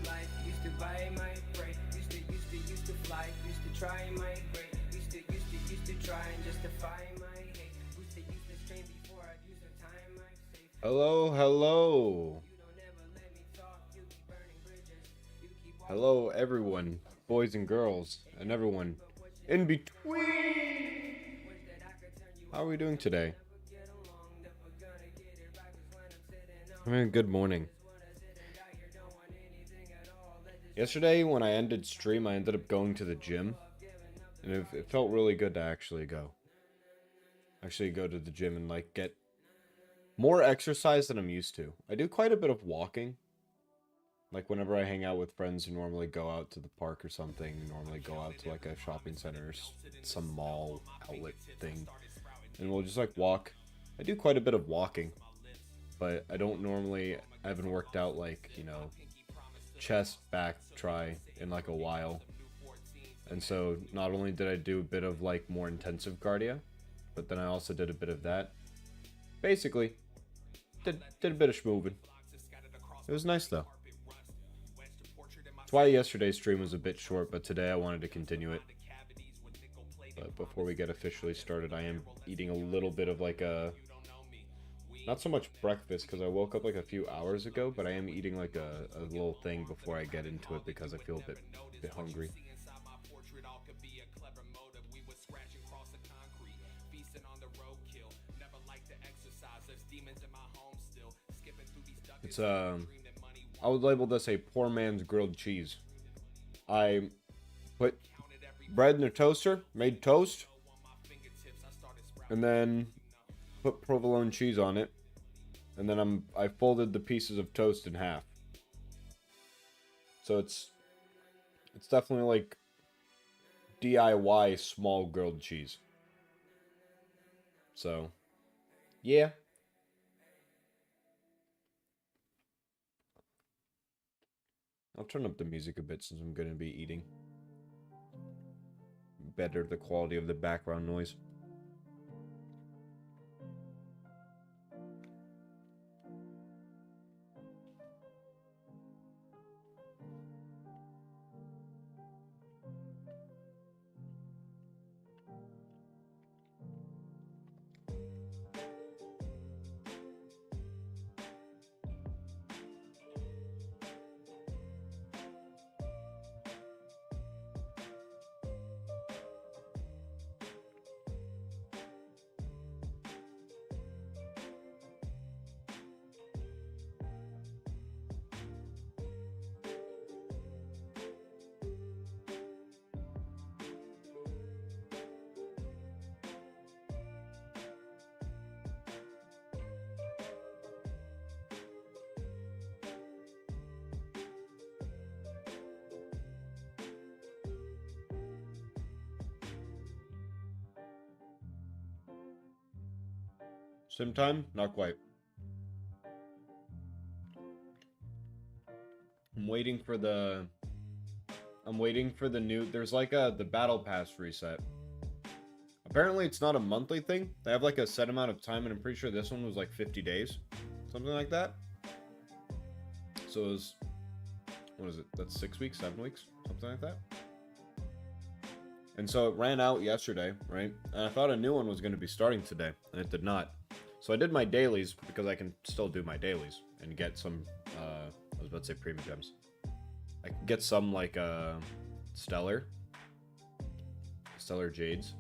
life. Used to buy my prey. Used to fly. Used to try my great. Used to try and justify my hate. Used to strain before I'd use the time I've saved. Hello, hello. You don't ever let me talk. You keep burning bridges. You keep walking. Hello, everyone, boys and girls, and everyone in between. How are we doing today? I'm having a good morning. Yesterday, when I ended stream, I ended up going to the gym, and it felt really good to actually go. To the gym and, like, get more exercise than I'm used to. I do quite a bit of walking. Like, whenever I hang out with friends who normally go out to the park or something, normally go out to, like, a shopping center or some mall outlet thing, and we'll just, like, walk. I do quite a bit of walking, but I haven't worked out, like, you know, chest, back, try in, like, a while. And so, not only did I do a bit of, like, more intensive cardio, but then I also did a bit of that. Basically, did a bit of schmoovin'. It was nice, though. That's why yesterday's stream was a bit short, but today I wanted to continue it. But before we get officially started, I am eating a little bit of, like, not so much breakfast, because I woke up, like, a few hours ago, but I am eating, like, a little thing before I get into it, because I feel a bit hungry. It's, I would label this a poor man's grilled cheese. I put bread in a toaster, made toast, and then put provolone cheese on it, and then I folded the pieces of toast in half. So it's definitely like DIY small grilled cheese. So, yeah. I'll turn up the music a bit since I'm going to be eating. Better the quality of the background noise. Same time? Not quite. I'm waiting for the new, there's like the battle pass reset. Apparently it's not a monthly thing. They have like a set amount of time, and I'm pretty sure this one was like 50 days. Something like that. So it was, what is it? That's 6 weeks, 7 weeks? Something like that. And so it ran out yesterday, right? And I thought a new one was going to be starting today, and it did not. So I did my dailies, because I can still do my dailies, and get some, I was about to say premium gems. I can get some, like, stellar jades.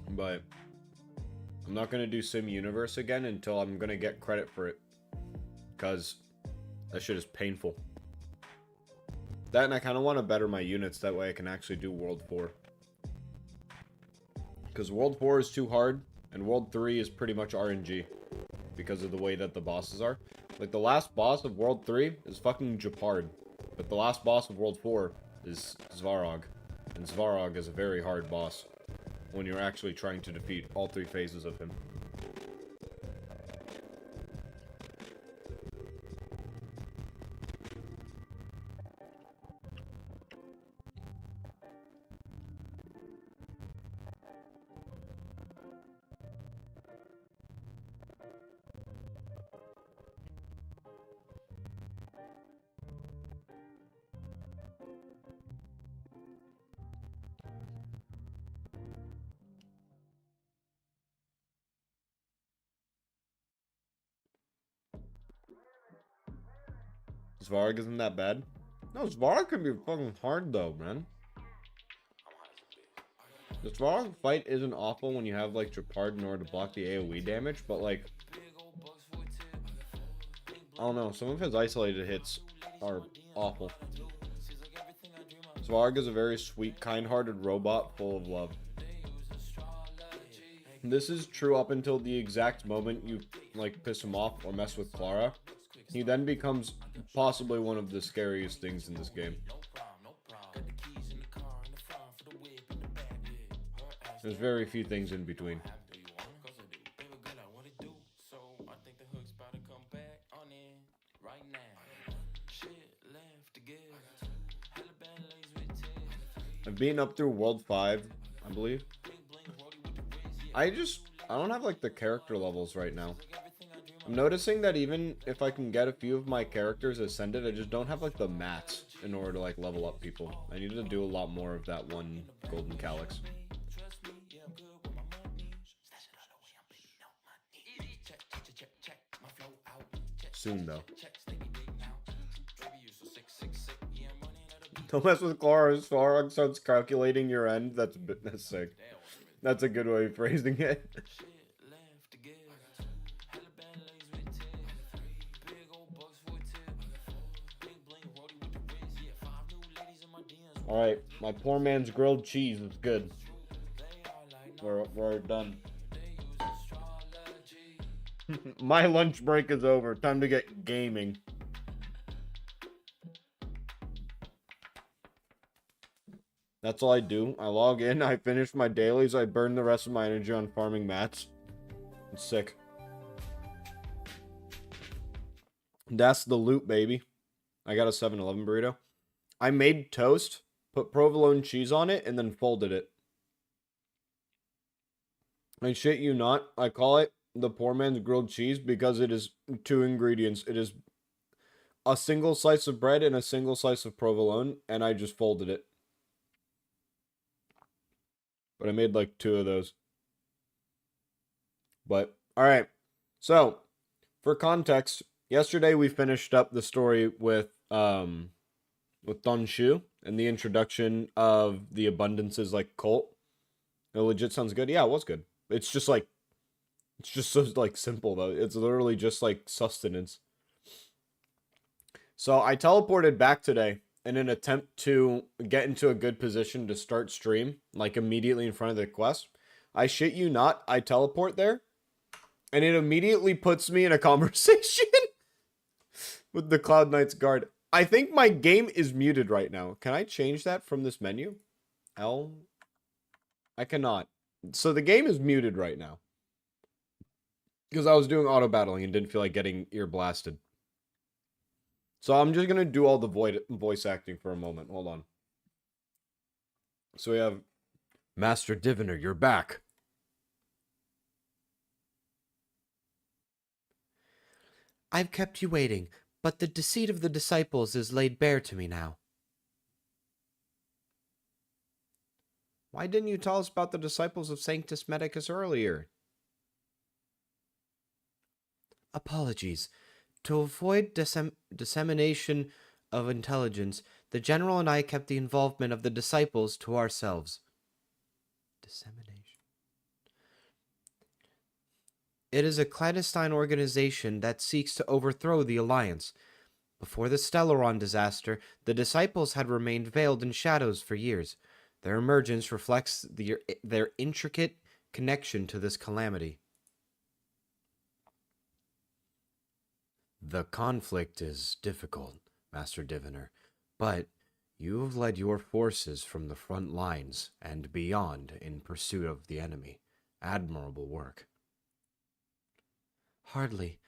But I'm not going to do Sim Universe again until I'm going to get credit for it. Because that shit is painful. That, and I kind of want to better my units, that way I can actually do World 4. Because World 4 is too hard, and World 3 is pretty much RNG. Because of the way that the bosses are. Like, the last boss of World 3 is fucking Japard. But the last boss of World 4 is Svarog. And Svarog is a very hard boss when you're actually trying to defeat all 3 phases of him. Svarg isn't that bad. No, Svarg can be fucking hard though, man. The Svarg fight isn't awful when you have like Trapard in order to block the AoE damage, but like, I don't know, some of his isolated hits are awful. Svarg is a very sweet, kind-hearted robot full of love. This is true up until the exact moment you like piss him off or mess with Clara. He then becomes possibly one of the scariest things in this game. There's very few things in between. I've been up through World 5, I believe. I don't have like the character levels right now. I'm noticing that even if I can get a few of my characters ascended, I just don't have like the mats in order to like level up people. I need to do a lot more of that one golden calyx. Soon though. Don't mess with Clara as Farag starts calculating your end. That's sick. That's a good way of phrasing it. Alright, my poor man's grilled cheese is good. We're done. My lunch break is over. Time to get gaming. That's all I do. I log in, I finish my dailies, I burn the rest of my energy on farming mats. It's sick. That's the loot, baby. I got a 7-Eleven burrito. I made toast, put provolone cheese on it, and then folded it. I shit you not, I call it the poor man's grilled cheese because it is 2 ingredients. It is a single slice of bread and a single slice of provolone, and I just folded it. But I made like 2 of those. But, alright. So, for context, yesterday we finished up the story with Don Shu and the introduction of the Abundance's like cult. It legit sounds good. Yeah, it was good. It's just like, it's just so like simple though. It's literally just like sustenance. So I teleported back today in an attempt to get into a good position to start stream, like immediately in front of the quest. I shit you not, I teleport there, and it immediately puts me in a conversation with the Cloud Knight's guard. I think my game is muted right now. Can I change that from this menu? L? I cannot. So the game is muted right now. Because I was doing auto battling and didn't feel like getting ear blasted. So I'm just going to do all the voice acting for a moment. Hold on. So we have Master Diviner, you're back. I've kept you waiting, but the deceit of the disciples is laid bare to me now. Why didn't you tell us about the disciples of Sanctus Medicus earlier? Apologies. To avoid dissemination of intelligence, the General and I kept the involvement of the disciples to ourselves. Dissemination. It is a clandestine organization that seeks to overthrow the Alliance. Before the Stellaron disaster, the disciples had remained veiled in shadows for years. Their emergence reflects their intricate connection to this calamity. The conflict is difficult, Master Diviner, but you have led your forces from the front lines and beyond in pursuit of the enemy. Admirable work. Hardly.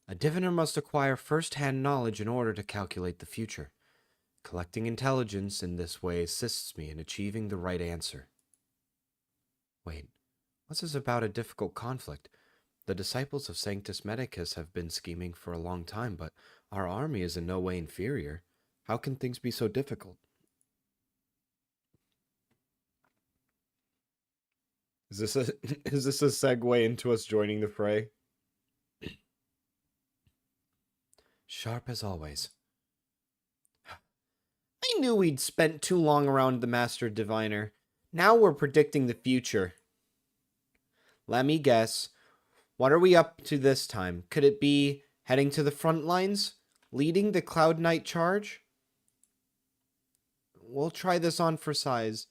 A diviner must acquire first-hand knowledge in order to calculate the future. Collecting intelligence in this way assists me in achieving the right answer. Wait, what's this about a difficult conflict? The disciples of Sanctus Medicus have been scheming for a long time, but our army is in no way inferior. How can things be so difficult? Is this a segue into us joining the fray? Sharp as always. knew we'd spent too long around the Master Diviner. Now we're predicting the future. Let me guess. What are we up to this time? Could it be heading to the front lines? Leading the Cloud Knight charge? We'll try this on for size.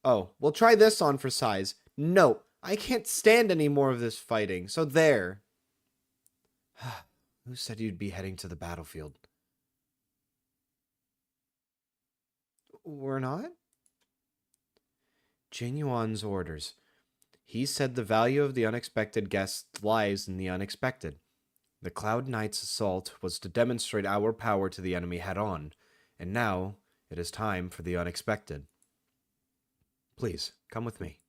We'll try this on for size. No, I can't stand any more of this fighting, so there. Who said you'd be heading to the battlefield? We're not? Jing Yuan's orders. He said the value of the unexpected guest lies in the unexpected. The Cloud Knight's assault was to demonstrate our power to the enemy head-on, and now it is time for the unexpected. Please, come with me.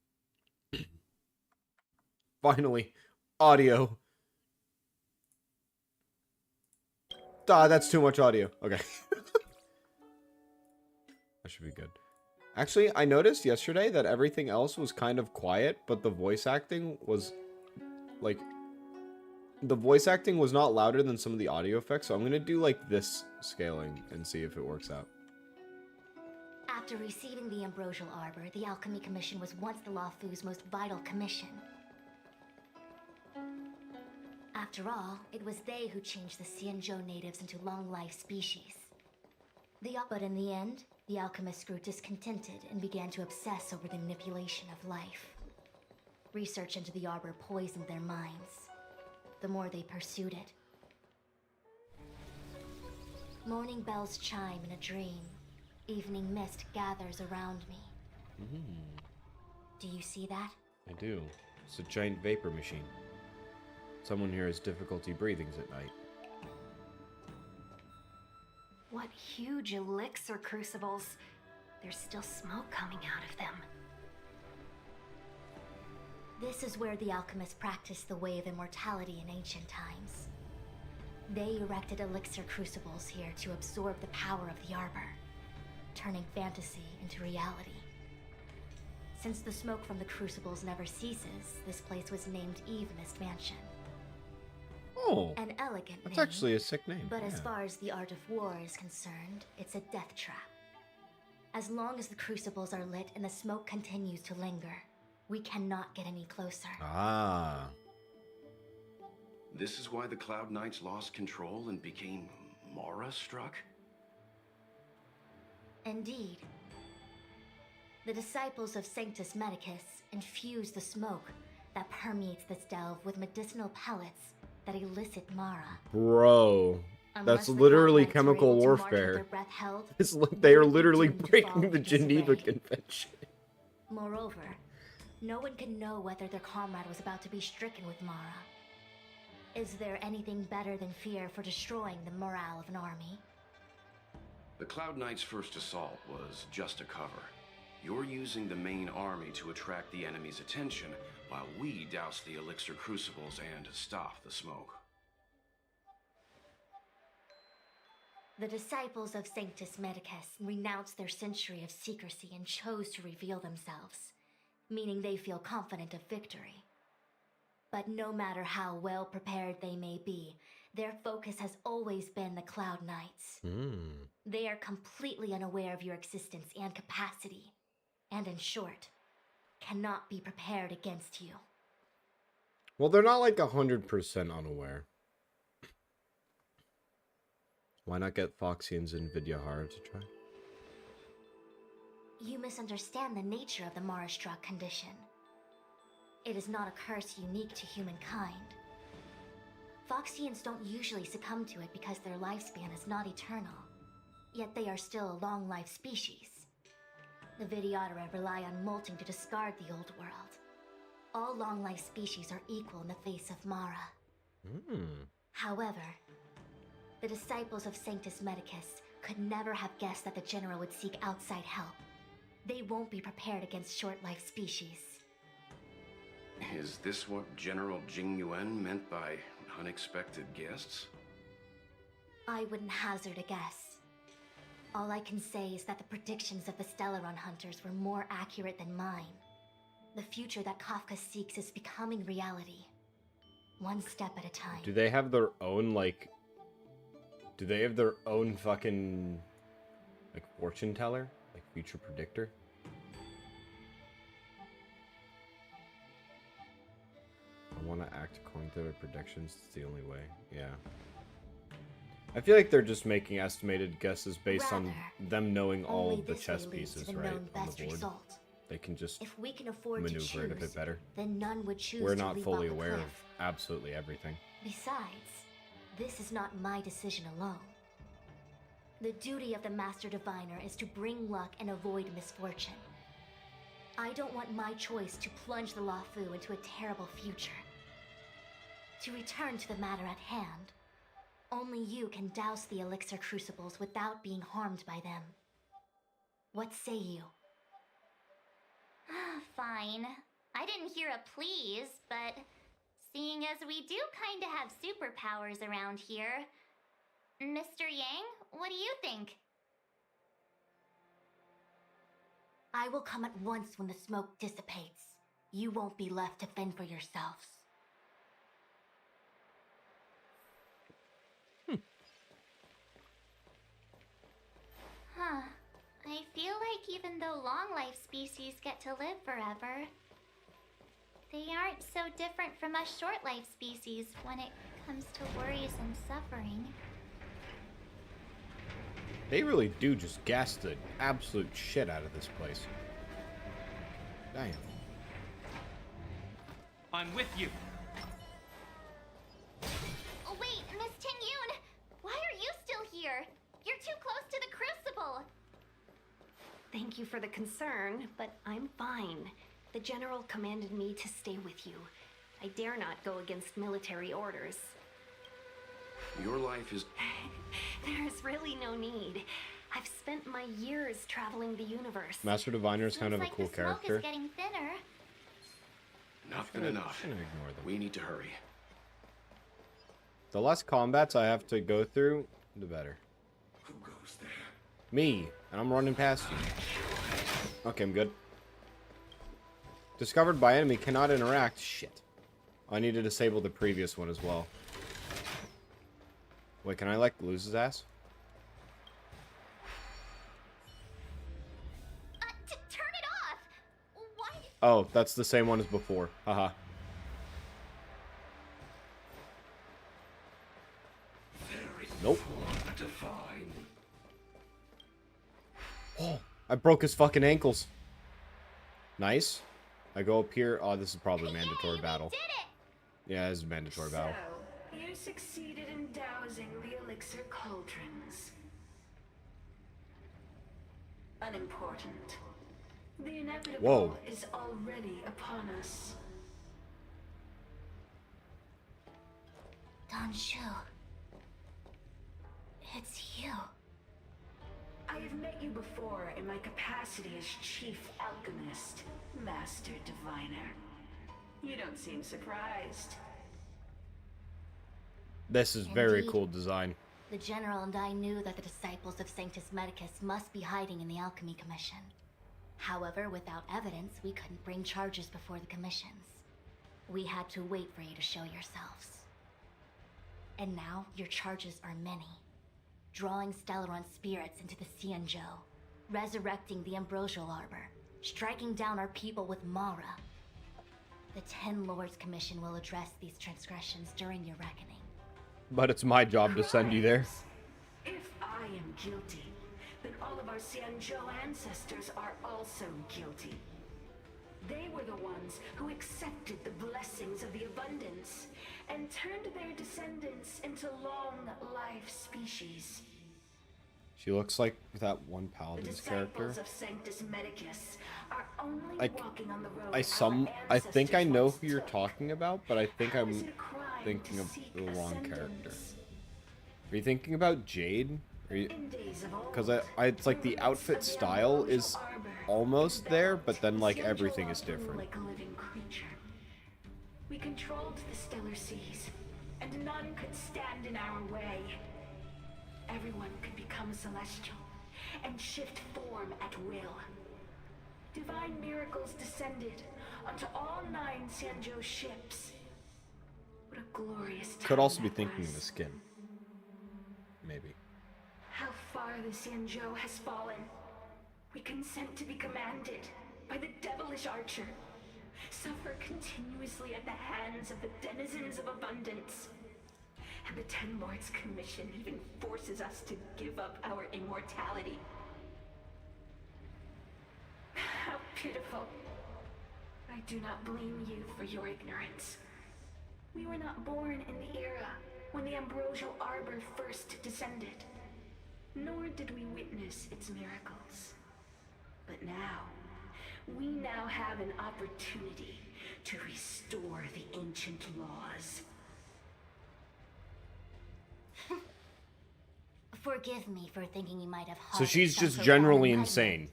Finally, audio. That's too much audio. Okay. That should be good. Actually, I noticed yesterday that everything else was kind of quiet, but the voice acting was, like, the voice acting was not louder than some of the audio effects, so I'm gonna do, like, this scaling and see if it works out. After receiving the Ambrosial Arbor, the Alchemy Commission was once the Luofu's most vital commission. After all, it was they who changed the Xianzhou natives into long-life species. But in the end, the alchemists grew discontented and began to obsess over the manipulation of life. Research into the Arbor poisoned their minds. The more they pursued it. Morning bells chime in a dream. Evening mist gathers around me. Do you see that? I do. It's a giant vapor machine. Someone here has difficulty breathing at night. What huge elixir crucibles. There's still smoke coming out of them. This is where the alchemists practiced the way of immortality in ancient times. They erected elixir crucibles here to absorb the power of the Arbor, turning fantasy into reality. Since the smoke from the crucibles never ceases, this place was named Eve Mist Mansion. Oh, An elegant that's name, actually a sick name. but as yeah. far as the art of war is concerned, it's a death trap. As long as the crucibles are lit and the smoke continues to linger, we cannot get any closer. Ah. This is why the Cloud Knights lost control and became Mara-struck? Indeed. The disciples of Sanctus Medicus infuse the smoke that permeates this delve with medicinal pellets that elicit Mara. Bro. Unless That's the literally Cloud Knights are chemical able to march with warfare. their breath held, It's like they are we'll be literally doomed to fall breaking the into Geneva disarray. Convention. Moreover, no one can know whether their comrade was about to be stricken with Mara. Is there anything better than fear for destroying the morale of an army? The Cloud Knights' first assault was just a cover. You're using the main army to attract the enemy's attention, while we douse the elixir crucibles and stop the smoke. The disciples of Sanctus Medicus renounced their century of secrecy and chose to reveal themselves, meaning they feel confident of victory. But no matter how well prepared they may be, their focus has always been the Cloud Knights. They are completely unaware of your existence and capacity, and in short, cannot be prepared against you. Well, they're not like 100% unaware. Why not get Foxian's NVIDIA hard to try? You misunderstand the nature of the Mara-struck condition. It is not a curse unique to humankind. Foxians don't usually succumb to it because their lifespan is not eternal. Yet they are still a long-life species. The Vidyadhara rely on molting to discard the old world. All long-life species are equal in the face of Mara. However, the disciples of Sanctus Medicus could never have guessed that the General would seek outside help. They won't be prepared against short-life species. Is this what General Jing Yuan meant by unexpected guests? I wouldn't hazard a guess. All I can say is that the predictions of the Stellaron hunters were more accurate than mine. The future that Kafka seeks is becoming reality. One step at a time. Do they have their own, like... Do they have their own fucking Like fortune teller? Like future predictor? I want to act according to their predictions. It's the only way. Yeah. I feel like they're just making estimated guesses based on them knowing all only of the this chess way leads to pieces, the right, known on best the board. result. They can just If we can afford to maneuver it a choose, bit better. then none would choose We're to not leap fully off a aware of cliff. absolutely everything. Besides, this is not my decision alone. The duty of the Master Diviner is to bring luck and avoid misfortune. I don't want my choice to plunge the Luofu into a terrible future. To return to the matter at hand, only you can douse the elixir crucibles without being harmed by them. What say you? Fine. I didn't hear a please, but seeing as we do kinda have superpowers around here, Mr. Yang, what do you think? I will come at once when the smoke dissipates. You won't be left to fend for yourselves. Huh. I feel like even though long life species get to live forever, they aren't so different from us short life species when it comes to worries and suffering. They really do just gas the absolute shit out of this place. Damn. I'm with you. Oh, wait, Miss Ting-Yun! Why are you still here? You're too close to the crucible! Thank you for the concern, but I'm fine. The General commanded me to stay with you. I dare not go against military orders. Your life is... There's really no need. I've spent my years traveling the universe. Master Diviner is kind of a Seems cool like the smoke character. is getting thinner. Nothing enough. Shouldn't ignore them. We need to hurry. The less combats I have to go through, the better. Who goes there? Me, and I'm running past you. Okay, I'm good. Discovered by enemy cannot interact. Shit. I need to disable the previous one as well. Wait, can I, like, lose his ass? Turn it off! Why? Oh, that's the same one as before. Haha. Nope. Oh, I broke his fucking ankles. Nice. I go up here. Oh, this is probably mandatory battle. Did it! Yeah, this is mandatory battle. So, you succeeded in dousing the elixir cauldrons. Unimportant. The inevitable Whoa. is already upon us. Danshu. It's you. I have met you before in my capacity as Chief Alchemist, Master Diviner. You don't seem surprised. This is very Indeed. cool design. The General and I knew that the disciples of Sanctus Medicus must be hiding in the Alchemy Commission. However, without evidence, we couldn't bring charges before the commissions. We had to wait for you to show yourselves. And now, your charges are many. Drawing Stellaron spirits into the Xianzhou, resurrecting the Ambrosial Arbor, striking down our people with Mara. The Ten Lords Commission will address these transgressions during your reckoning. But it's my job to send you there. If I am guilty, then all of our Xianzhou ancestors are also guilty. They were the ones who accepted the blessings of the abundance and turned their descendants into long-life species. She looks like that one The Paladin's character. disciples of Sanctus Medicus are only Like, walking on the road I think I know who you're talking talking about, but I think How I'm is it a crime thinking to of seek the wrong character. ascendance? Are you thinking about Jade? In days of old, Because it's like the outfit style is almost there, but then like everything is different. Like a living creature. We controlled the stellar seas, and none could stand in our way. Everyone could become celestial and shift form at will. Divine miracles descended onto all 9 Xianzhou ships. What a glorious time Could also be that thinking was. the skin. Maybe. How far far the Xianzhou has fallen, we consent to be commanded by the devilish archer, suffer continuously at the hands of the denizens of abundance. And the Ten Lords Commission even forces us to give up our immortality. How pitiful. I do not blame you for your ignorance. We were not born in the era when the Ambrosial Arbor first descended, nor did we witness its miracles. But now, we now have an opportunity to restore the ancient laws. Forgive me for thinking you might have. So she's harbored just some generally profound insane.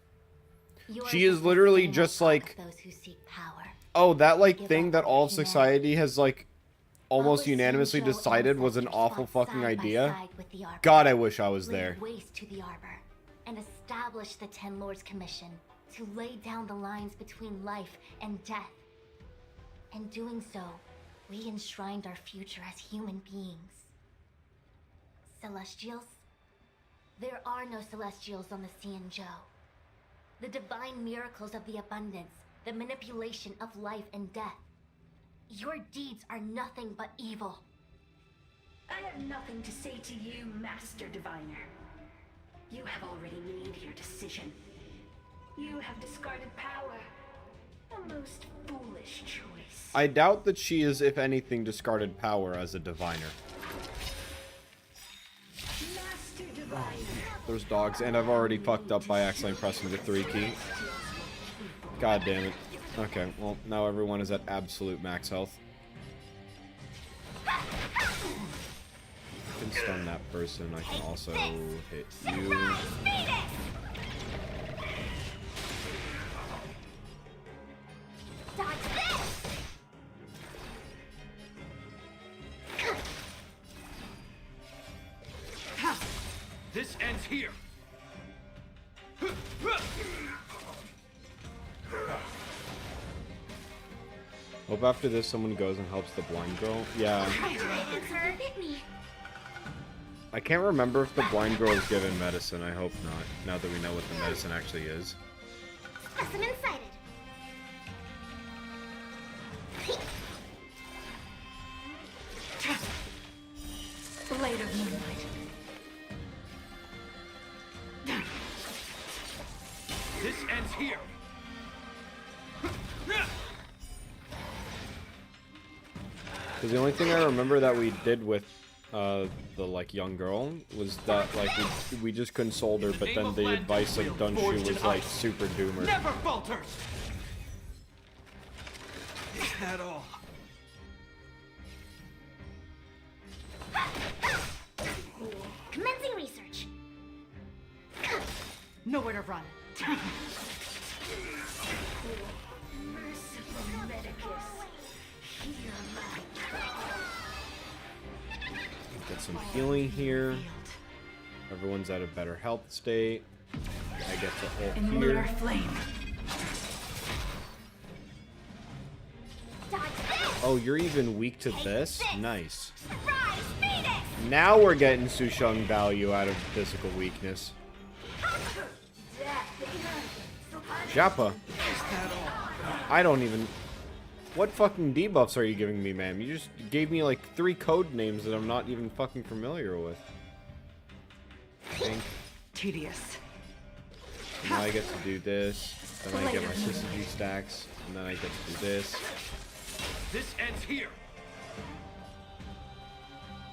Yours She is the literally fame just of like, those who seek power. oh, that like Give thing up that on all of humanity. society has like almost All the unanimously Xianzhou decided was an ancestors awful fought fucking side by idea. side with the Arbor, God, I wish I was laid there. waste to the Arbor, and established the Ten Lords Commission to lay down the lines between life and death. In doing so, we enshrined our future as human beings. Celestials? There are no Celestials on the Xianzhou. The divine miracles of the abundance, the manipulation of life and death. Your deeds are nothing but evil. I have nothing to say to you, Master Diviner. You have already made your decision. You have discarded power. A most foolish choice. I doubt that she is, if anything, discarded power as a diviner. Master Diviner. Those dogs, and I've already fucked up by accidentally pressing the 3 key. God damn it. Okay, well, now everyone is at absolute max health. I can stun that person. I can also hit you. Dodge this! This ends here. Hope after this someone goes and helps the blind girl. Yeah. I can't remember if the blind girl is given medicine. I hope not, now that we know what the medicine actually is. Specimen sighted. Blade of Moonlight. This ends here. Because the only thing I remember that we did with the like young girl was that like we just consoled her, but then the advice of Dunshu was like super doomer. Never falters. Is that all? Commencing research. Nowhere to run. Get some healing here. Everyone's at a better health state. I get to ult In lunar here. flame. Dodge this! Oh, you're even weak to this? Nice. Surprise! Beat it! Now we're getting Sushung value out of physical weakness. Jappa. I don't even... What fucking debuffs are you giving me, ma'am? You just gave me like 3 code names that I'm not even fucking familiar with. Think. Tedious. Now I get to do this. Then I get my syzygy stacks. And then I get to do this. This ends here.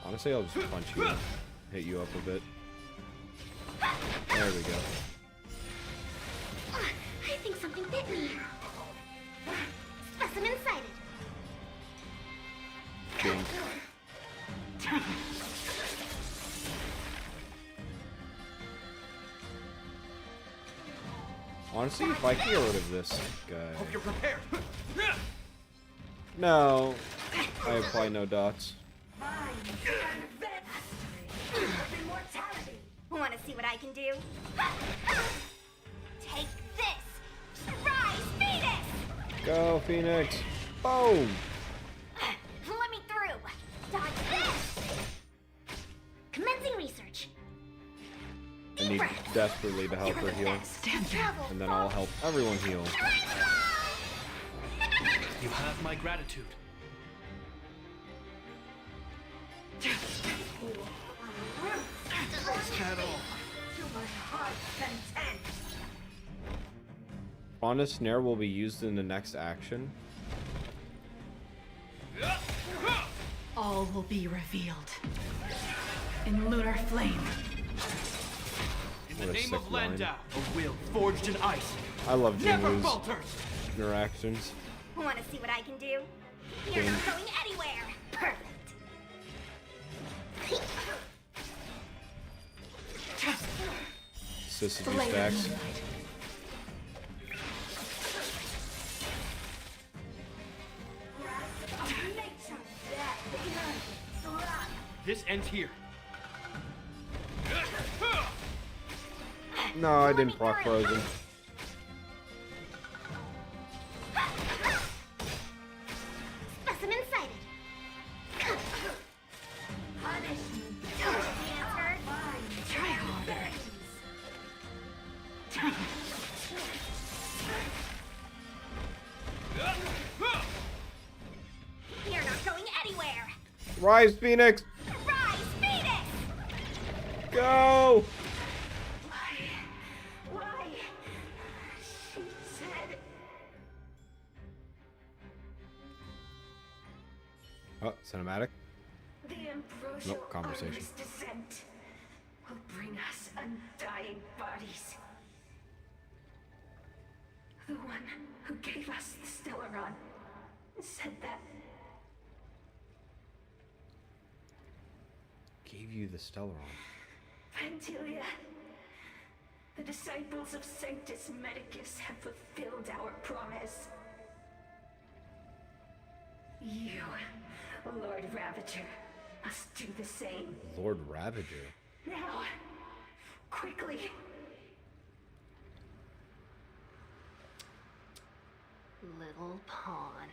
Honestly, I'll just punch you. Hit you up a bit. There we go. I think something bit me. Specimen sighted. Bing. Honestly, if I can get rid of this guy... Hope you're prepared. No. I apply no dots. Want to see what I can do? Take this! Surprise! Phoenix! Go, Phoenix! Boom! Let me through! Dodge this! Commencing research. I need desperately to help her heal. And then I'll help everyone heal. You have my gratitude. Is that all? Honest Snare will be used in the next action. All will be revealed. In lunar flame. In What the a name sick of line. Landau, a will forged in ice. I love Never Jinwoo's falters. interactions. Want to see what I can do? You're not going anywhere. Perfect. Syzygy stacks. This ends here. No, I didn't proc Frozen. Specimen sighted. Try harder. You're not going anywhere. Rise, Phoenix! Rise, Phoenix! Go! Why? She said. Oh, cinematic. The ambrosial Nope, conversation. armor's descent will bring us undying bodies. The one who gave us the Stellaron said that. Gave you the Stellaron. Pantilia, the disciples of Sanctus Medicus have fulfilled our promise. You, Lord Ravager, must do the same. Lord Ravager. Now, quickly. Little pawn.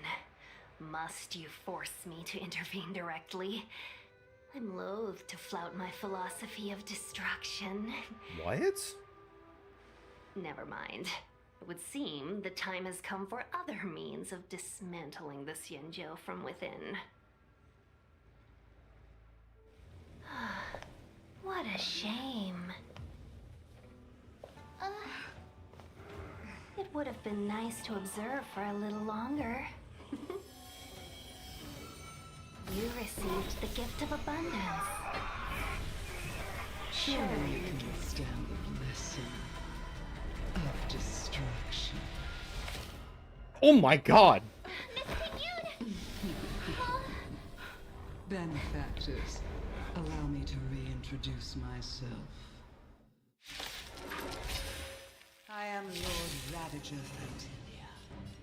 Must you force me to intervene directly? I'm loath to flout my philosophy of destruction. What? Never mind. It would seem the time has come for other means of dismantling the Xianzhou from within. What a shame. It would have been nice to observe for a little longer. You received the gift of abundance. Surely you can withstand the lesson of destruction. Oh my god! Benefactors, allow me to reintroduce myself. I am Lord Ravager Pantilia.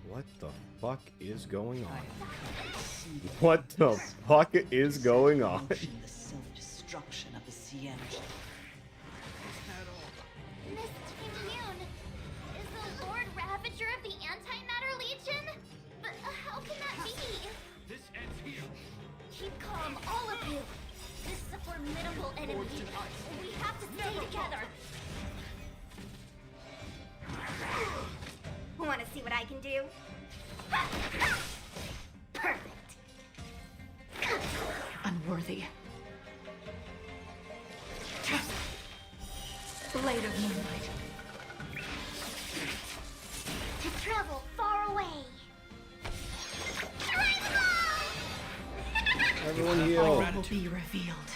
What the fuck is going I on? have come to see What the fuck is going on? the self-destruction of the Xianzhou. Miss Immune, is the Lord Ravager of the Antimatter Legion? But how can that be? This ends here. Keep calm, all of you. This is a formidable enemy. We have to stay together. Want to see what I can do? Perfect. Unworthy. Blade of Moonlight. To travel far away. Everyone All heal. will be revealed.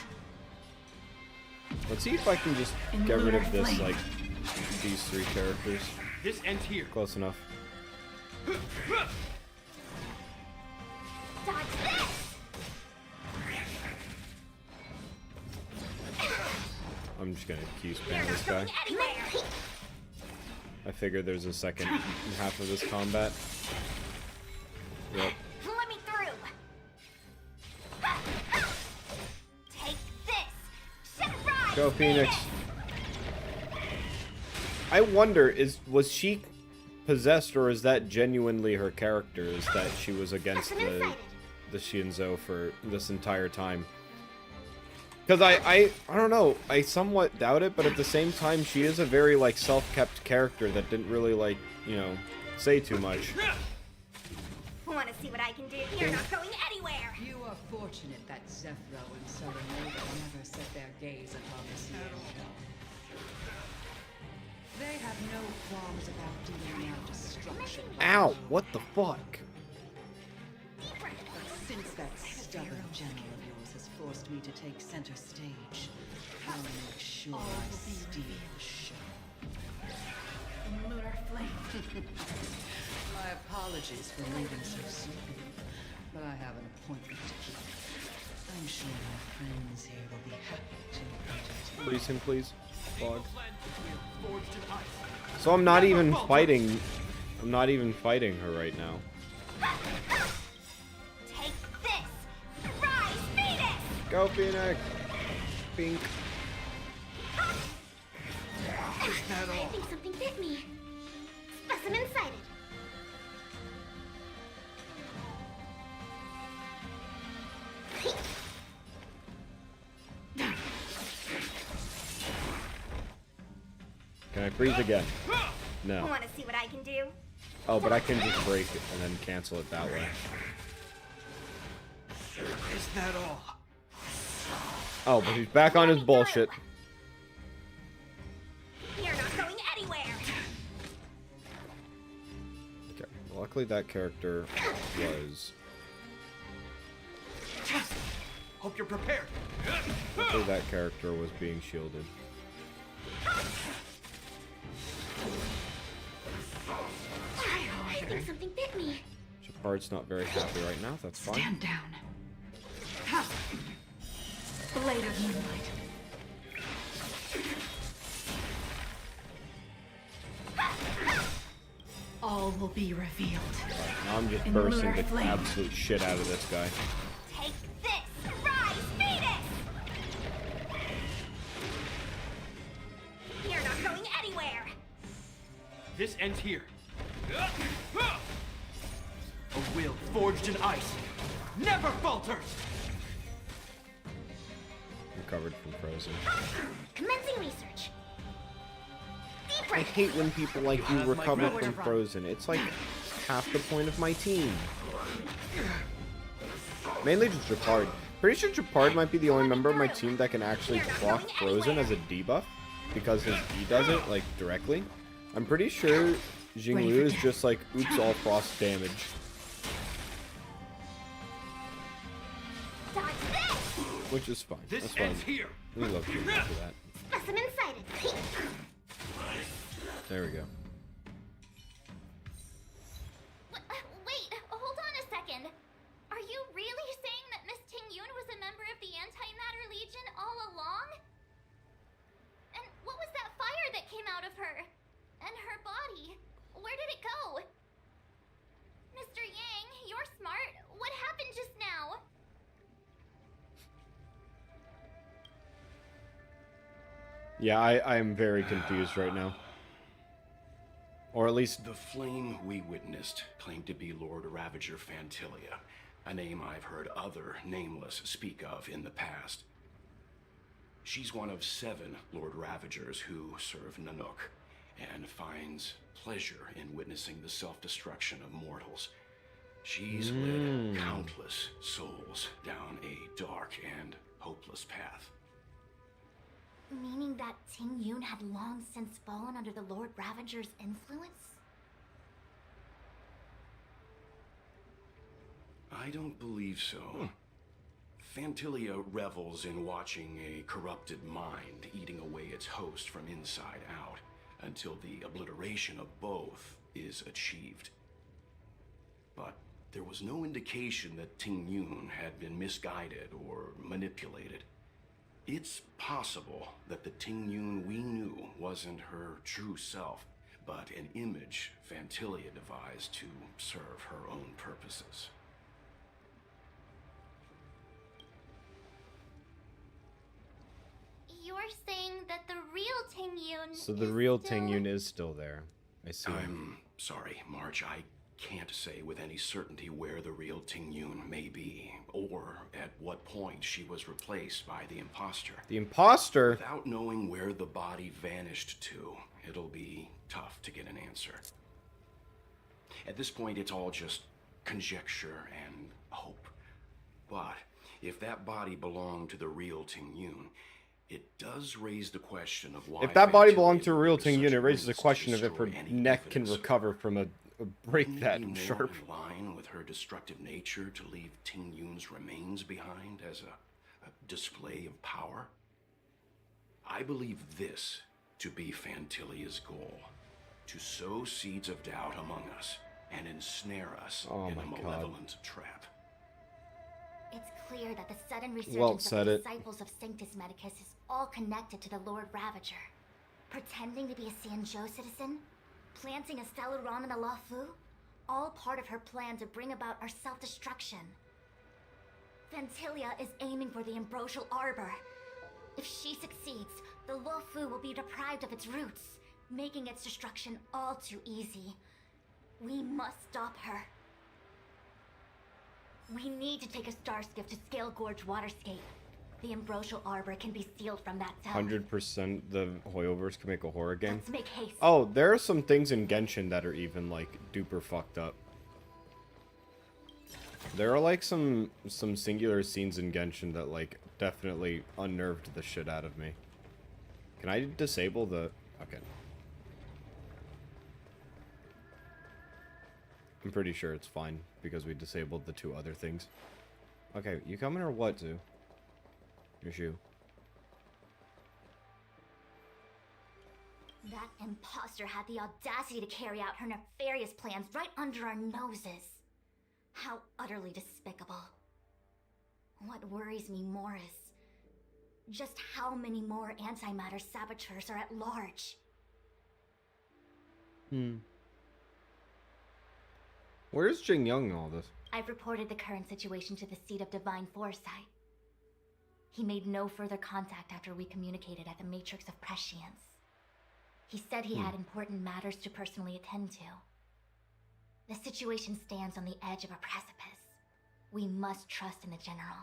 Let's see if I can just get rid of this, like, these three characters. This ends here. Close enough. Dodge this! I'm just gonna Q You're spam this not guy. going anywhere. I figured there's a second half of this combat. Yep. Let me through. Take this. Set rise. Go Phoenix. I wonder, was she possessed, or is that genuinely her character? Is that she was against the Xianzhou for this entire time? Because I don't know, I somewhat doubt it, but at the same time, she is a very, like, self-kept character that didn't really, like, you know, say too much. Want to see what I can do? You're not going anywhere! You are fortunate that Zephyro and Serenade never set their gaze upon the Sierra. They have no qualms about dealing out destruction. Ow, what the fuck? But since that stubborn general of yours has forced me to take center stage, I'll make sure I steal the show. Lunar flame. My apologies for leaving so soon, but I have an appointment to keep. I'm sure my friends here will be happy to entertain. Please him, please. Fog. Forged in ice. So I'm not even fighting. I'm not even fighting her right now. Take this! Rise, Phoenix! Go, Phoenix! Pink. I think something bit me. Specimen sighted. Can I freeze again? No. Want to see what I can do? Oh, but I can just break it and then cancel it that way. Is that all? Oh, but he's back on his bullshit. You're not going anywhere! Okay, luckily that character was... Hope you're prepared. Luckily that character was being shielded. I think something bit me. Shepard's not very happy right now, that's fine. Stand down. Blade of moonlight. All will be revealed. Now I'm just In bursting lunar the flame. absolute shit out of this guy. Take this! Rise, Phoenix! You're not going anywhere! This ends here. A will forged in ice never falters. Recovered from frozen. Commencing research. Deep I breath. hate when people like you have my recover nowhere from to run. frozen. It's like half the point of my team. Mainly just Japard. Pretty sure Japard might be the only member of my team that can actually proc frozen as a debuff because his E does it like directly. I'm pretty sure Jinglu is just like oops all frost damage. Dodge this! Which is fine. This That's fine. ends here. We love Jinglu for that. Specimen sighted. There we go. Wait, hold on a second. Are you really saying that Miss Ting Yun was a member of the Antimatter Legion all along? And what was that fire that came out of her? And her body? Where did it go? Mr. Yang, you're smart. What happened just now? Yeah, I'm very confused right now. Or at least The flame we witnessed claimed to be Lord Ravager Fantilia, a name I've heard other nameless speak of in the past. She's one of 7 Lord Ravagers who serve Nanook, and finds pleasure in witnessing the self-destruction of mortals. She's led countless souls down a dark and hopeless path. Meaning that Ting Yun had long since fallen under the Lord Ravager's influence? I don't believe so. Fantilia revels in watching a corrupted mind eating away its host from inside out, until the obliteration of both is achieved. But there was no indication that Ting Yun had been misguided or manipulated. It's possible that the Ting Yun we knew wasn't her true self, but an image Fantilia devised to serve her own purposes. You're saying that the real Ting Yun so the is real still... Ting Yun is still there. I see. I'm sorry, Marge. I can't say with any certainty where the real Ting Yun may be, or at what point she was replaced by the imposter. The imposter? Without knowing where the body vanished to, it'll be tough to get an answer. At this point, it's all just conjecture and hope. But if that body belonged to the real Ting Yun, it does raise the question of why... If that body Fantilli belonged to a real went Ting such Yun, it raises the lengths to question of if her destroy any neck can evidence. recover from a break that Maybe more sharp. in line with her destructive nature to leave Ting Yun's remains behind as a display of power. I believe this to be Fantilia's goal: to sow seeds of doubt among us and ensnare us in a malevolent trap. It's clear that the sudden Well resurgence said of the it. disciples of Sanctus Medicus is all connected to the Lord Ravager. Pretending to be a Sanzhou citizen, planting a Stellaron in the Luofu, all part of her plan to bring about our self-destruction. Fantilia is aiming for the Ambrosial Arbor. If she succeeds, the Luofu will be deprived of its roots, making its destruction all too easy. We must stop her. We need to take a star skiff to Scale Gorge Waterscape. The Ambrosial Arbor can be sealed from that zone. 100% the Hoyoverse can make a horror game. Let's make haste. Oh, there are some things in Genshin that are even, like, duper fucked up. There are, like, some singular scenes in Genshin that, like, definitely unnerved the shit out of me. Can I disable the... Okay. I'm pretty sure it's fine, because we disabled the two other things. Okay, you coming or what, Zoo? Your shoe. That imposter had the audacity to carry out her nefarious plans right under our noses. How utterly despicable. What worries me more is just how many more antimatter saboteurs are at large. Where's Jing Young in all this? I've reported the current situation to the Seat of Divine Foresight. He made no further contact after we communicated at the Matrix of Prescience. He said he had important matters to personally attend to. The situation stands on the edge of a precipice. We must trust in the General.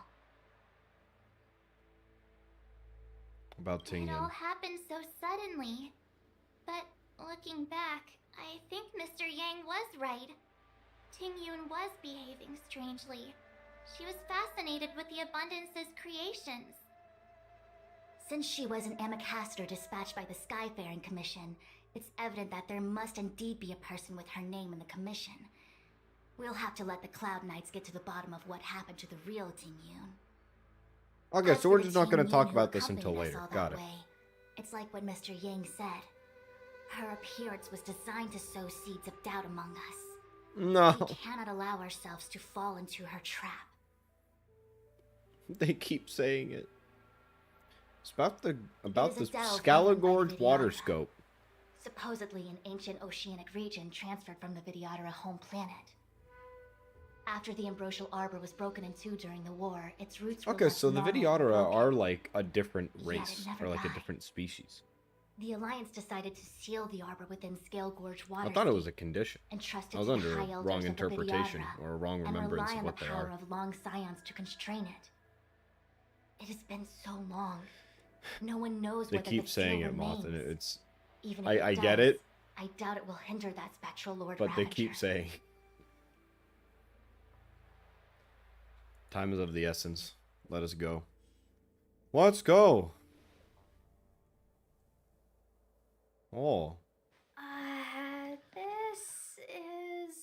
About Ting It all Yun. happened so suddenly. But looking back, I think Mr. Yang was right. Ting Yun was behaving strangely. She was fascinated with the Abundance's creations. Since she was an ambassador dispatched by the Skyfaring Commission, it's evident that there must indeed be a person with her name in the commission. We'll have to let the Cloud Knights get to the bottom of what happened to the real Ting Yun. Okay, As so for we're the just not Ting going to Yun talk who about this until accompanied us later. all Got that it. way, it's like what Mr. Yang said. Her appearance was designed to sow seeds of doubt among us. No. We cannot allow ourselves to fall into her trap. They keep saying it. It's about the It about is the a delve Scalagorge given by water Vidyadhara. scope. Supposedly an ancient oceanic region transferred from the Vidyadhara home planet. After the Ambrosial Arbor was broken in two during the war, its roots were Okay, left so the gnarled and Vidyadhara broken. are like a different Yet it race, never or like a died. different species. The Alliance decided to seal the arbor within Scale Gorge I Waterscape. thought it was a condition. Entrusted I was to under the a high elders wrong of the interpretation Vidyadhara, or a wrong and remembrance rely of on what the they power are. of long scions to constrain it. It has been so long. No one knows They whether keep the seal saying it, Moth, and remains. it's Even if I it get does, it, I doubt it will hinder that spectral Lord but they Ravager. keep saying. Time is of the essence. Let us go. Let's go. Oh, This is...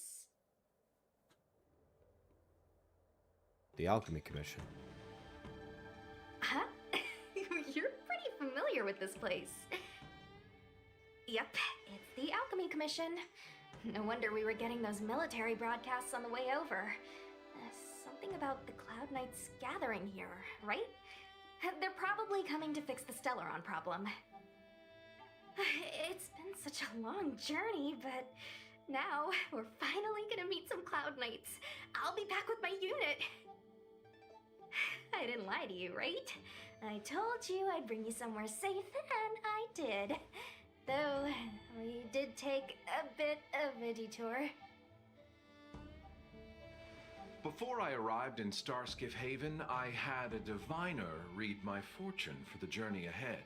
the Alchemy Commission. Huh? You're pretty familiar with this place. Yep, it's the Alchemy Commission. No wonder we were getting those military broadcasts on the way over. Something about the Cloud Knights gathering here, right? They're probably coming to fix the Stellaron problem. It's been such a long journey, but now we're finally gonna meet some Cloud Knights. I'll be back with my unit. I didn't lie to you, right? I told you I'd bring you somewhere safe, and I did. Though, we did take a bit of a detour. Before I arrived in Starskiff Haven, I had a diviner read my fortune for the journey ahead.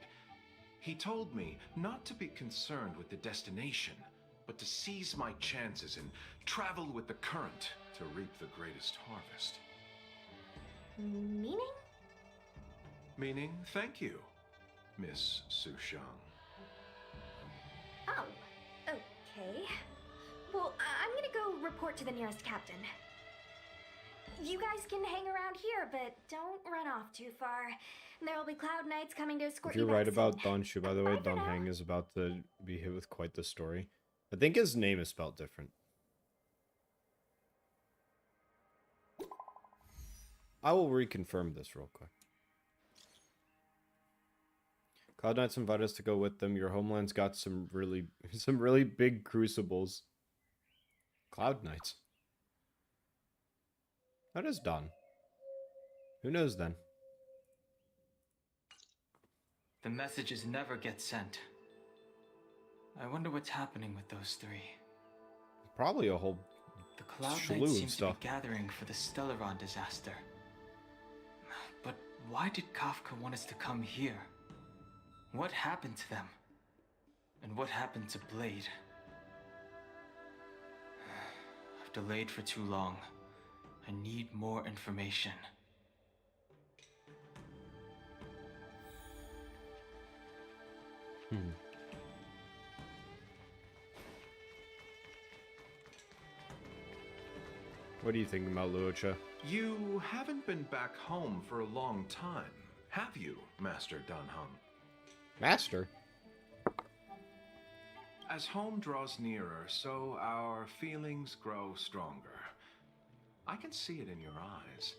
He told me not to be concerned with the destination, but to seize my chances and travel with the current to reap the greatest harvest. Meaning? Meaning, thank you, Miss Sushang. Oh, okay. Well, I'm gonna go report to the nearest captain. You guys can hang around here, but don't run off too far. There'll be Cloud Knights coming to escort If you're you right back about soon. Don Shu, by the way, Bye for Don now. Hang is about to be hit with quite the story. I think his name is spelled different. I will reconfirm this real quick. Cloud Knights invite us to go with them. Your homeland's got some really big crucibles. Cloud Knights. That is Don. Who knows then? The messages never get sent. I wonder what's happening with those three. Probably a whole The Cloud slew Knights of seem to stuff. be gathering for the Stellaron disaster. But why did Kafka want us to come here? What happened to them? And what happened to Blade? I've delayed for too long. I need more information. What are you thinking about, Luocha? You haven't been back home for a long time, have you, Master Danheng? Master? As home draws nearer, so our feelings grow stronger. I can see it in your eyes.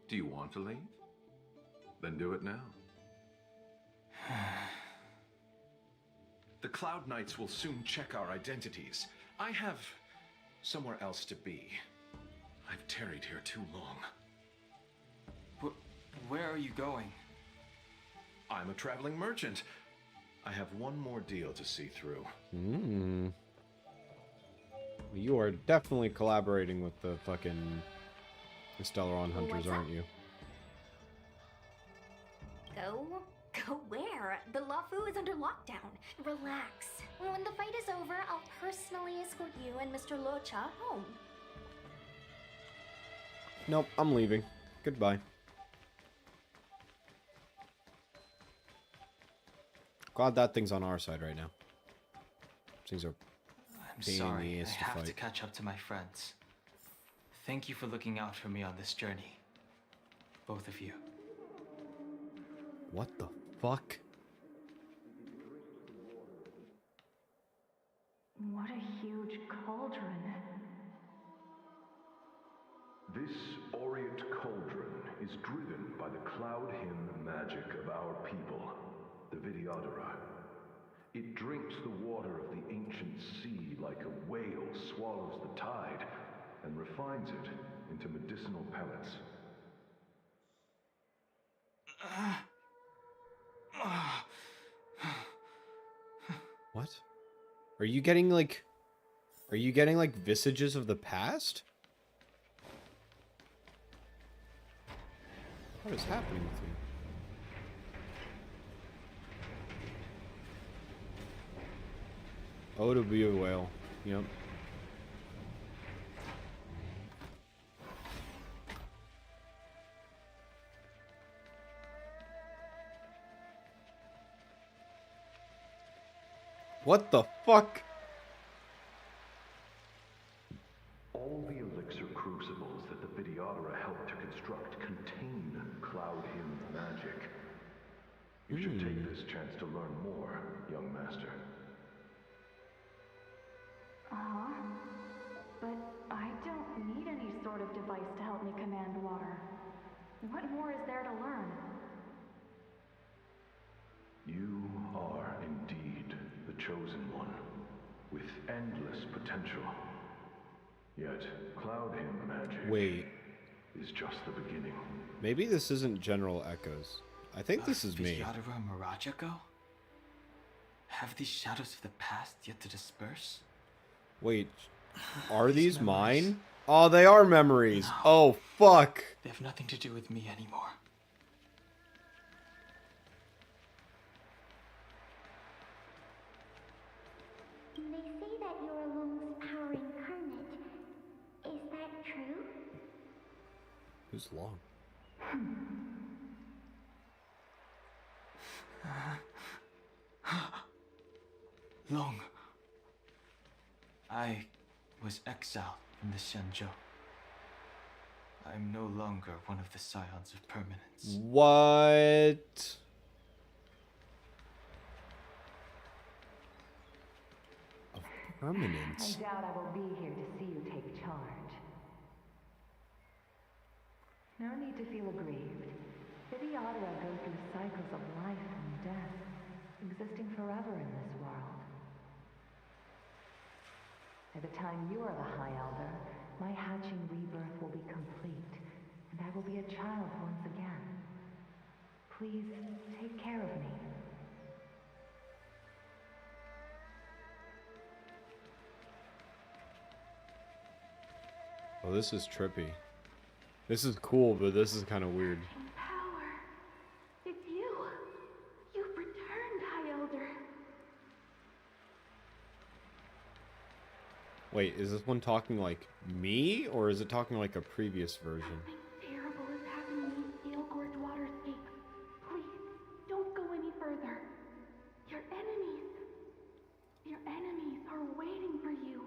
Do you want to leave? Then do it now. The Cloud Knights will soon check our identities. I have somewhere else to be. I've tarried here too long. Where are you going? I'm a traveling merchant. I have one more deal to see through. You are definitely collaborating with the fucking Stellaron hunters, What's aren't that? you? Go where? The Lafu is under lockdown. Relax. When the fight is over, I'll personally escort you and Mr. Locha home. Nope, I'm leaving. Goodbye. Glad that thing's on our side right now. Things are I'm pain in the sorry, I ass to have to fight. catch up to my friends. Thank you for looking out for me on this journey. Both of you. What the fuck? What a huge cauldron. This Orient cauldron is driven by the cloud hymn magic of our people, the Vidyadhara. It drinks the water of the ancient sea like a whale swallows the tide and refines it into medicinal pellets. What? Are you getting like visages of the past? What is happening with you? Oh, to be a whale. Yep. What the fuck? All the elixir crucibles that the Vidyadhara helped to construct contain cloud hymn magic. You should take this chance to learn more, young master. But I don't need any sort of device to help me command water. What more is there to learn? You are indeed the chosen one, with endless potential. Yet, cloud hymn magic Wait. is just the beginning. Maybe this isn't General Echoes. I think this is me. Vidyadhara and Miraja go? Have these shadows of the past yet to disperse? Wait, are these memories. mine? Oh, they are memories. No. Oh, fuck. They have nothing to do with me anymore. They say that you're Lung's power incarnate. Is that true? Who's Long? Long. I was exiled from the Shenzhou. I'm no longer one of the Scions of Permanence. What? Of permanence? I doubt I will be here to see you take charge. No need to feel aggrieved. Vidyadhara go through cycles of life and death, existing forever in this world. By the time you are the High Elder, my hatching rebirth will be complete, and I will be a child once again. Please take care of me. Oh, this is trippy. This is cool, but this is kind of weird. Power. It's you. You've returned, High Elder. Wait, is this one talking like me, or is it talking like a previous version? Something terrible is happening in Steel Gorge Waterscape. Please, don't go any further. Your enemies are waiting for you.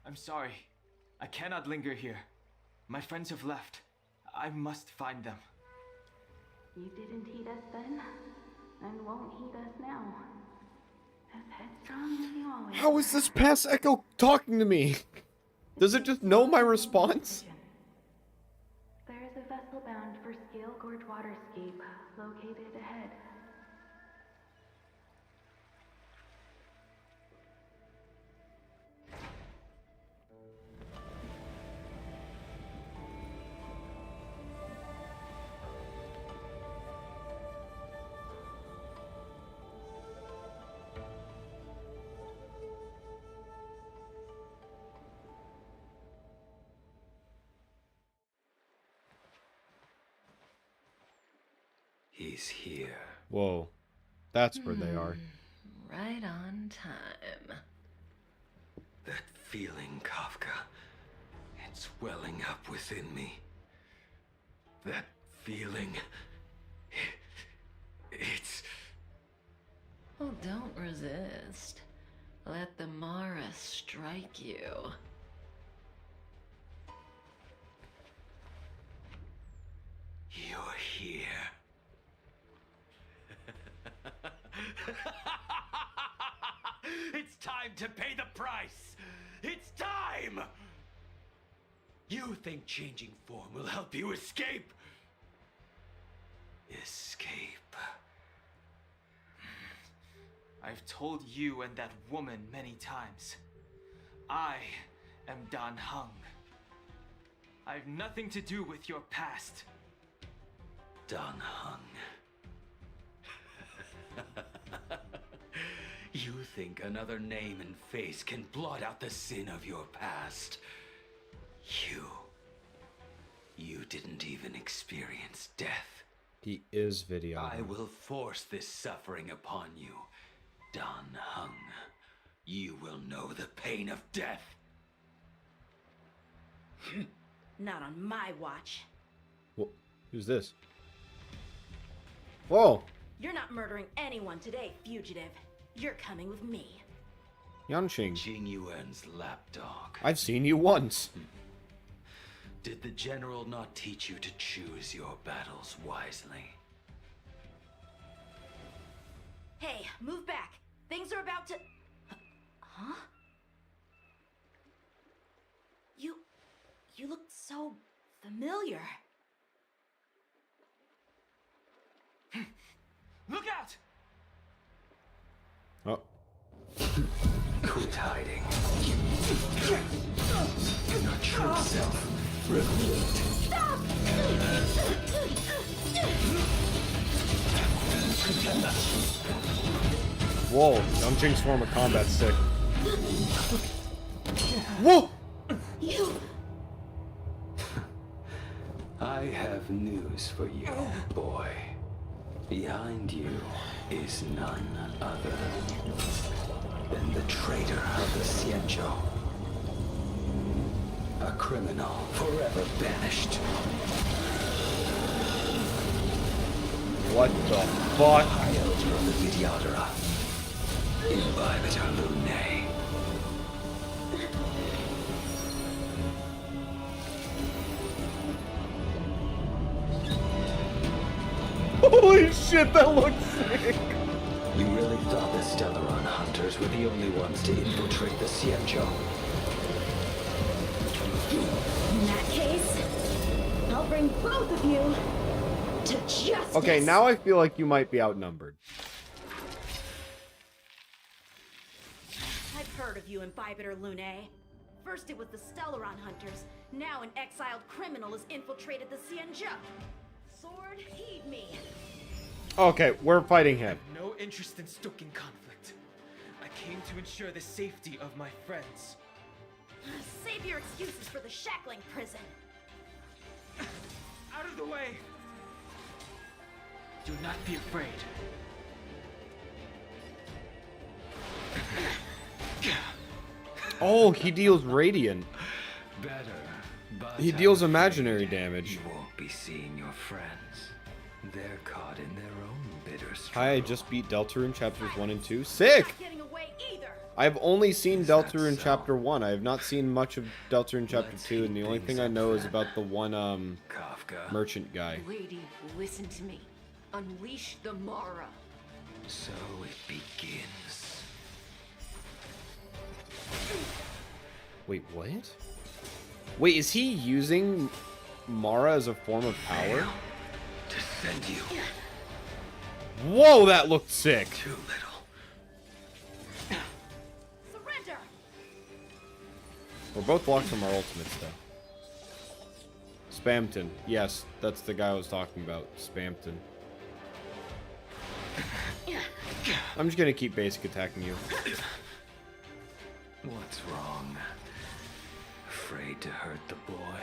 I'm sorry. I cannot linger here. My friends have left. I must find them. You didn't heed us then, and won't heed us now. As headstrong as you always How is this past echo talking to me? Does it just know my response? There is a vessel bound for Scale Gorge Waterscape, located ahead. He's here. Whoa. That's where they are. Right on time. That feeling, Kafka. It's welling up within me. That feeling. It's... Well, don't resist. Let the Mara strike you. You're here. It's time to pay the price! It's time! You think changing form will help you escape? Escape. I've told you and that woman many times. I am Dan Heng. I have nothing to do with your past. Dan Heng. You think another name and face can blot out the sin of your past? You didn't even experience death. He is video. I will force this suffering upon you, Dan Heng. You will know the pain of death. Not on my watch. Whoa, who's this? Whoa! You're not murdering anyone today, fugitive. You're coming with me. Yanqing. Jing Yuan's lapdog. I've seen you once. Did the general not teach you to choose your battles wisely? Hey, move back. Things are about to... Huh? You look so familiar. Look out! Oh. Quit hiding. Your true self revealed. Stop! Whoa, Yanqing's form of combat's sick. Whoa! You... I have news for you, boy. Behind you is none other than the traitor of the Xianzhou. A criminal forever banished. What the fuck? High Elder of the Vidyadhara. Imbibitor Lunae. Holy shit, that looks sick! You really thought the Stellaron hunters were the only ones to infiltrate the Xianzhou? In that case, I'll bring both of you to justice. Okay, now I feel like you might be outnumbered. I've heard of you, Imbibitor Lunae. First it was the Stellaron hunters, now an exiled criminal has infiltrated the Xianzhou. Sword, heed me. Okay, we're fighting him. I have no interest in stoking conflict. I came to ensure the safety of my friends. Save your excuses for the shackling prison. Out of the way! Do not be afraid. Oh, he deals radiant. Better, but He deals I'm imaginary afraid damage. You won't be seeing your friends. They're caught in their own bitter struggle. Hi, I just beat Deltarune chapters 1 and 2. Sick! I've only seen Deltarune chapter 1. I have not seen much of Deltarune chapter 2, and the only thing I know is about the one merchant guy. Lady, listen to me. Unleash the Mara. So it begins. Wait, what? Wait, is he using Mara as a form of power? Defend you. Whoa, that looked sick. Too little. Surrender. We're both locked from our ultimates, though. Spamton. Yes, that's the guy I was talking about. Spamton. I'm just gonna keep basic attacking you. What's wrong? Afraid to hurt the boy?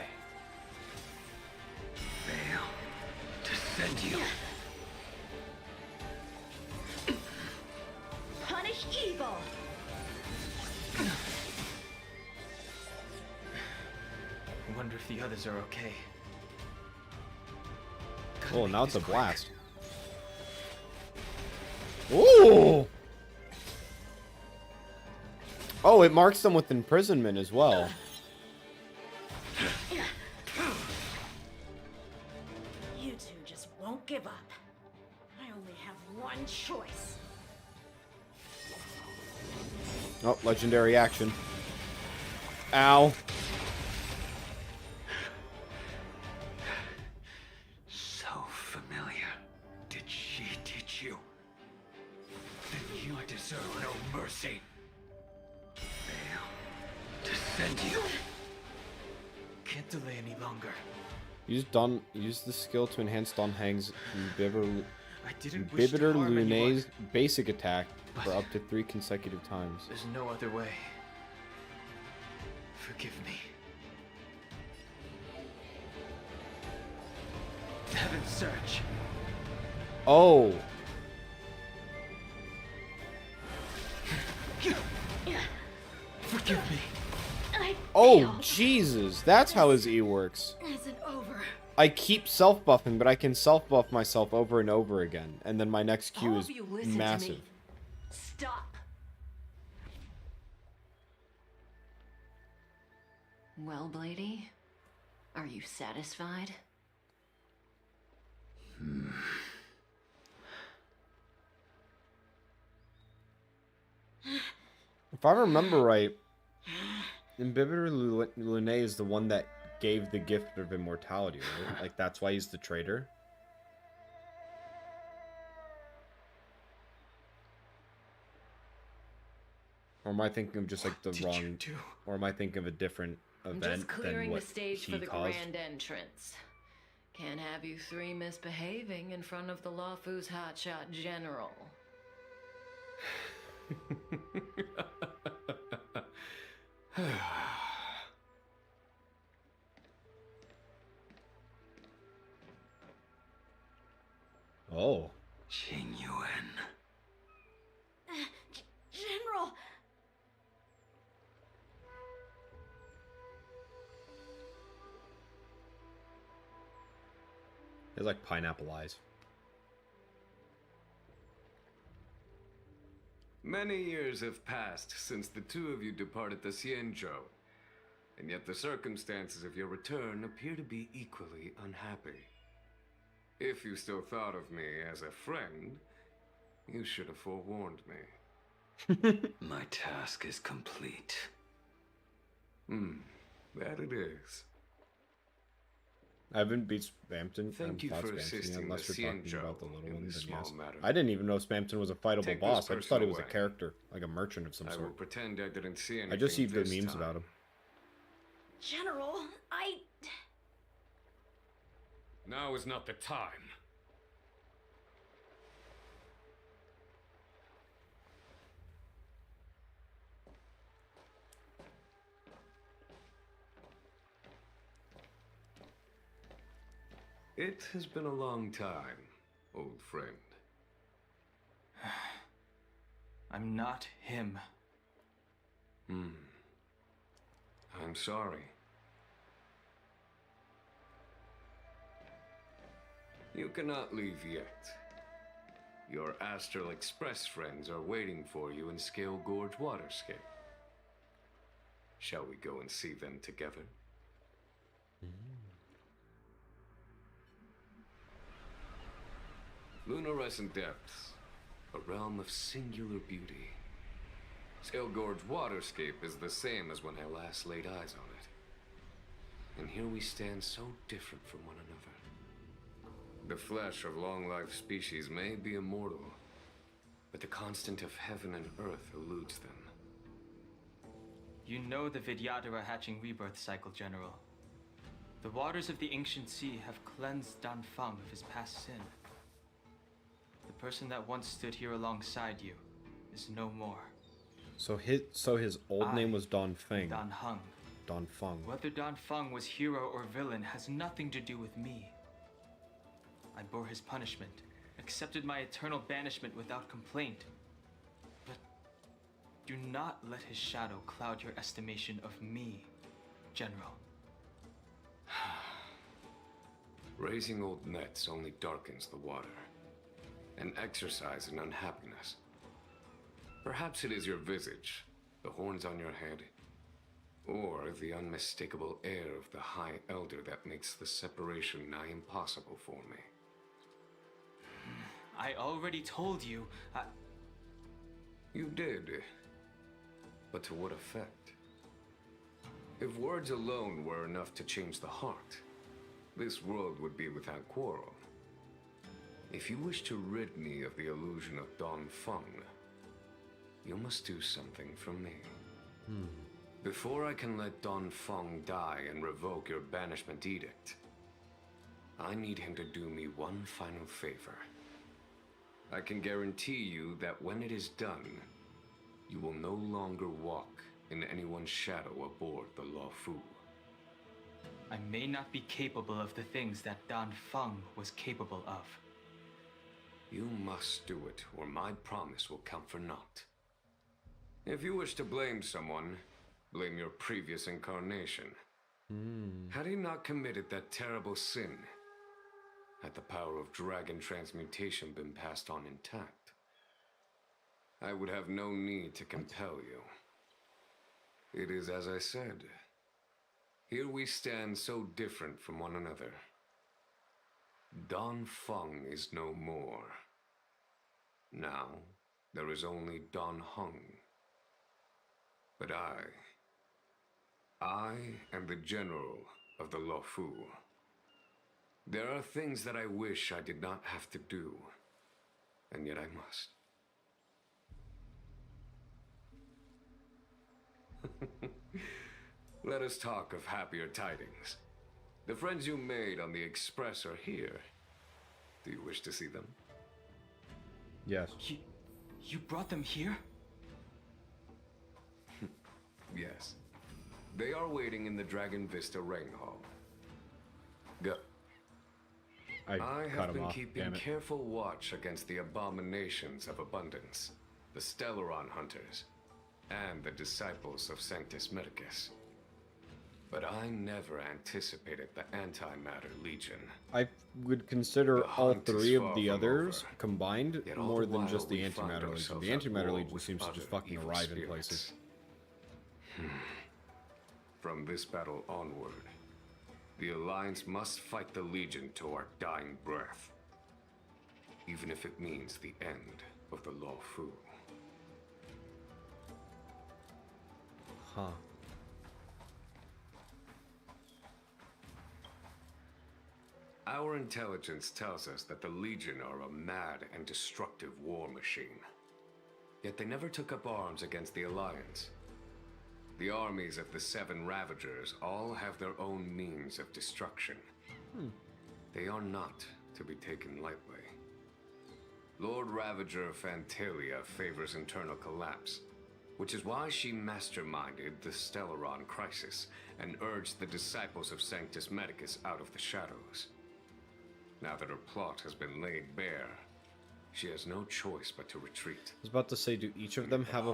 Fail. Defend you. Punish evil. I wonder if the others are okay. Oh, now it's a blast. Ooh! Oh, it marks them with imprisonment as well. You two just won't give up. I only have one choice. Oh, legendary action. Ow. So familiar. Did she teach you? Then you deserve no mercy. Fail. Defend you. Can't delay any longer. Use the skill to enhance Don Hang's Imbibitor I didn't wish to harm anyone. Lunae's basic attack for up to 3 consecutive times. There's no other way. Forgive me. Heaven's Search. Oh. Forgive me. Oh, Jesus. That's how his E works. Isn't over. I keep self-buffing, but I can self-buff myself over and over again. And then my next Q All is of you listen to massive. me. Stop. Well, Blady, are you satisfied? If I remember right, Imbibitor Lunae is the one that gave the gift of immortality, right? Like, that's why he's the traitor? Or am I thinking of just, like, the wrong... Or am I thinking of a different I'm event just clearing than what the stage he for the caused? grand entrance. Can't have you three misbehaving in front of the Lawfu's hotshot general. Oh. Qingyuan. General! He has like pineapple eyes. Many years have passed since the two of you departed the Xianzhou, and yet the circumstances of your return appear to be equally unhappy. If you still thought of me as a friend, you should have forewarned me. My task is complete. That it is. I haven't beat Spamton. Thank you for Spamton assisting unless the you're talking Xianzhou about the little in one, this then small yes. matter. I didn't even know Spamton was a fightable Take boss. this I just thought he was person a away. character, like a merchant of some I will sort. pretend I didn't see anything I just see the this memes time. about him. General, Now is not the time. It has been a long time, old friend. I'm not him. I'm sorry. You cannot leave yet. Your Astral Express friends are waiting for you in Scale Gorge Waterscape. Shall we go and see them together? Lunarescent Depths, a realm of singular beauty. Scale Gorge Waterscape is the same as when I last laid eyes on it. And here we stand so different from one another. The flesh of long-lived species may be immortal, but the constant of heaven and earth eludes them. You know the Vidyadhara hatching rebirth cycle, General. The waters of the ancient sea have cleansed Danfeng of his past sin. The person that once stood here alongside you is no more. So his old name was Danfeng. Danheng. Danfeng. Whether Danfeng was hero or villain has nothing to do with me. I bore his punishment, accepted my eternal banishment without complaint. But do not let his shadow cloud your estimation of me, General. Raising old nets only darkens the water, an exercise in unhappiness. Perhaps it is your visage, the horns on your head, or the unmistakable air of the High Elder that makes the separation nigh impossible for me. I already told you, You did. But to what effect? If words alone were enough to change the heart, this world would be without quarrel. If you wish to rid me of the illusion of Danfeng, you must do something for me. Before I can let Danfeng die and revoke your banishment edict, I need him to do me one final favor. I can guarantee you that when it is done, you will no longer walk in anyone's shadow aboard the Luofu. I may not be capable of the things that Danfeng was capable of. You must do it, or my promise will count for naught. If you wish to blame someone, blame your previous incarnation. Had he not committed that terrible sin, had the power of dragon transmutation been passed on intact, I would have no need to compel you. It is as I said. Here we stand so different from one another. Danfeng is no more. Now, there is only Danheng. But I am the general of the Luofu. There are things that I wish I did not have to do, and yet I must. Let us talk of happier tidings. The friends you made on the Express are here. Do you wish to see them? Yes. You brought them here? Yes. They are waiting in the Dragon Vista Rain Hall. Go. I cut have him been off. keeping Damn it. careful watch against the abominations of abundance, the Stellaron Hunters, and the disciples of Sanctus Medicus. But I never anticipated the Antimatter Legion. I would consider The all hunt is three of far the from others over. combined Yet all more the than while just the we find Antimatter Legion. ourselves The at Antimatter war Legion with seems to just other fucking evil arrive in spirits. places. From this battle onward, the Alliance must fight the Legion to our dying breath. Even if it means the end of the Law Fu. Huh. Our intelligence tells us that the Legion are a mad and destructive war machine. Yet they never took up arms against the Alliance. The armies of the Seven Ravagers all have their own means of destruction. They are not to be taken lightly. Lord Ravager Fantalia favors internal collapse, which is why she masterminded the Stellaron crisis and urged the disciples of Sanctus Medicus out of the shadows. Now that her plot has been laid bare, she has no choice but to retreat. I was about to say, do each of them have a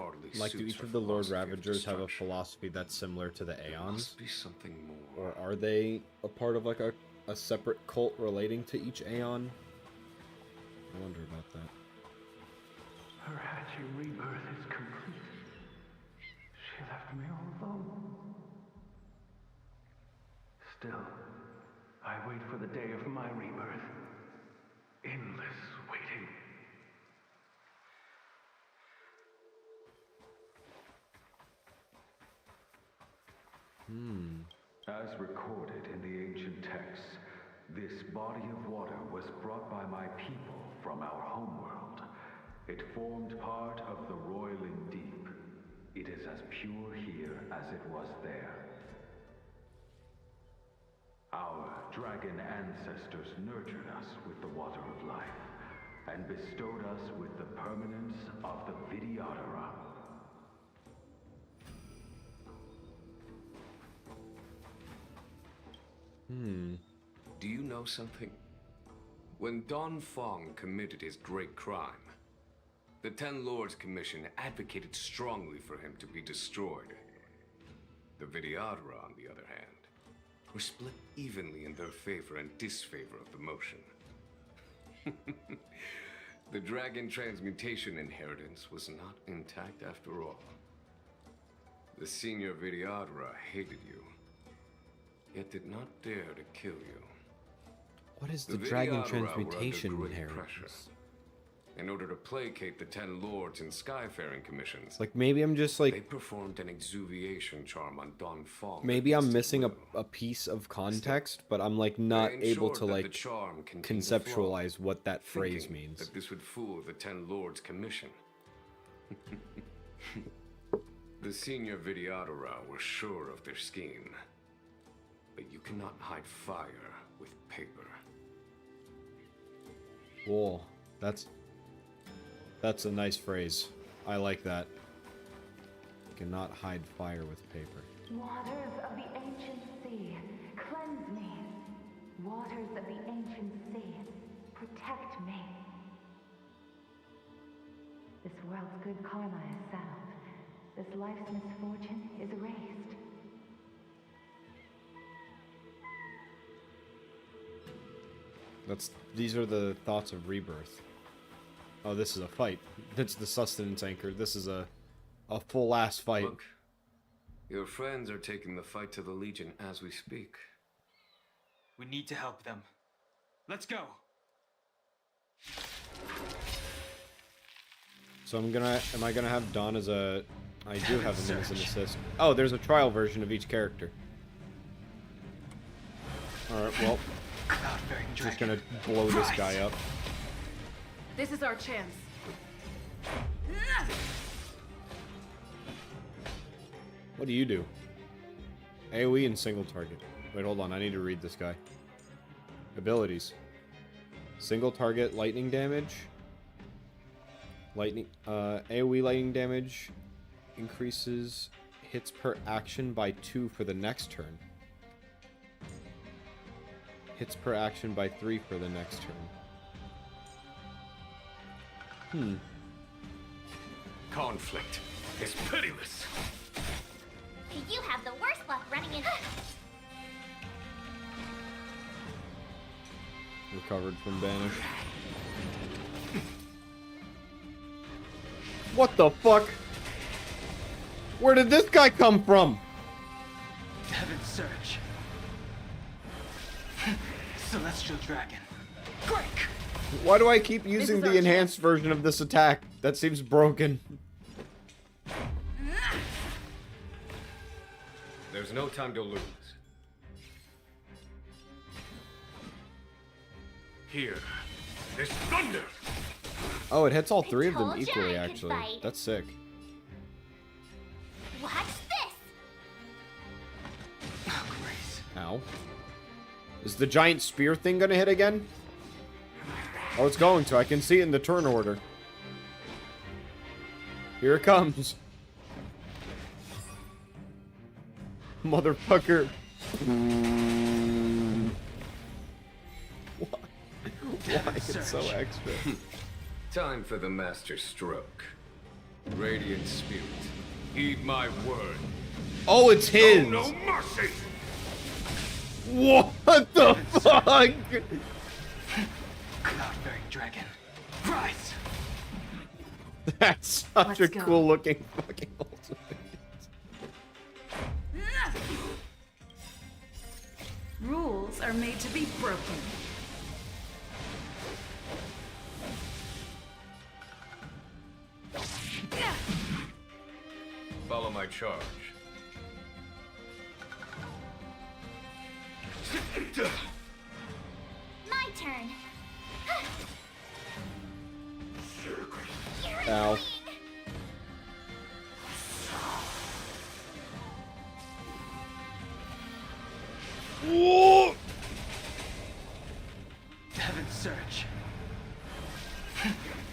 do each of the Lord Ravagers have a philosophy that's similar to the Aeons? Must be something more. Or are they a part of like a separate cult relating to each Aeon? I wonder about that. Her hatching rebirth is complete. She left me all alone. Still, I wait for the day of my rebirth. Endless waiting. As recorded in the ancient texts, this body of water was brought by my people from our homeworld. It formed part of the roiling deep. It is as pure here as it was there. Our dragon ancestors nurtured us with the water of life, and bestowed us with the permanence of the Vidyadhara. Do you know something? When Don Fong committed his great crime, the Ten Lords Commission advocated strongly for him to be destroyed. The Vidyadhara, on the other hand, were split evenly in their favor and disfavor of the motion. The dragon transmutation inheritance was not intact after all. The senior Vidyadhara hated you, yet did not dare to kill you. What is the dragon Vidyadhara were under transmutation great inheritance? pressure. In order to placate the Ten Lords and Skyfaring Commissions, Like maybe I'm just they like performed an exuviation charm on Don Fong. maybe I'm against his missing will. a piece of context, but I'm like not They able ensured to that the like charm contained the flaw, conceptualize what that phrase thinking means. that this would fool the Ten Lords Commission. The senior Vidyadhara were sure of their scheme, but you cannot hide fire with paper. Whoa, that's a nice phrase. I like that. Cannot hide fire with paper. Waters of the ancient sea, cleanse me. Waters of the ancient sea, protect me. This world's good karma is settled. This life's misfortune is erased. These are the thoughts of rebirth. Oh, this is a fight. That's the sustenance anchor. This is a full ass fight. Look, your friends are taking the fight to the Legion as we speak. We need to help them. Let's go! So am I gonna have Dawn as a? I do have him as an assist. Oh, there's a trial version of each character. All right, well, just gonna blow this guy up. This is our chance. What do you do? AoE and single target. Wait, hold on. I need to read this guy. Abilities. Single target lightning damage. AoE lightning damage increases hits per action by 2 for the next turn. Hits per action by 3 for the next turn. Conflict is pitiless. You have the worst luck running in. Recovered from banish. What the fuck? Where did this guy come from? Heaven's Surge. Celestial Dragon. Break! Why do I keep using the enhanced version of this attack? That seems broken. There's no time to lose. Here is thunder! Oh, it hits all 3 of them told ya equally, I could actually. fight. That's sick. Watch this! Oh, Grace. Ow. Is the giant spear thing gonna hit again? Oh, it's going to. I can see it in the turn order. Here it comes. Motherfucker. Why it's so extra? Time for the master stroke. Radiant Spirit, heed my word. Oh, it's his! No mercy! What the fuck? Cloud-bearing dragon. Rise! That's such a cool looking fucking ultimate. Rules are made to be broken. Follow my charge. My turn. Ow. Whoa! Heaven's Surge.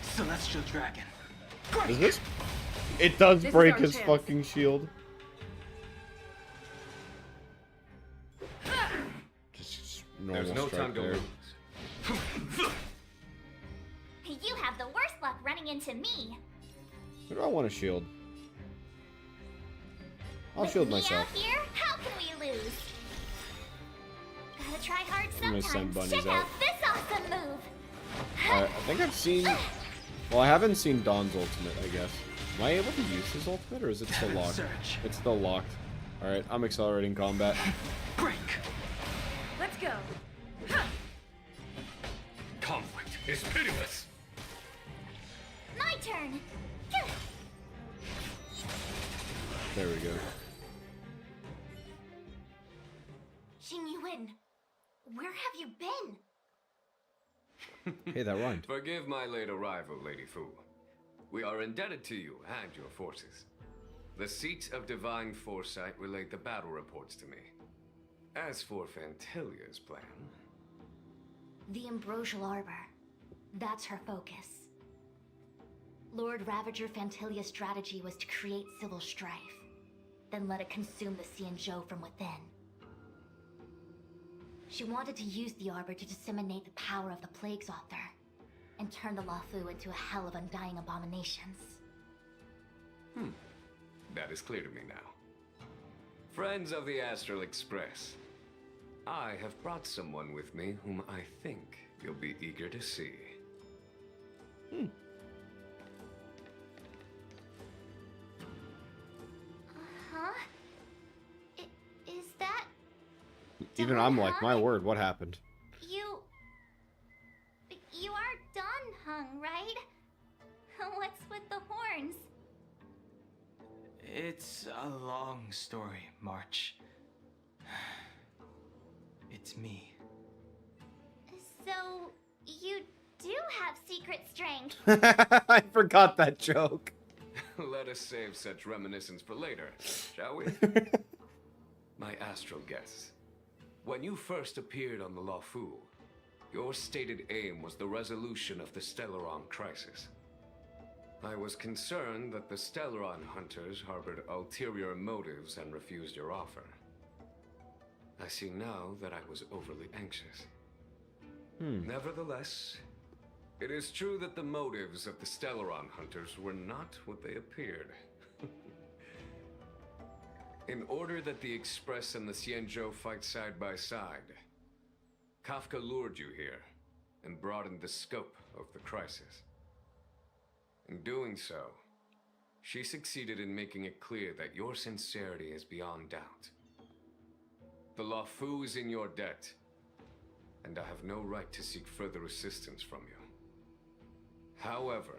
Celestial Dragon. Is this? It does This is break our his chance. fucking shield. Just normal There's no strike time to there. lose. You have the worst luck running into me. Who do I want to shield? I'll With shield me myself. out here, how can we lose? Gotta try hard I'm gonna send sometimes. bunnies Check out. out this awesome move. I think I've seen... Well, I haven't seen Dawn's ultimate, I guess. Am I able to use his ultimate, or is it still locked? Surge. It's still locked. Alright, I'm accelerating combat. Break! Let's go. Conflict is pitiless. My turn. There we go. Xingyuan, where have you been? Hey, that rhymed. Forgive my late arrival, Lady Fu. We are indebted to you and your forces. The seat of divine foresight relayed the battle reports to me. As for Fantilia's plan... The Ambrosial Arbor. That's her focus. Lord Ravager Fantilia's strategy was to create civil strife, then let it consume the Xianzhou from within. She wanted to use the Arbor to disseminate the power of the Plague's Author, and turn the Luofu into a hell of undying abominations. That is clear to me now. Friends of the Astral Express, I have brought someone with me whom I think you'll be eager to see. Huh? Is that Even I'm like, my word, what happened? you? You are Don Hung, right? What's with the horns? It's a long story, March. It's me. So, you do have secret strength. I forgot that joke. Let us save such reminiscence for later, shall we? My astral guess. When you first appeared on the Luofu, your stated aim was the resolution of the Stellaron crisis. I was concerned that the Stellaron hunters harbored ulterior motives and refused your offer. I see now that I was overly anxious. Nevertheless, it is true that the motives of the Stellaron hunters were not what they appeared. In order that the Express and the Xianzhou fight side by side, Kafka lured you here and broadened the scope of the crisis. In doing so, she succeeded in making it clear that your sincerity is beyond doubt. The Luofu is in your debt, and I have no right to seek further assistance from you. However,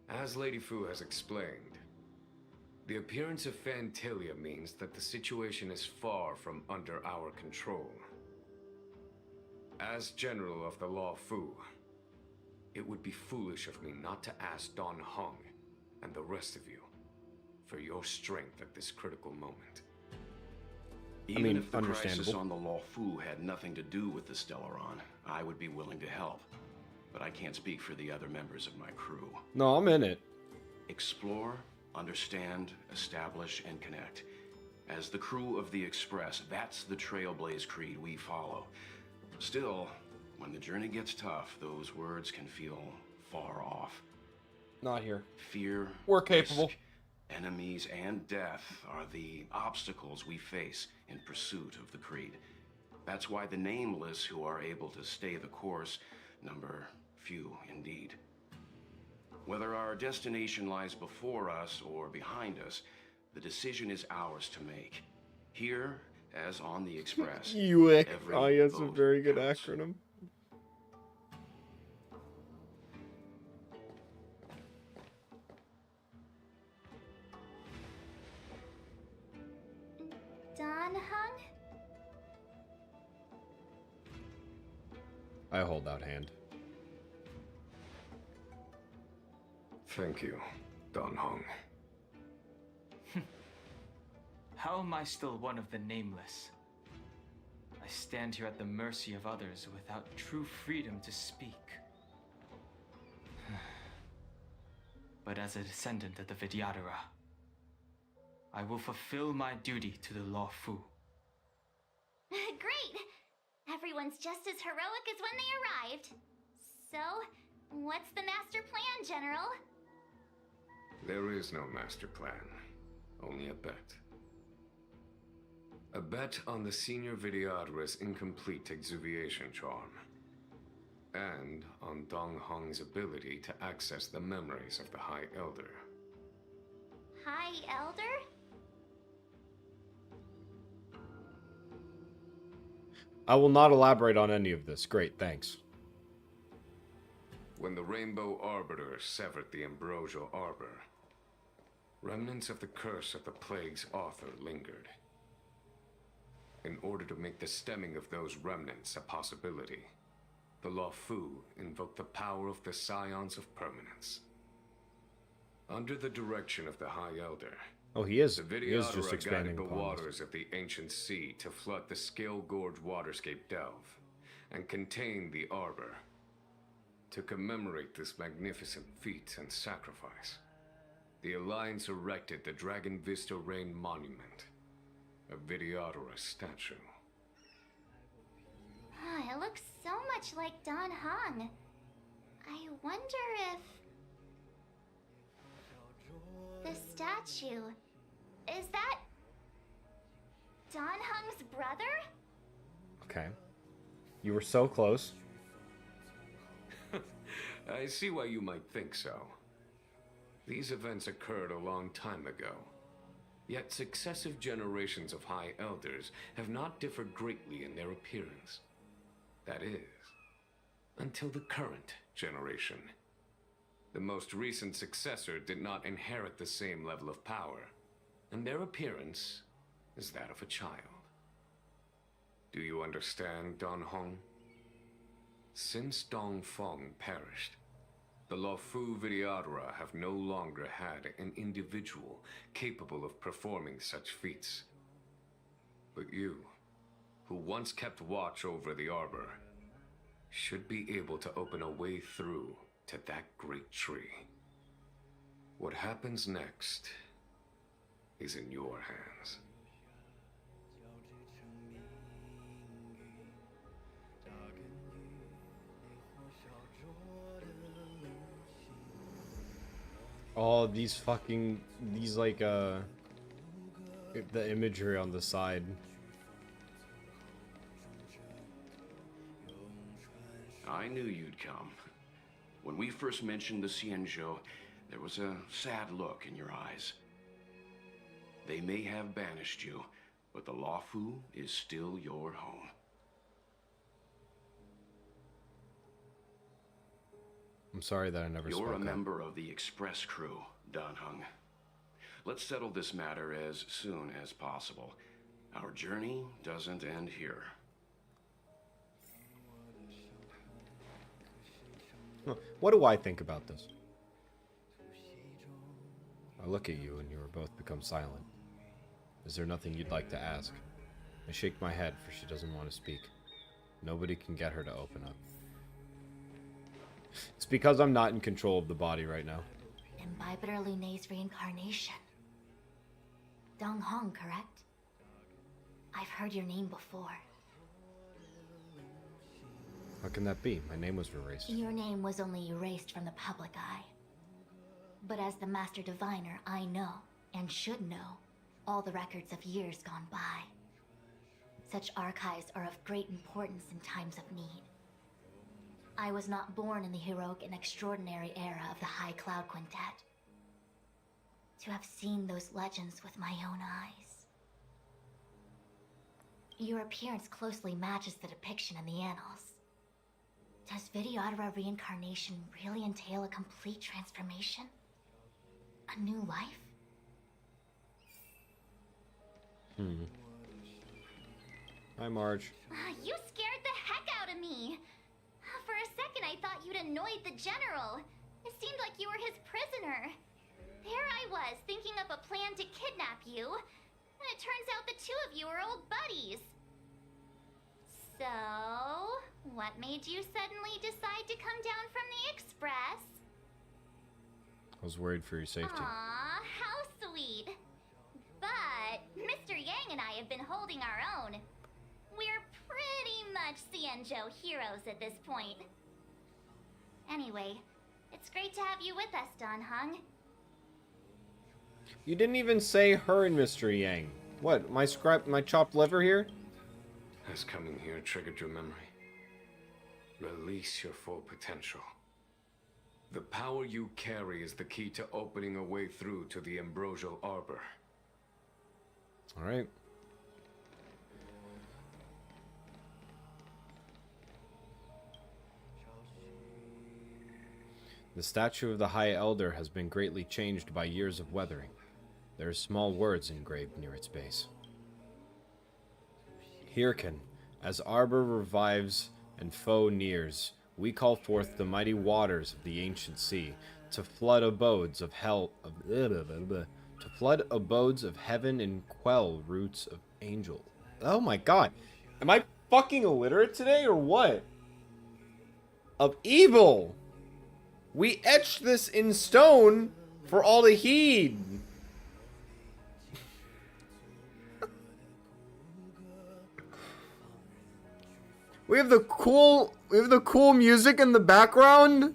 as Lady Fu has explained, the appearance of Phantalia means that the situation is far from under our control. As General of the Luofu, it would be foolish of me not to ask Don Hong and the rest of you for your strength at this critical moment. Even if the crisis on the Luofu had nothing to do with the Stellaron, I would be willing to help. But I can't speak for the other members of my crew. No, I'm in it. Explore, understand, establish, and connect. As the crew of the Express, that's the Trailblaze creed we follow. Still, when the journey gets tough, those words can feel far off. Not here. Fear, we're capable. Risk, enemies, and death are the obstacles we face in pursuit of the creed. That's why the nameless who are able to stay the course number few indeed. Whether our destination lies before us or behind us, the decision is ours to make. Here, as on the Express. UX. Oh, yeah, that's a very good acronym. Don Hung? I hold out hand. Thank you, Don Hong. How am I still one of the nameless? I stand here at the mercy of others without true freedom to speak. But as a descendant of the Vidyadhara, I will fulfill my duty to the Luofu. Great! Everyone's just as heroic as when they arrived. So, what's the master plan, General? There is no master plan, only a bet. A bet on the Senior Vidyadhara's incomplete exuviation charm, and on Dong Hong's ability to access the memories of the High Elder. High Elder? I will not elaborate on any of this. Great, thanks. When the Rainbow Arbiter severed the Ambrosial Arbor, remnants of the curse of the plague's author lingered. In order to make the stemming of those remnants a possibility, the Luofu invoked the power of the Scions of Permanence. Under the direction of the High Elder, oh, he is the just Vidyadhara expanding guided the upon waters this. of the ancient sea to flood the Scale Gorge waterscape delve and contain the Arbor. To commemorate this magnificent feat and sacrifice, the Alliance erected the Dragon Vista Rain Monument, a Vidyadhara statue. It looks so much like Don Hong. I wonder if... the statue... is that... Don Hong's brother? Okay. You were so close. I see why you might think so. These events occurred a long time ago. Yet successive generations of High Elders have not differed greatly in their appearance. That is, until the current generation. The most recent successor did not inherit the same level of power, and their appearance is that of a child. Do you understand, Don Hong? Since Dong Feng perished, the Luofu Vidyadhara have no longer had an individual capable of performing such feats. But you, who once kept watch over the Arbor, should be able to open a way through to that great tree. What happens next is in your hands. Oh, these like, the imagery on the side. I knew you'd come. When we first mentioned the Xianzhou, there was a sad look in your eyes. They may have banished you, but the Luofu is still your home. I'm sorry that I never spoke You're a up. member of the Express crew, Dan Heng. Let's settle this matter as soon as possible. Our journey doesn't end here. What do I think about this? I look at you and you are both become silent. Is there nothing you'd like to ask? I shake my head, for she doesn't want to speak. Nobody can get her to open up. It's because I'm not in control of the body right now. Imbibitor Lunay's reincarnation. Dong Hong, correct? I've heard your name before. How can that be? My name was erased. Your name was only erased from the public eye. But as the Master Diviner, I know, and should know, all the records of years gone by. Such archives are of great importance in times of need. I was not born in the heroic and extraordinary era of the High Cloud Quintet. To have seen those legends with my own eyes. Your appearance closely matches the depiction in the annals. Does Videodora reincarnation really entail a complete transformation? A new life? Hi, Marge. You scared the heck out of me. For a second, I thought you'd annoyed the general. It seemed like you were his prisoner. There I was, thinking up a plan to kidnap you. And it turns out the two of you are old buddies. So, what made you suddenly decide to come down from the Express? I was worried for your safety. Aw, how sweet. But Mr. Yang and I have been holding our own. We're pretty much Xianzhou heroes at this point. Anyway, it's great to have you with us, Dan Heng. You didn't even say her and Mr. Yang. What, my chopped liver here? Has coming here triggered your memory? Release your full potential. The power you carry is the key to opening a way through to the Ambrosial Arbor. Alright. The statue of the High Elder has been greatly changed by years of weathering. There are small words engraved near its base. Hearken, as Arbor revives and foe nears, we call forth the mighty waters of the ancient sea to flood abodes of heaven and quell roots of angel. Oh my god. Am I fucking illiterate today or what? Of evil. We etched this in stone for all to heed. We have the cool music in the background.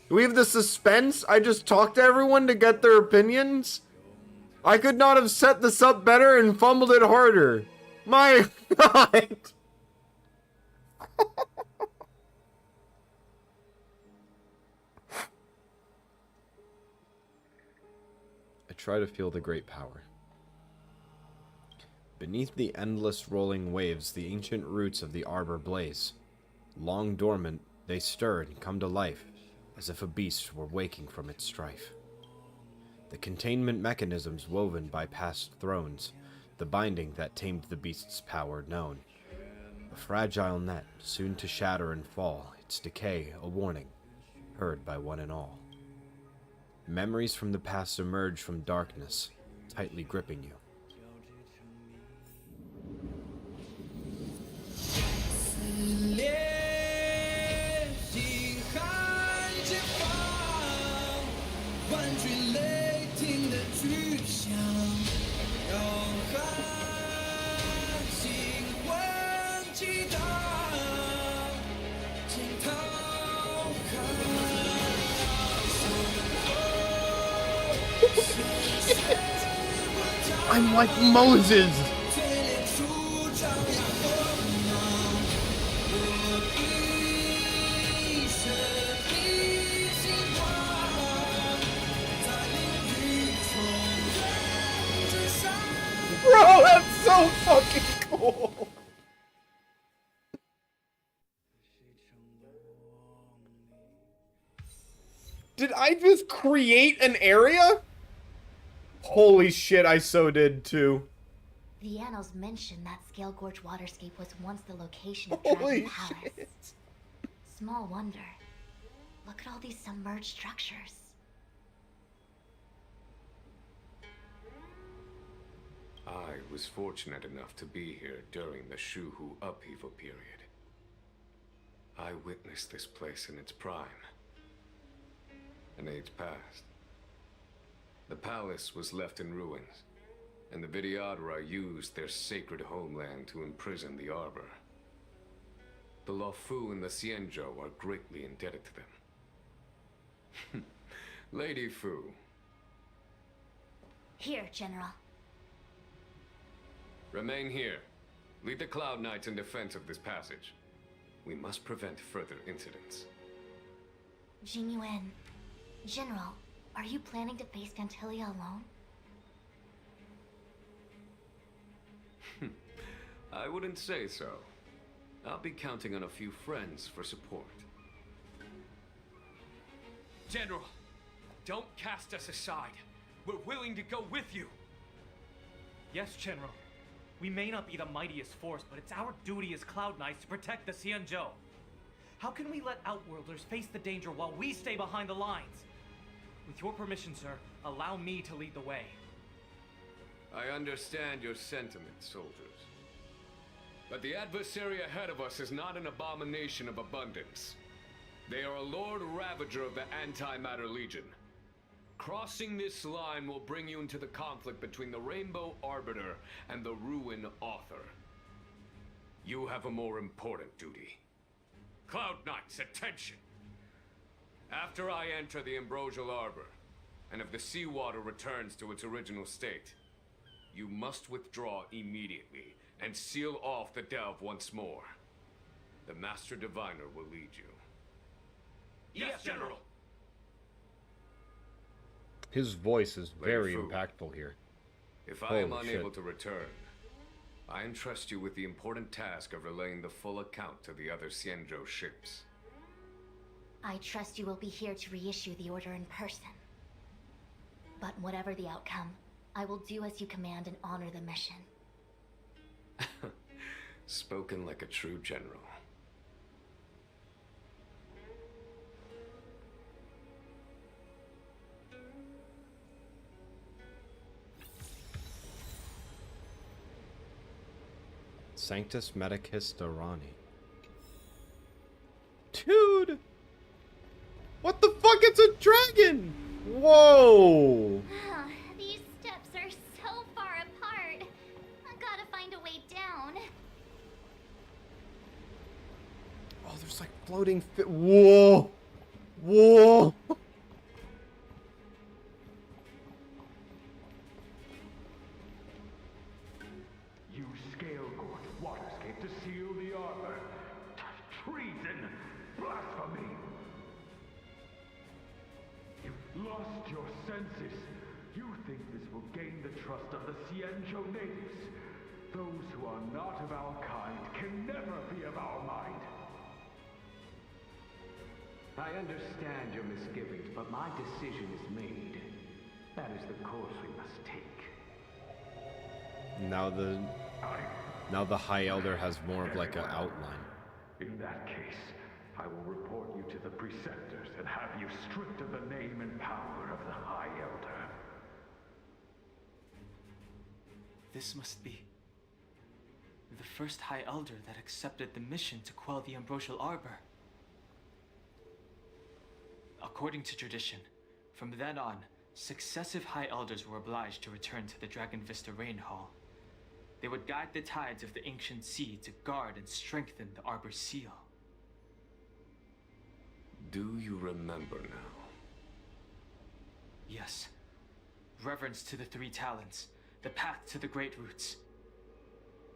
We have the suspense. I just talked to everyone to get their opinions. I could not have set this up better and fumbled it harder. My god. I try to feel the great power. Beneath the endless rolling waves, the ancient roots of the arbor blaze. Long dormant, they stir and come to life, as if a beast were waking from its strife. The containment mechanisms woven by past thrones, the binding that tamed the beast's power known. A fragile net, soon to shatter and fall, its decay a warning, heard by one and all. Memories from the past emerge from darkness, tightly gripping you. One I'm like Moses. Bro, that's so fucking cool. Did I just create an area? Holy shit, I so did too. The annals mention that Scale Gorge Waterscape was once the location of Dragon Palace. Small wonder. Look at all these submerged structures. I was fortunate enough to be here during the Shuhu upheaval period. I witnessed this place in its prime. An age passed. The palace was left in ruins, and the Vidyadhara used their sacred homeland to imprison the Arbor. The Luofu and the Xianzhou are greatly indebted to them. Lady Fu. Here, General. Remain here. Lead the Cloud Knights in defense of this passage. We must prevent further incidents. Jing Yuan, General, are you planning to face Vantilia alone? I wouldn't say so. I'll be counting on a few friends for support. General, don't cast us aside. We're willing to go with you. Yes, General. We may not be the mightiest force, but it's our duty as Cloud Knights to protect the Xianzhou. How can we let Outworlders face the danger while we stay behind the lines? With your permission, sir, allow me to lead the way. I understand your sentiments, soldiers. But the adversary ahead of us is not an abomination of abundance. They are a Lord Ravager of the Antimatter Legion. Crossing this line will bring you into the conflict between the Rainbow Arbiter and the Ruin Author. You have a more important duty. Cloud Knights, attention! After I enter the Ambrosial Arbor, and if the seawater returns to its original state, you must withdraw immediately and seal off the delve once more. The Master Diviner will lead you. Yes, General! His voice is very impactful here. If I am Holy unable shit. to return, I entrust you with the important task of relaying the full account to the other Xianzhou ships. I trust you will be here to reissue the order in person. But whatever the outcome, I will do as you command and honor the mission. Spoken like a true general. Sanctus Medicus Dorani. Dude! What the fuck? It's a dragon! Whoa! These steps are so far apart. I gotta find a way down. Oh, there's like floating whoa! Whoa! Use Scale Gorge Waterscape to seal the arbor. Treason! Blasphemy! You've lost your senses. You think this will gain the trust of the Xianzhou natives. Those who are not of our kind can never be of our mind. I understand your misgivings, but my decision is made. That is the course we must take. Now the High Elder has more of like an outline. In that case, I will report you to the Preceptors and have you stripped of the name and power of the High Elder. This must be the first High Elder that accepted the mission to quell the Ambrosial Arbor. According to tradition, from then on, successive High Elders were obliged to return to the Dragon Vista Rain Hall. They would guide the tides of the ancient sea to guard and strengthen the Arbor's seal. Do you remember now? Yes. Reverence to the three talents. The path to the great roots.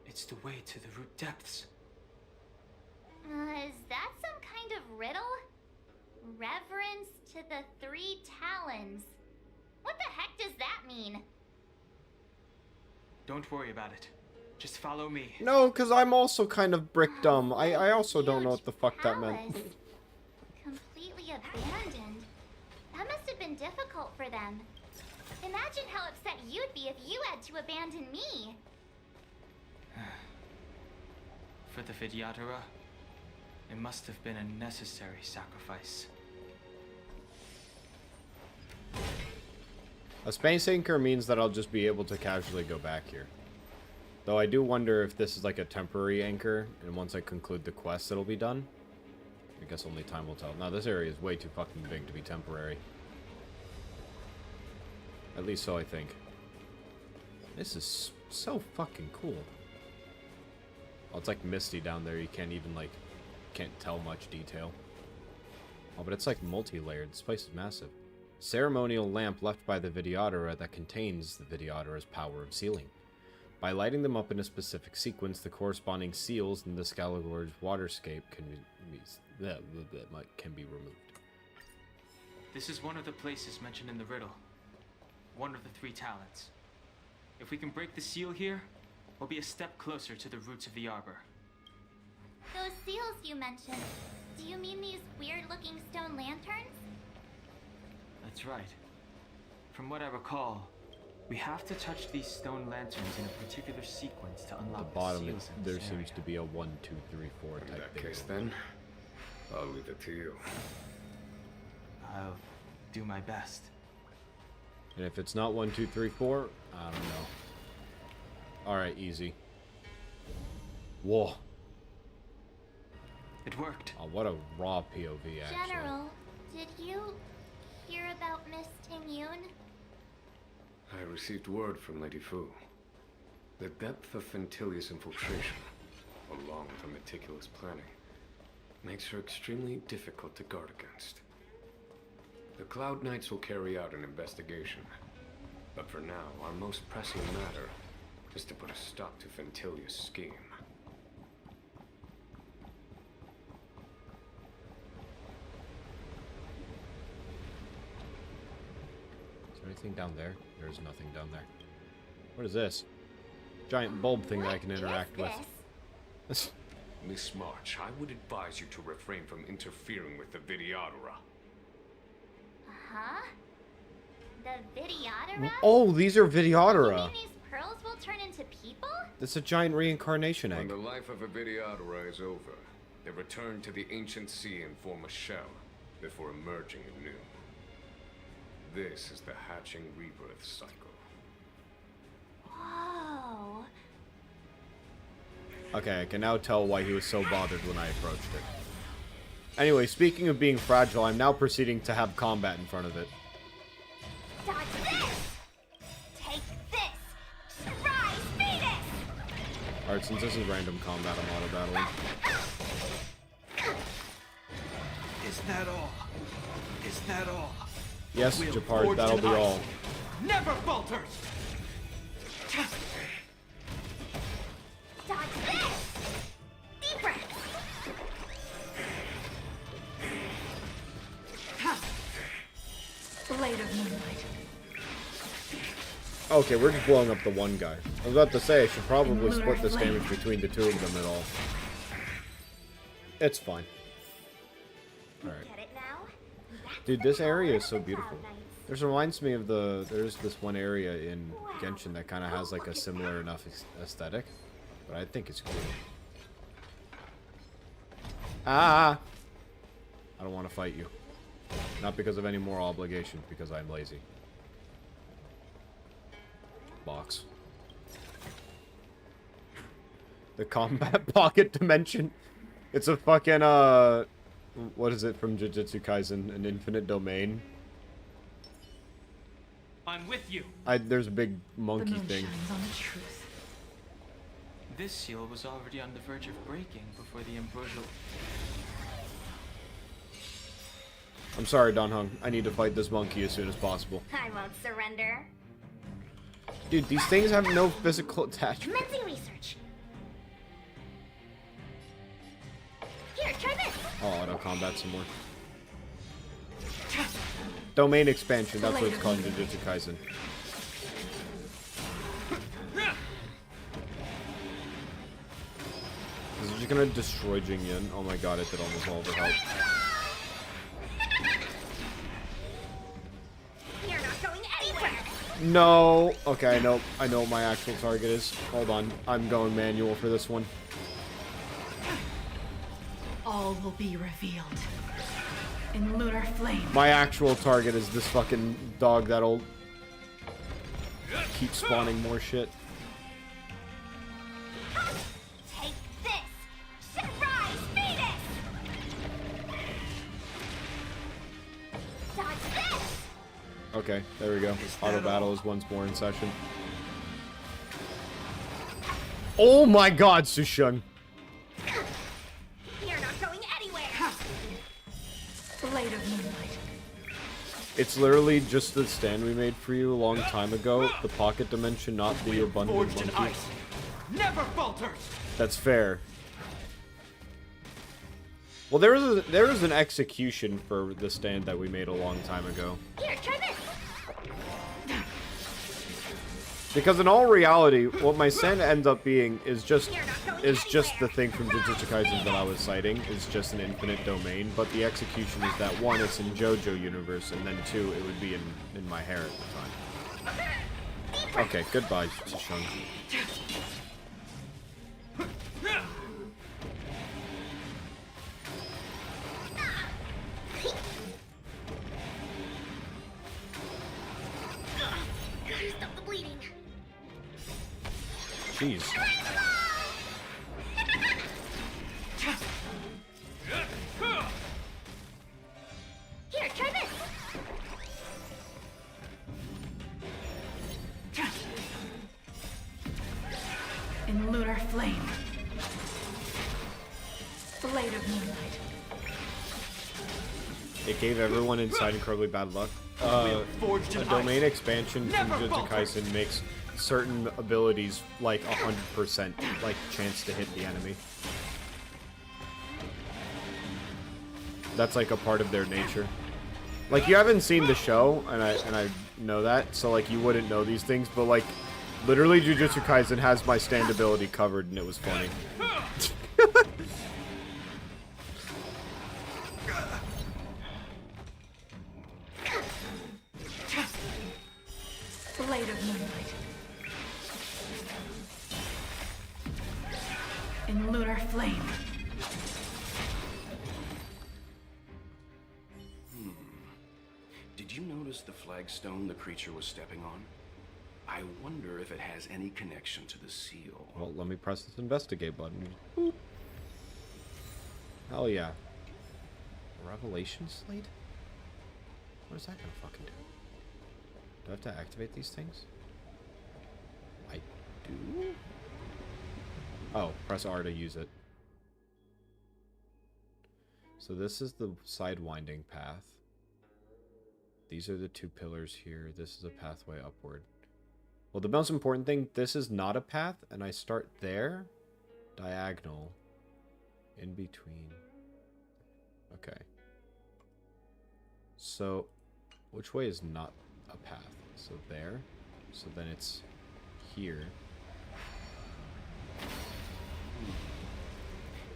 It's the way to the root depths. Is that some kind of riddle? Reverence to the three talons. What the heck does that mean? Don't worry about it. Just follow me. No, because I'm also kind of brick dumb. I also don't know what the fuck that meant. Completely abandoned. That must have been difficult for them. Imagine how upset you'd be if you had to abandon me. For the Vidyadhara, it must have been a necessary sacrifice. A space anchor means that I'll just be able to casually go back here. Though I do wonder if this is like a temporary anchor, and once I conclude the quest it'll be done. I guess only time will tell. Now this area is way too fucking big to be temporary. At least so I think. This is so fucking cool. Oh, it's like misty down there. You can't even like, can't tell much detail. Oh, but it's like multi-layered. This place is massive. Ceremonial lamp left by the Vidyadhara that contains the Vidyadhara's power of sealing. By lighting them up in a specific sequence, the corresponding seals in the Skalagor's waterscape can be removed. This is one of the places mentioned in the riddle. One of the three talents. If we can break the seal here, we'll be a step closer to the roots of the arbor. Those seals you mentioned, do you mean these weird-looking stone lanterns? That's right. From what I recall, we have to touch these stone lanterns in a particular sequence to unlock At the bottom, seals in there this seems area. to be a 1, 2, 3, 4 type In that thing. case, then, I'll leave it to you. I'll do my best. And if it's not 1, 2, 3, 4, I don't know. Alright, easy. Whoa. It worked. Oh, what a raw POV, actually. General, did you hear about Miss Ting-Yun? I received word from Lady Fu. The depth of Fentilius' infiltration, along with her meticulous planning, makes her extremely difficult to guard against. The Cloud Knights will carry out an investigation, but for now, our most pressing matter is to put a stop to Fentilius' scheme. Is there anything down there? There's nothing down there. What is this? Giant bulb thing that I can interact with. Miss March, I would advise you to refrain from interfering with the Vidyadhara. Huh? The Vidyadhara? Oh, these are You Vidyadhara. mean these pearls will turn into people? It's a giant reincarnation When egg. the life of a Vidyadhara is over, they return to the ancient sea and form a shell before emerging anew. This is the hatching rebirth cycle. Whoa. Okay, I can now tell why he was so bothered when I approached it. Anyway, speaking of being fragile, I'm now proceeding to have combat in front of it. Dodge this! Take this! Rise, Venus! Alright, since this is random combat, I'm auto-battling. Is that all? Is that all? Yes, Will Japard, forged that'll in be ice all. Never falters! Dodge this! Deep breath! Blade of Moonlight. Okay, we're just blowing up the one guy. I was about to say, I should probably split this damage between the two of them at all. It's fine. Alright. Get it now? Dude, this area is so beautiful. This reminds me of there's this one area in Genshin that kind of has like a similar enough aesthetic. But I think it's cool. Ah! I don't want to fight you. Not because of any moral obligations, because I'm lazy. Box. The combat pocket dimension. It's a fucking, what is it from Jujutsu Kaisen? An infinite domain? I'm with you. There's a big monkey thing. On the truth. This seal was already on the verge of breaking before the ambrosial... I'm sorry, Don Hung. I need to fight this monkey as soon as possible. I won't surrender. Dude, these things have no physical attachment. Commencing research. Here, try this. Oh, auto combat some more. Domain expansion, that's what it's called in Jujutsu Kaisen. Is it just gonna destroy Jing Yin? Oh my god, it did almost all of her health. You're not going anywhere. No! Okay, I know what my actual target is. Hold on. I'm going manual for this one. All will be revealed in lunar flame. My actual target is this fucking dog that'll keep spawning more shit. Take this. Surprise Venus. Dodge this. Okay, there we go. Auto battle is once more in session. Oh my god, Sushung! You're not going anywhere. Blade of moonlight. It's literally just the stand we made for you a long time ago. The pocket dimension, not the abundant Forged in monkey. ice. Never falters. That's fair. Well, there was an execution for the stand that we made a long time ago. Here, try this. Because in all reality, what my stand ends up being is just the thing from Jujutsu Kaisen that I was citing. Is just an infinite domain, but the execution is that one, it's in JoJo universe, and then two, it would be in my hair at the time. Okay, goodbye, Sushung. Gotta stop the bleeding. Jeez. Here, try this. In lunar flame. Blade of moonlight. It gave everyone inside incredibly bad luck. A domain expansion from Jujutsu Kaisen makes certain abilities like 100% like chance to hit the enemy. That's like a part of their nature. Like, you haven't seen the show, and I know that, so like you wouldn't know these things, but like literally Jujutsu Kaisen has my stand ability covered, and it was funny. Blade of moonlight. In lunar flame. Did you notice the flagstone the creature was stepping on? I wonder if it has any connection to the seal. Well, let me press this investigate button. Boop. Hell yeah. Revelation Slate? What is that gonna fucking do? Do I have to activate these things? I do? Oh, press R to use it. So this is the side-winding path. These are the two pillars here. This is a pathway upward. Well, the most important thing, this is not a path, and I start there, diagonal, in between. Okay. So, which way is not a path? So there. So then it's here.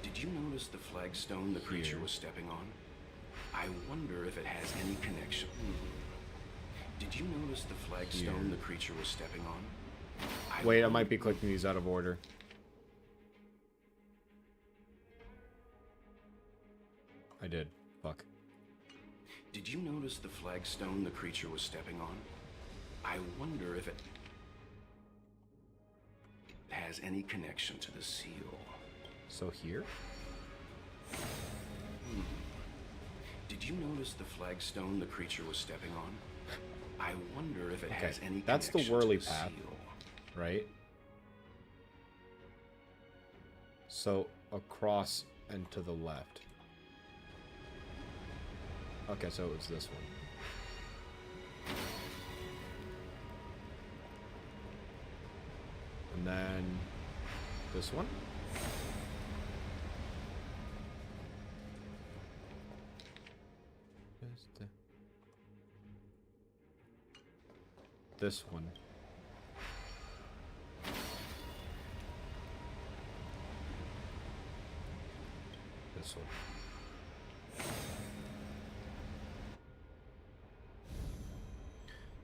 Did you notice the flagstone the creature was stepping on? I wonder if it has any connection. Did you notice the flagstone the creature was stepping on? Wait, I might be clicking these out of order. I did. Fuck. Did you notice the flagstone the creature was stepping on? I wonder if it has any connection to the seal. So here? Did you notice the flagstone the creature was stepping on? I wonder if it has any that's the connection whirly to the path, seal. right? So across and to the left. Okay, so it was this one. And then this one. This one. This one.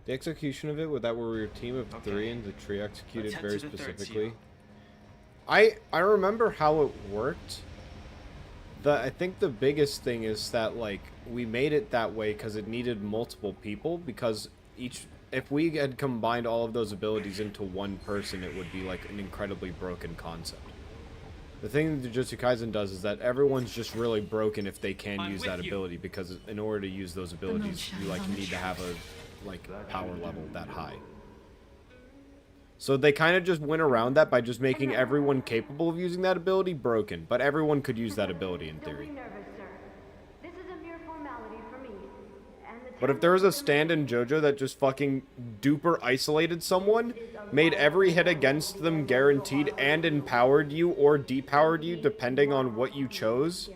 The execution of it, with that we were a team of 3 and the tree executed very specifically. I remember how it worked. I think the biggest thing is that, like, we made it that way because it needed multiple people, because if we had combined all of those abilities into one person, it would be like an incredibly broken concept. The thing that Jujutsu Kaisen does is that everyone's just really broken if they can use that ability, because in order to use those abilities, you like need to have a power level that high. So they kind of just went around that by just making everyone capable of using that ability broken, but everyone could use that ability in theory. This is a mere formality for me. But if there was a stand in JoJo that just fucking duper isolated someone, made every hit against them guaranteed, and empowered you or depowered you depending on what you chose,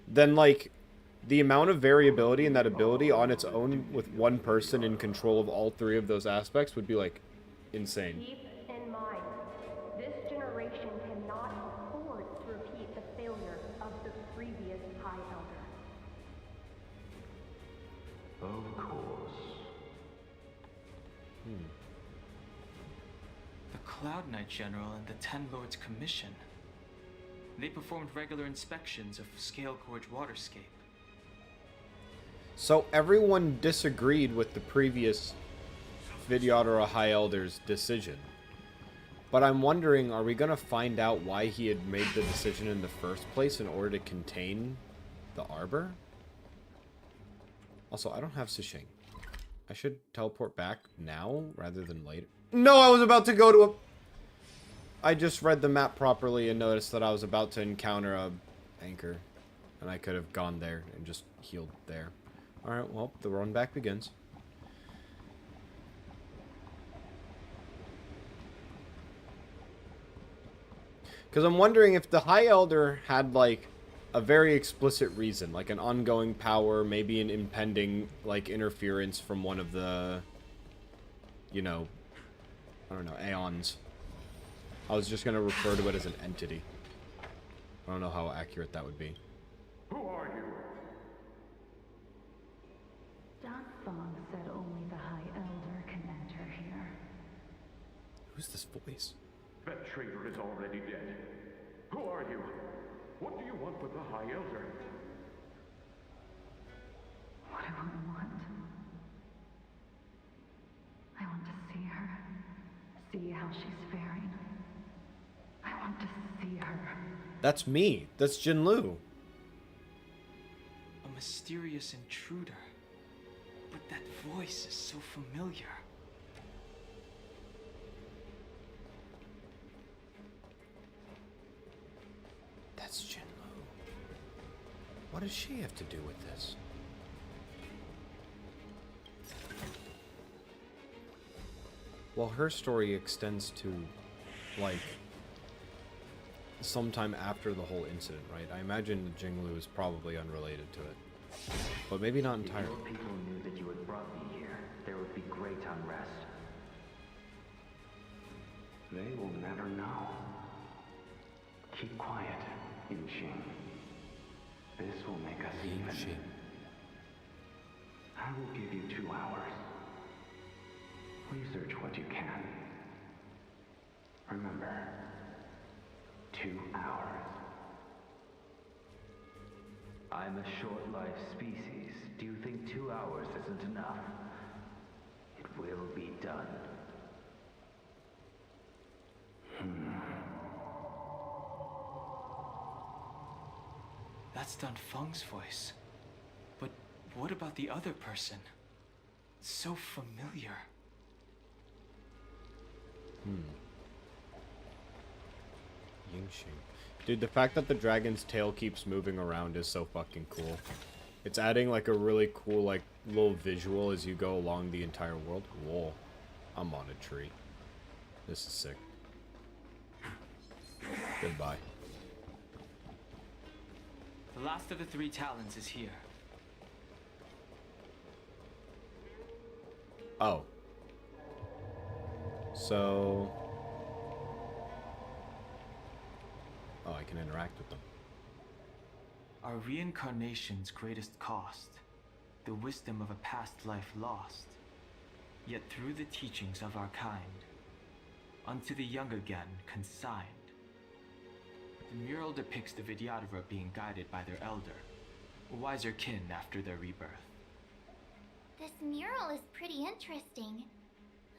then, like, the amount of variability in that ability on its own with one person in control of all 3 of those aspects would be, like, insane. Keep in mind, this generation cannot afford to repeat the failure of the previous High Elder. Of course. The Cloud Knight General and the Ten Lords Commission. They performed regular inspections of Scale Gorge Waterscape. So everyone disagreed with the previous Vidyadhara High Elder's decision. But I'm wondering, are we going to find out why he had made the decision in the first place in order to contain the Arbor? Also, I don't have Sishing. I should teleport back now rather than later. No, I was about to go to a... I just read the map properly and noticed that I was about to encounter a anchor. And I could have gone there and just healed there. Alright, well, the run back begins. Because I'm wondering if the High Elder had, like, a very explicit reason, like an ongoing power, maybe an impending, like, interference from one of the, you know, I don't know, aeons. I was just going to refer to it as an entity. I don't know how accurate that would be. Who are you? Dak Fong said only the High Elder can enter here. Who's this voice? That traitor is already dead. Who are you? What do you want with the High Elder? What do I want? I want to see her. See how she's faring. I want to see her. That's me. That's Jinlu. A mysterious intruder. But that voice is so familiar. That's Jinlu. What does she have to do with this? Well, her story extends to, like, sometime after the whole incident, right? I imagine Jinglu is probably unrelated to it. But maybe not entirely. If your people knew that you had brought me here, there would be great unrest. They will never know. Keep quiet, Yingxing. This will make us even. I will give you 2 hours. Research what you can. Remember, 2 hours. I'm a short-life species. Do you think 2 hours isn't enough? It will be done. That's Dan Feng's voice. But what about the other person? So familiar. Yingxing. Dude, the fact that the dragon's tail keeps moving around is so fucking cool. It's adding like a really cool like little visual as you go along the entire world. Whoa, I'm on a tree. This is sick. Goodbye. The last of the 3 talons is here. Oh. So... Oh, I can interact with them. Our reincarnation's greatest cost, the wisdom of a past life lost, yet through the teachings of our kind, unto the young again consigned. The mural depicts the Vidyadhara being guided by their elder, wiser kin after their rebirth. This mural is pretty interesting.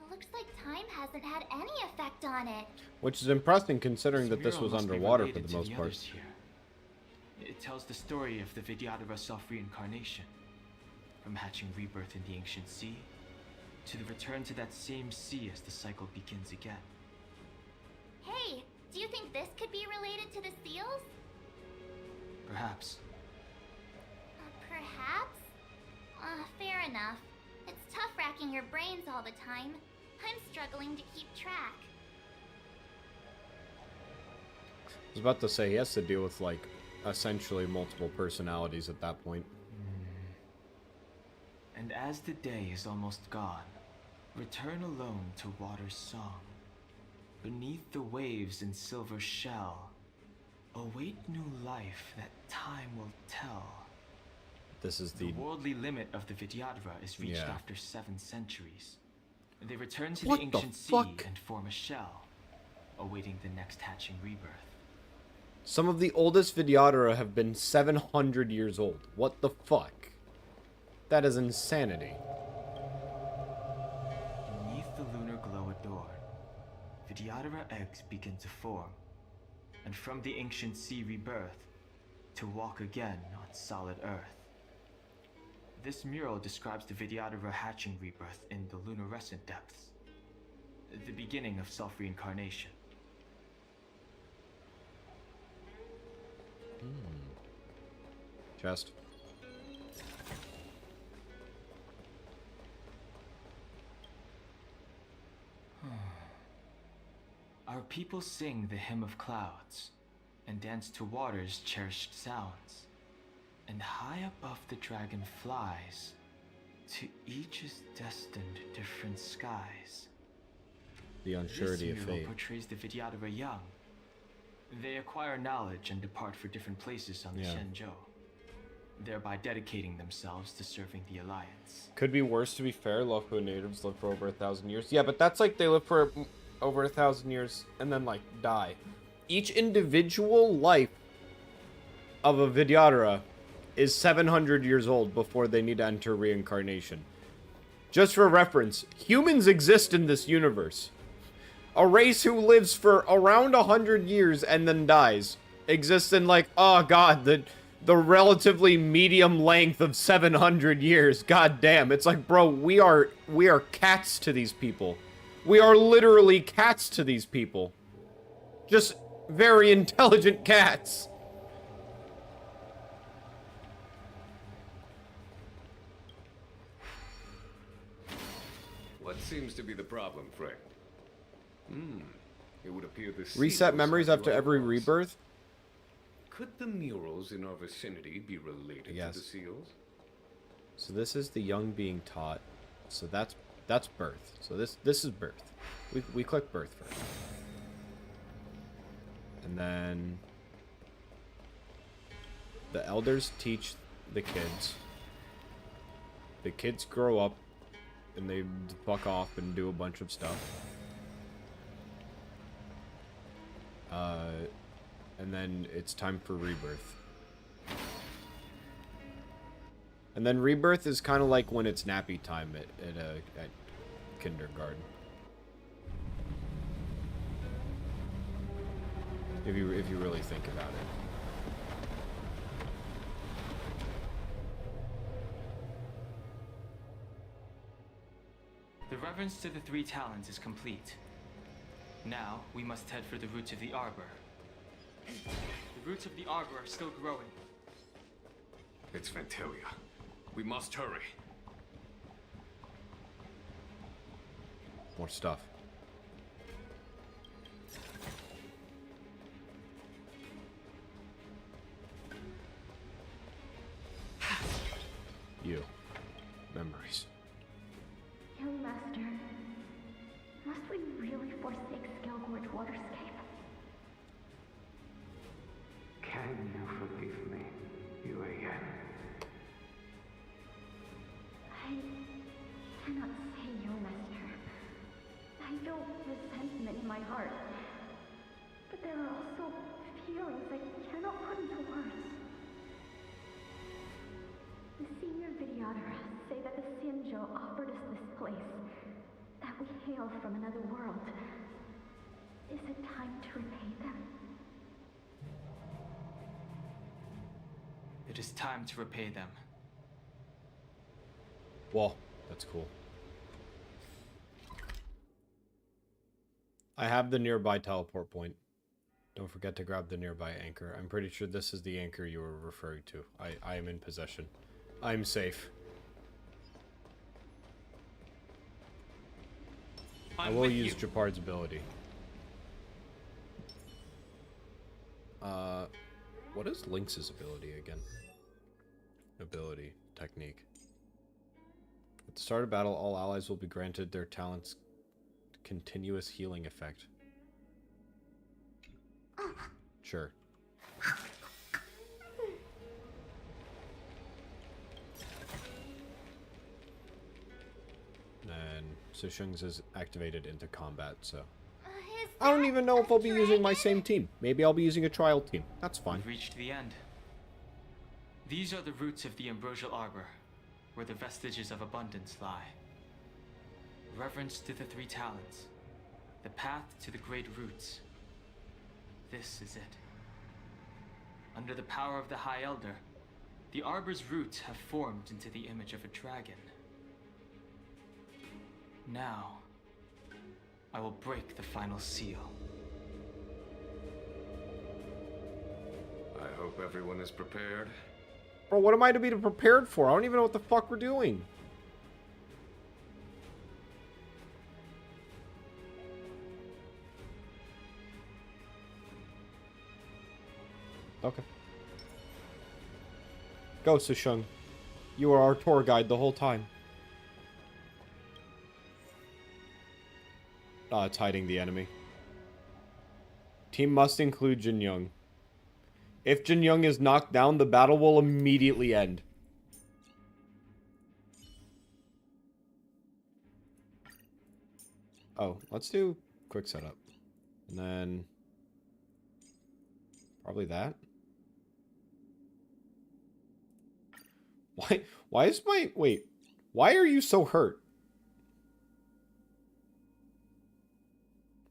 It looks like time hasn't had any effect on it. Which is impressive considering that this was mural must be underwater for related the to most part. others here. It tells the story of the Vidyadhara self-reincarnation, from hatching rebirth in the ancient sea, to the return to that same sea as the cycle begins again. Hey, do you think this could be related to the seals? Perhaps. Perhaps? Fair enough. It's tough racking your brains all the time. I'm struggling to keep track. I was about to say, he has to deal with, like, essentially multiple personalities at that point. And as the day is almost gone, return alone to water's song. Beneath the waves in silver shell, await new life that time will tell. This is The worldly limit of the Vidyadhara is reached Yeah. after 7 centuries. They return to What the the ancient sea fuck? and form a shell, awaiting the next hatching rebirth. Some of the oldest Vidyadhara have been 700 years old. What the fuck? That is insanity. Beneath the lunar glow adorned, Vidyadhara eggs begin to form, and from the ancient sea rebirth, to walk again on solid earth. This mural describes the Vidyadhara hatching rebirth in the lunarescent depths, the beginning of self-reincarnation. Chest. Our people sing the hymn of clouds, and dance to water's cherished sounds. And high above the dragon flies, to each is destined different skies. The unsurety of This mural fate. portrays the Vidyadhara young. They acquire knowledge and depart for different places on the Yeah. Shenjo, thereby dedicating themselves to serving the Alliance. Could be worse, to be fair. Local natives live for over 1,000 years. Yeah, but that's like they live for over 1,000 years and then, like, die. Each individual life of a Vidyadhara is 700 years old before they need to enter reincarnation. Just for reference, humans exist in this universe. A race who lives for around 100 years and then dies exists in, like, oh god, the relatively medium length of 700 years. God damn. It's like, bro, we are cats to these people. We are literally cats to these people. Just very intelligent cats. What seems to be the problem, friend? It would appear the Reset seals memories have after you every on course. rebirth? Could the murals in our vicinity be related Yes. to the seals? So this is the young being taught. So that's birth. So this is birth. We click birth first. And then the elders teach the kids. The kids grow up and they fuck off and do a bunch of stuff. And then it's time for rebirth. And then rebirth is kind of like when it's nappy time at kindergarten. If you really think about it. The reverence to the 3 talons is complete. Now, we must head for the roots of the arbor. The roots of the arbor are still growing. It's Ventilia. We must hurry. More stuff. You. Memories. Young Master, must we really forsake Skelgorge Waterscape? Can you forgive me, Yuan? I cannot say, Young Master. I feel resentment in my heart. But there are also feelings I cannot put into words. The senior videographers say that the Xianzhou offered us this place, that we hail from another world. Is it time to repay them? It is time to repay them. Well, that's cool. I have the nearby teleport point. Don't forget to grab the nearby anchor. I'm pretty sure this is the anchor you were referring to. I am in possession. I'm safe. I will use Japard's ability. What is Lynx's ability again? Ability, technique. At the start of battle, all allies will be granted their talent's continuous healing effect. Sure. And Sushung's is activated into combat, so... I don't even know if I'll be using my same team. Maybe I'll be using a trial team. That's fine. We've reached the end. These are the roots of the Ambrosial Arbor, where the vestiges of abundance lie. Reverence to the three talents. The path to the great roots. This is it. Under the power of the High Elder, the Arbor's roots have formed into the image of a dragon. Now, I will break the final seal. I hope everyone is prepared. Bro, what am I to be prepared for? I don't even know what the fuck we're doing. Okay. Go, Sushung. You are our tour guide the whole time. Ah, it's hiding the enemy. Team must include Jin Young. If Jin Young is knocked down, the battle will immediately end. Oh, let's do quick setup. And then... probably that. Why is my... wait. Why are you so hurt?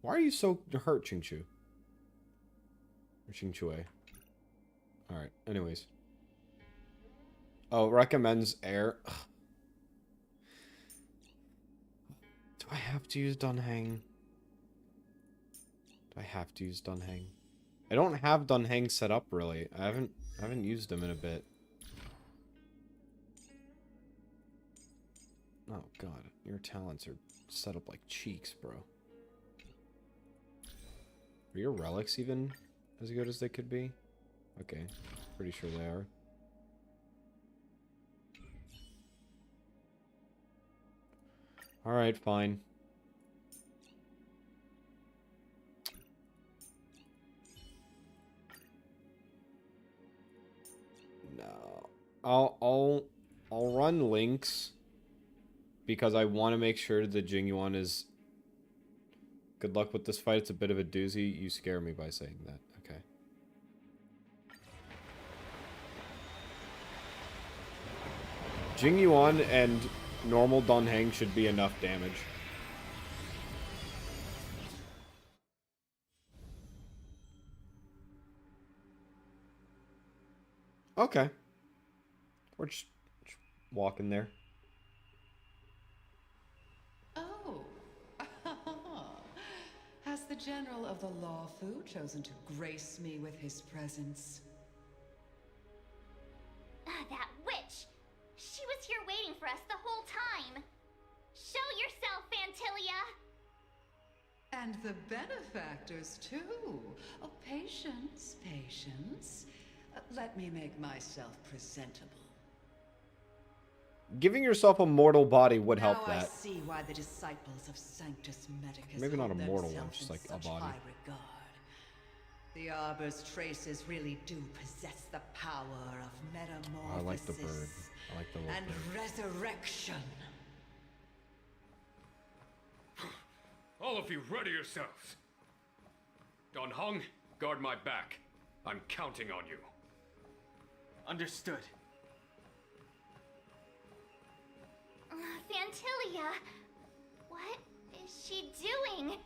Why are you so hurt, Qingchu? Or Qingchue? Alright, anyways. Oh, recommends air. Ugh. Do I have to use Dunhang? Do I have to use Dunhang? I don't have Dunhang set up really. I haven't used them in a bit. Oh god, your talents are set up like cheeks, bro. Are your relics even as good as they could be? Okay, pretty sure they are. Alright, fine. No. I'll run Lynx because I want to make sure the Jingyuan is... Good luck with this fight. It's a bit of a doozy. You scare me by saying that. Okay. Jingyuan and normal Dunhang should be enough damage. Okay. We're just walking there. Oh. Has the General of the Lawfu chosen to grace me with his presence? That for us the whole time. Show yourself, Fantilia! And the benefactors, too. Oh, patience, patience. Let me make myself presentable. Giving yourself a mortal body would help now that. I see why the disciples of Sanctus Medicus Maybe not a hold mortal one, themselves just in like a such body. high regard. The Arbor's traces really do possess the power of metamorphosis. I like the bird. I like the little and bird. resurrection. All of you, ready yourselves. Don Hong, guard my back. I'm counting on you. Understood. Fantilia, what is she doing?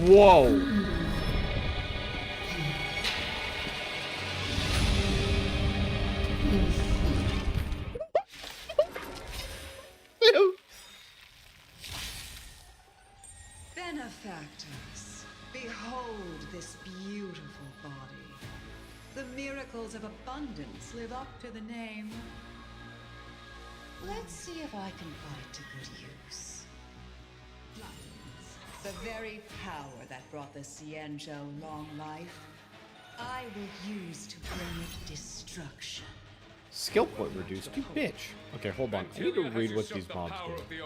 Whoa! Benefactors, behold this beautiful body. The miracles of abundance live up to the name. Let's see if I can put it to good use. The very power that brought the Xianzhou long life, I will use to bring it destruction. Skill point reduced, you bitch. Okay, hold on. I need to read what these mobs do.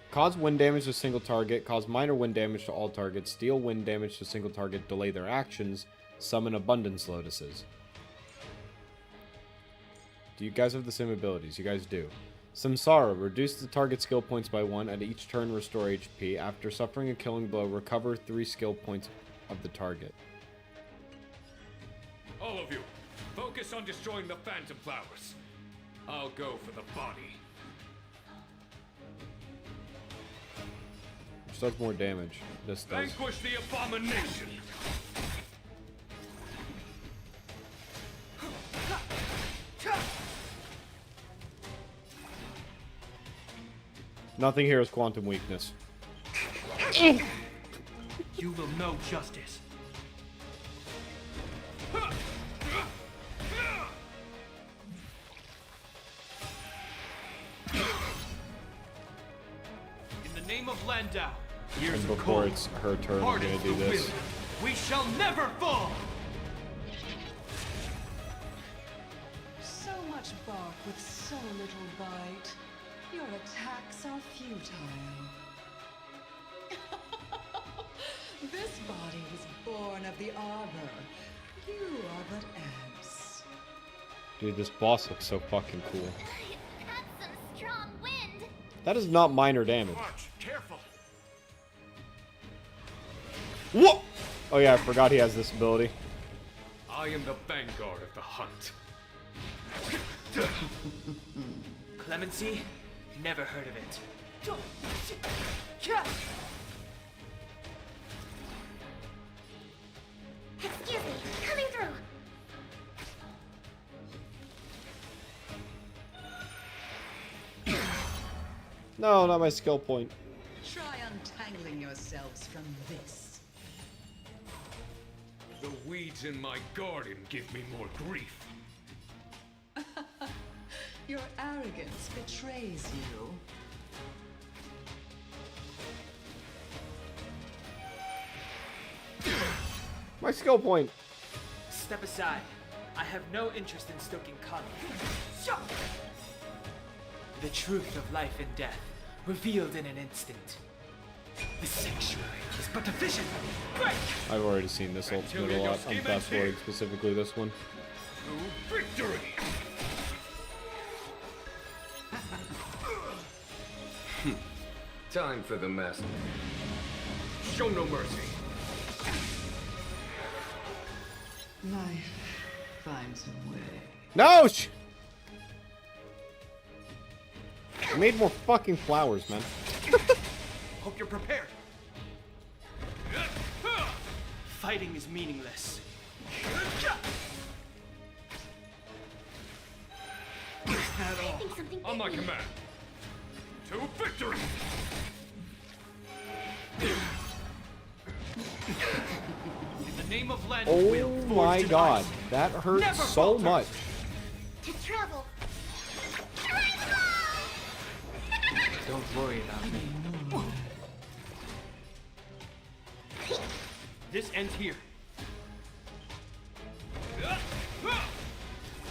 Cause wind damage to a single target, cause minor wind damage to all targets, deal wind damage to a single target, delay their actions, summon abundance lotuses. Do you guys have the same abilities? You guys do. Samsara, reduce the target skill points by 1 at each turn, restore HP. After suffering a killing blow, recover 3 skill points of the target. All of you, focus on destroying the phantom flowers. I'll go for the body. Which does more damage. This does. Vanquish the abomination! Nothing here is quantum weakness. You will know justice. In the name of Landau, years And of before cold, it's her turn, I'm hard gonna as do the this. wind, we shall never fall! So much bark with so little bite. Your attacks are futile. This body was born of the Arbor. You are but ants. Dude, this boss looks so fucking cool. That's some strong wind. That is not minor damage. Watch, careful. Whoa! Oh yeah, I forgot he has this ability. I am the vanguard of the hunt. Clemency? Never heard of it. Excuse me, coming through. No, not my skill point. Try untangling yourselves from this. The weeds in my garden give me more grief. Your arrogance betrays you. My skill point. Step aside. I have no interest in stoking conflict. The truth of life and death, revealed in an instant. The sanctuary is but a vision. Break! I've already seen this ultimate a lot. I'm fast forwarding specifically this one. To victory! Time for the master. Show no mercy. Life finds a way. No! I made more fucking flowers, man. Hope you're prepared. Fighting is meaningless. At all. On my command. To victory! name of Len, Oh my god, that hurt so much. To travel. Don't worry about me. This ends here.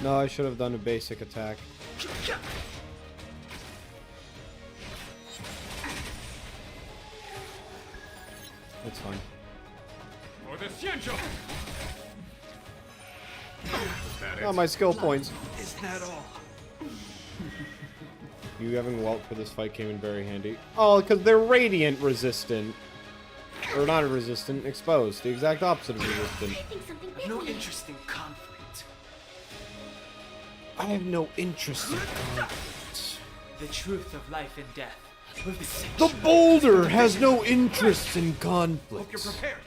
No, I should have done a basic attack. It's fine. For the Xianzhou! Oh, my skill points. Is that all? You having Welt for this fight came in very handy. Oh, because they're radiant resistant. Or not resistant, exposed. The exact opposite of resistant. I have no interest in conflict. I have no interest in conflict. The truth of life and death. The boulder has no interest in conflict. Hope you're prepared.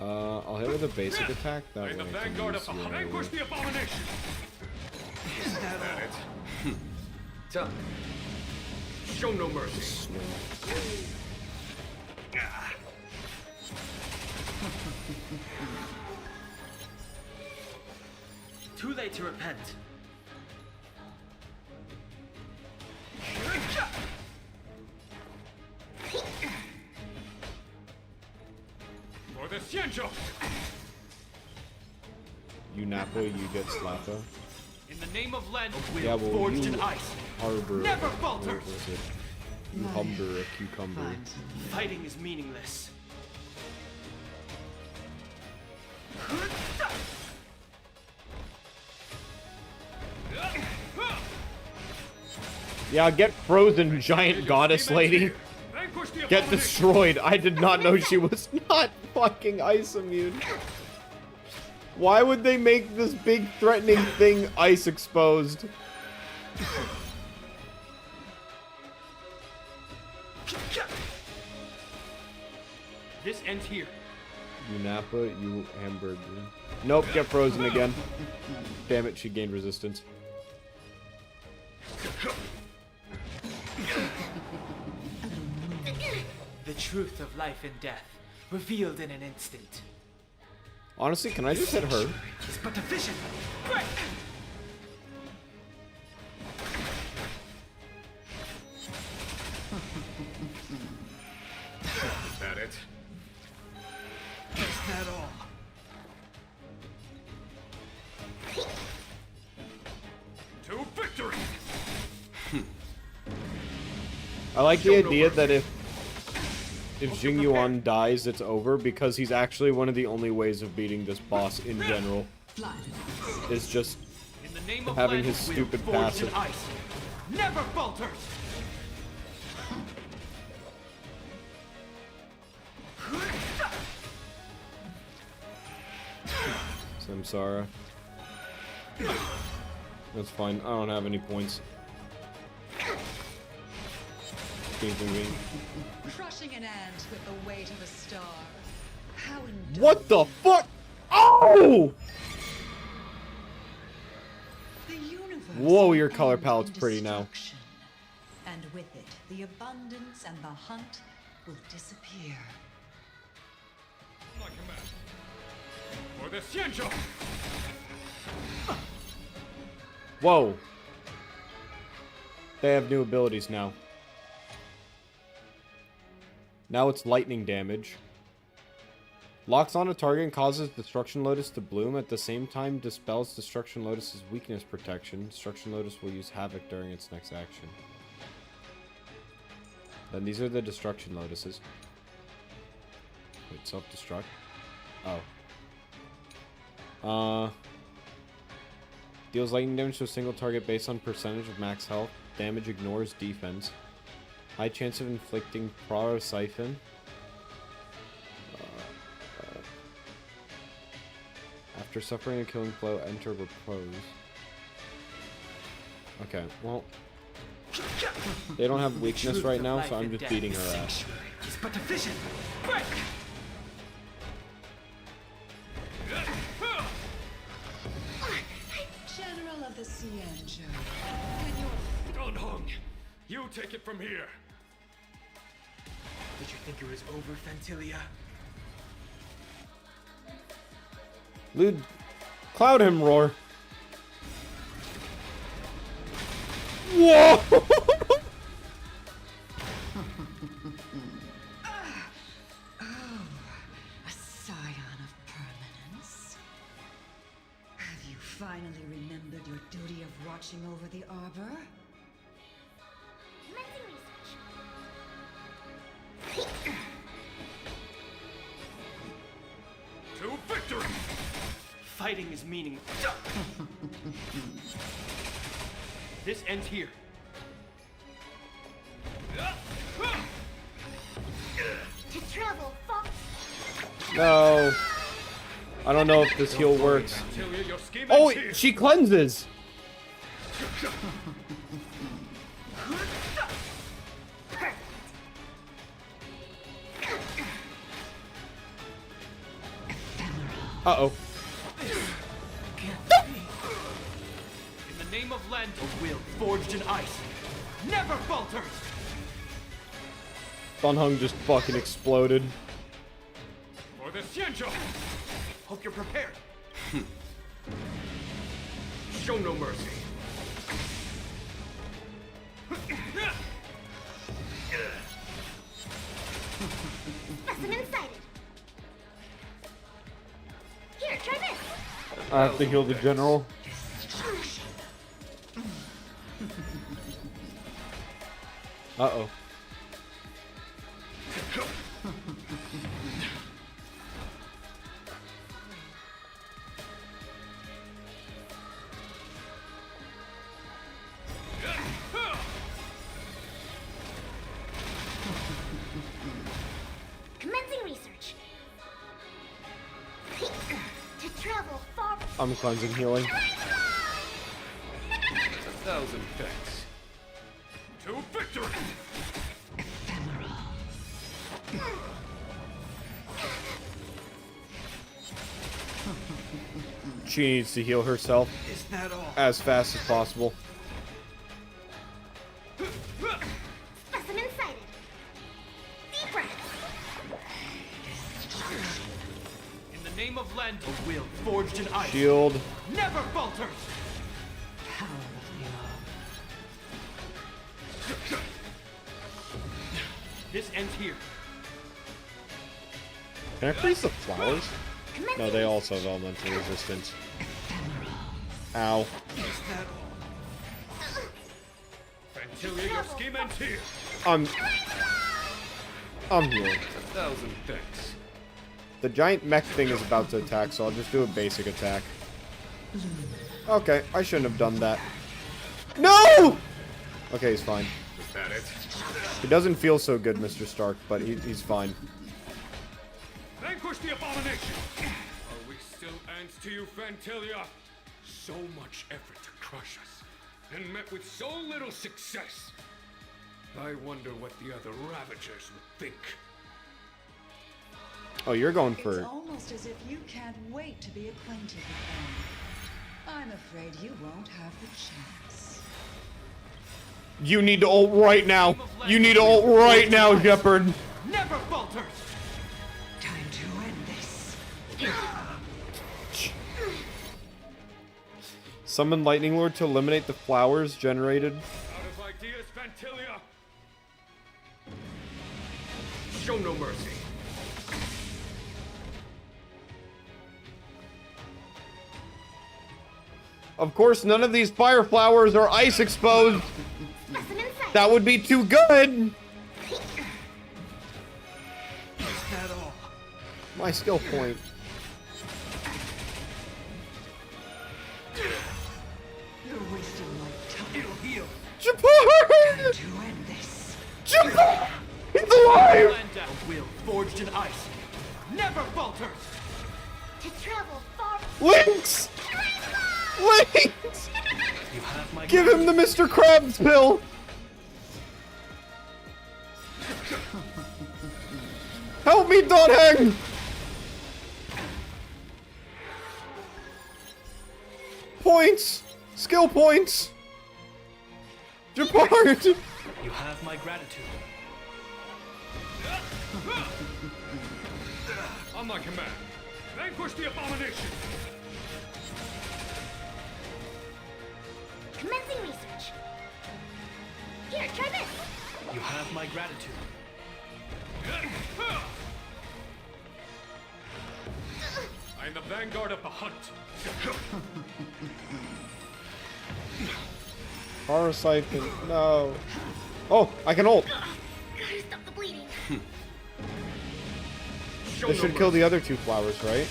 I'll hit with a basic attack. That In way the I can vanguard use of the your... vanquish the abomination! Is that all? Done. Show no mercy. Too late to repent. For the Xianzhou! You Nappa, you get Slappa. In the name of Len, Yeah, well, forged you in ice. harbor... Never falter! What was it? You humber a cucumber. Fighting is meaningless. Yeah, get frozen, giant goddess lady. Get destroyed. I did not know she was not fucking ice immune. Why would they make this big threatening thing ice exposed? This ends here. You Nappa, you hamburger. Nope, get frozen again. Damn it, she gained resistance. The truth of life and death, revealed in an instant. Honestly, can I just hit her? It's but a vision. Is that it? Is that all? To victory! I like the idea that if Jing Yuan dies, it's over, because he's actually one of the only ways of beating this boss in general. Is just In the name of having Len, his we are stupid forged passive. in ice. Never falter. Samsara. That's fine. I don't have any points. Crushing an ant with the weight of a star. How What the fuck? Oh! the universe. Whoa, your color palette's pretty now. And with it, the abundance and the hunt will disappear. My command. For the Xianzhou! Whoa. They have new abilities now. Now it's lightning damage. Locks on a target and causes Destruction Lotus to bloom. At the same time, dispels Destruction Lotus's weakness protection. Destruction Lotus will use Havoc during its next action. Then these are the Destruction Lotuses. Wait, self-destruct? Oh. Deals lightning damage to a single target based on percentage of max health. Damage ignores defense. High chance of inflicting Prara Siphon. After suffering a killing blow, enter repose. Okay, well. They don't have weakness right now, so I'm just beating her ass. It's but a vision. General of the Xianzhou. Don Hong, you take it from here. Did you think it was over, Fantilia? Lude, cloud him, roar. Whoa! A scion of permanence. Have you finally remembered your duty of watching over the arbor? To victory! Fighting is meaningless. This ends here. To travel far. No. I don't know if this heal works. Oh, she cleanses. Uh-oh. In the name of Lend, a will forged in ice never falters. Dunhung just fucking exploded. For the Xianzhou! Hope you're prepared. Show no mercy. Specimen sighted. Here, try this. I have to heal the general. Uh-oh. Commencing research. To travel far. I'm cleansing healing. 1,000 thanks. To victory! She needs to heal herself Is that all? as fast as possible. Specimen sighted. Deep breath. In the name of Lend, a will forged in ice Shield. never falters. This ends here. Can I freeze the flowers? No, they also have elemental resistance. Ow. Fantilia, your scheme ends here. I'm healing. 1,000 thanks. The giant mech thing is about to attack, so I'll just do a basic attack. Okay, I shouldn't have done that. No! Okay, he's fine. Is that it? He doesn't feel so good, Mr. Stark, but he's fine. Vanquish the abomination! Are we still ants to you, Fantilia? So much effort to crush us, and met with so little success. I wonder what the other Ravagers would think. Oh, you're going for... It's almost as if you can't wait to be acquainted with them. I'm afraid you won't have the chance. You need to ult right now. You need to ult right now, Shepard. Never falters. Time to end this. Summon Lightning Lord to eliminate the flowers generated. Out of ideas, Fantilia! Show no mercy. Of course, none of these fire flowers are ice exposed. That would be too good. Is that all? My skill point. You're wasting my time. It'll heal. Shepard! Time to end this. Shepard! He's alive! Lend, a will forged in ice never falters. To travel far. Lynx! Lynx! You have my Give him the Mr. Krabs pill! Help me, Donhang! Points! Skill points! Japard! You have my gratitude. On my command, vanquish the abomination! Commencing research. Here, try this. You have my gratitude. I am the vanguard of the hunt. Power siphon. No. Oh, I can ult. Gotta stop the bleeding. This should kill the other two flowers, right?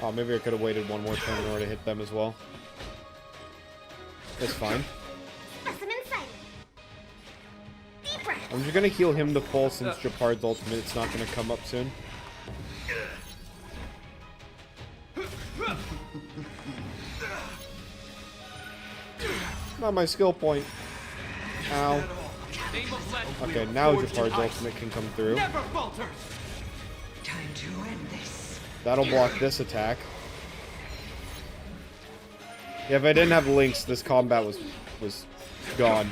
Oh, maybe I could have waited one more turn in order to hit them as well. It's fine. Specimen sighted. Deep breath. I'm just gonna heal him to full since Japard's ultimate. It's not gonna come up soon. Not my skill point. Ow. Okay, now Japard's ultimate can come through. Never falters. Time to end this. That'll block this attack. Yeah, if I didn't have links, this combat was gone.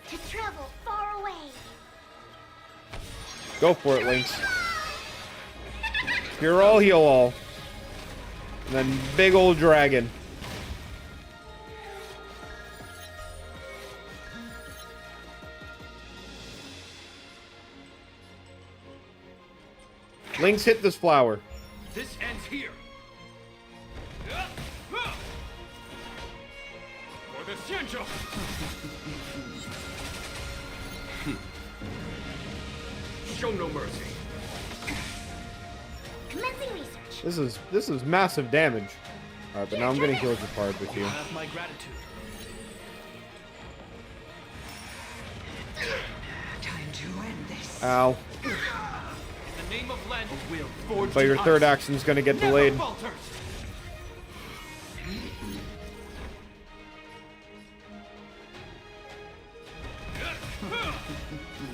To travel far away. Go for it, Lynx. Cure all, heal all. And then big old dragon. Lynx, hit this flower. This ends here. For the Shenjo! Show no mercy. Commencing research. This is massive damage. Alright, but now I'm gonna heal Japard with you. You have my gratitude. Time to end this. Ow. In the name of Len, will forge But your the third ice. action's gonna get Never delayed. falters.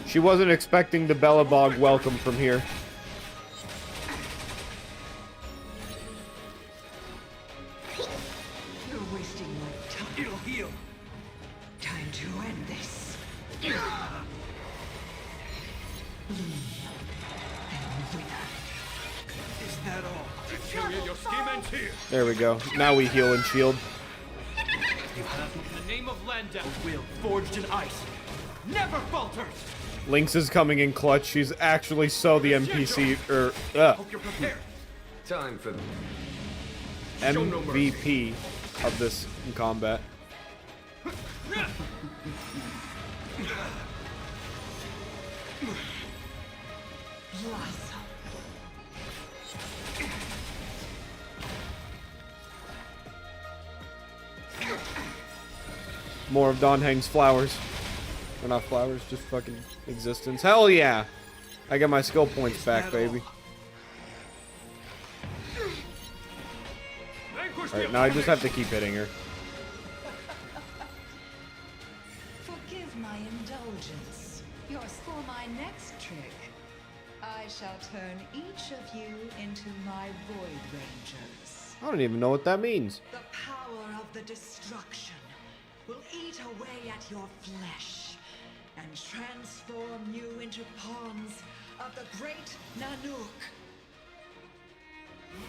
She wasn't expecting the Bellabog welcome from here. You're wasting my time. It'll heal. Time to end this. Is that all? Your scheme ends here. There we go. Now we heal and shield. You have in the name of Landau, will forged in ice. Never falters. Lynx is coming in clutch. She's actually so the NPC Hope you're prepared. Time for the MVP of this combat. Blossom. More of Don Hang's flowers. Or not flowers, just fucking existence. Hell yeah! I get my skill points back, baby. Alright, now I just have to keep hitting her. Forgive my indulgence. Yours for my next trick. I shall turn each of you into my Void Rangers. I don't even know what that means. The power of the destruction will eat away at your flesh and transform you into pawns of the great Nanook.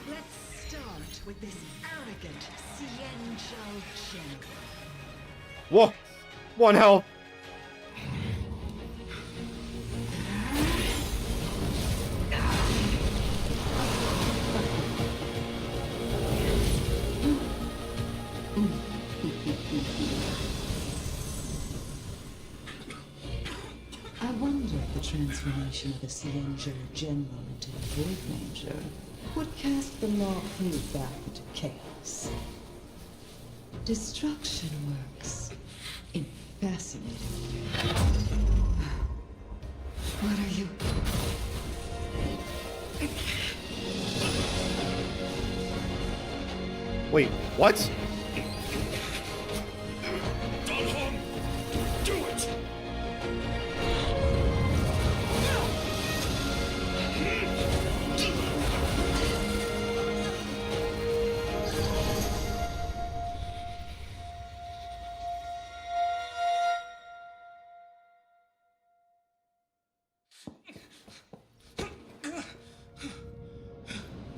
Let's start with this arrogant Xianzhou general. Whoa! One health! I wonder if the transformation of a Xianzhou general into a Void Ranger would cast the law free back into chaos. Destruction works in fascinating ways. What are you? Wait, what? Do it!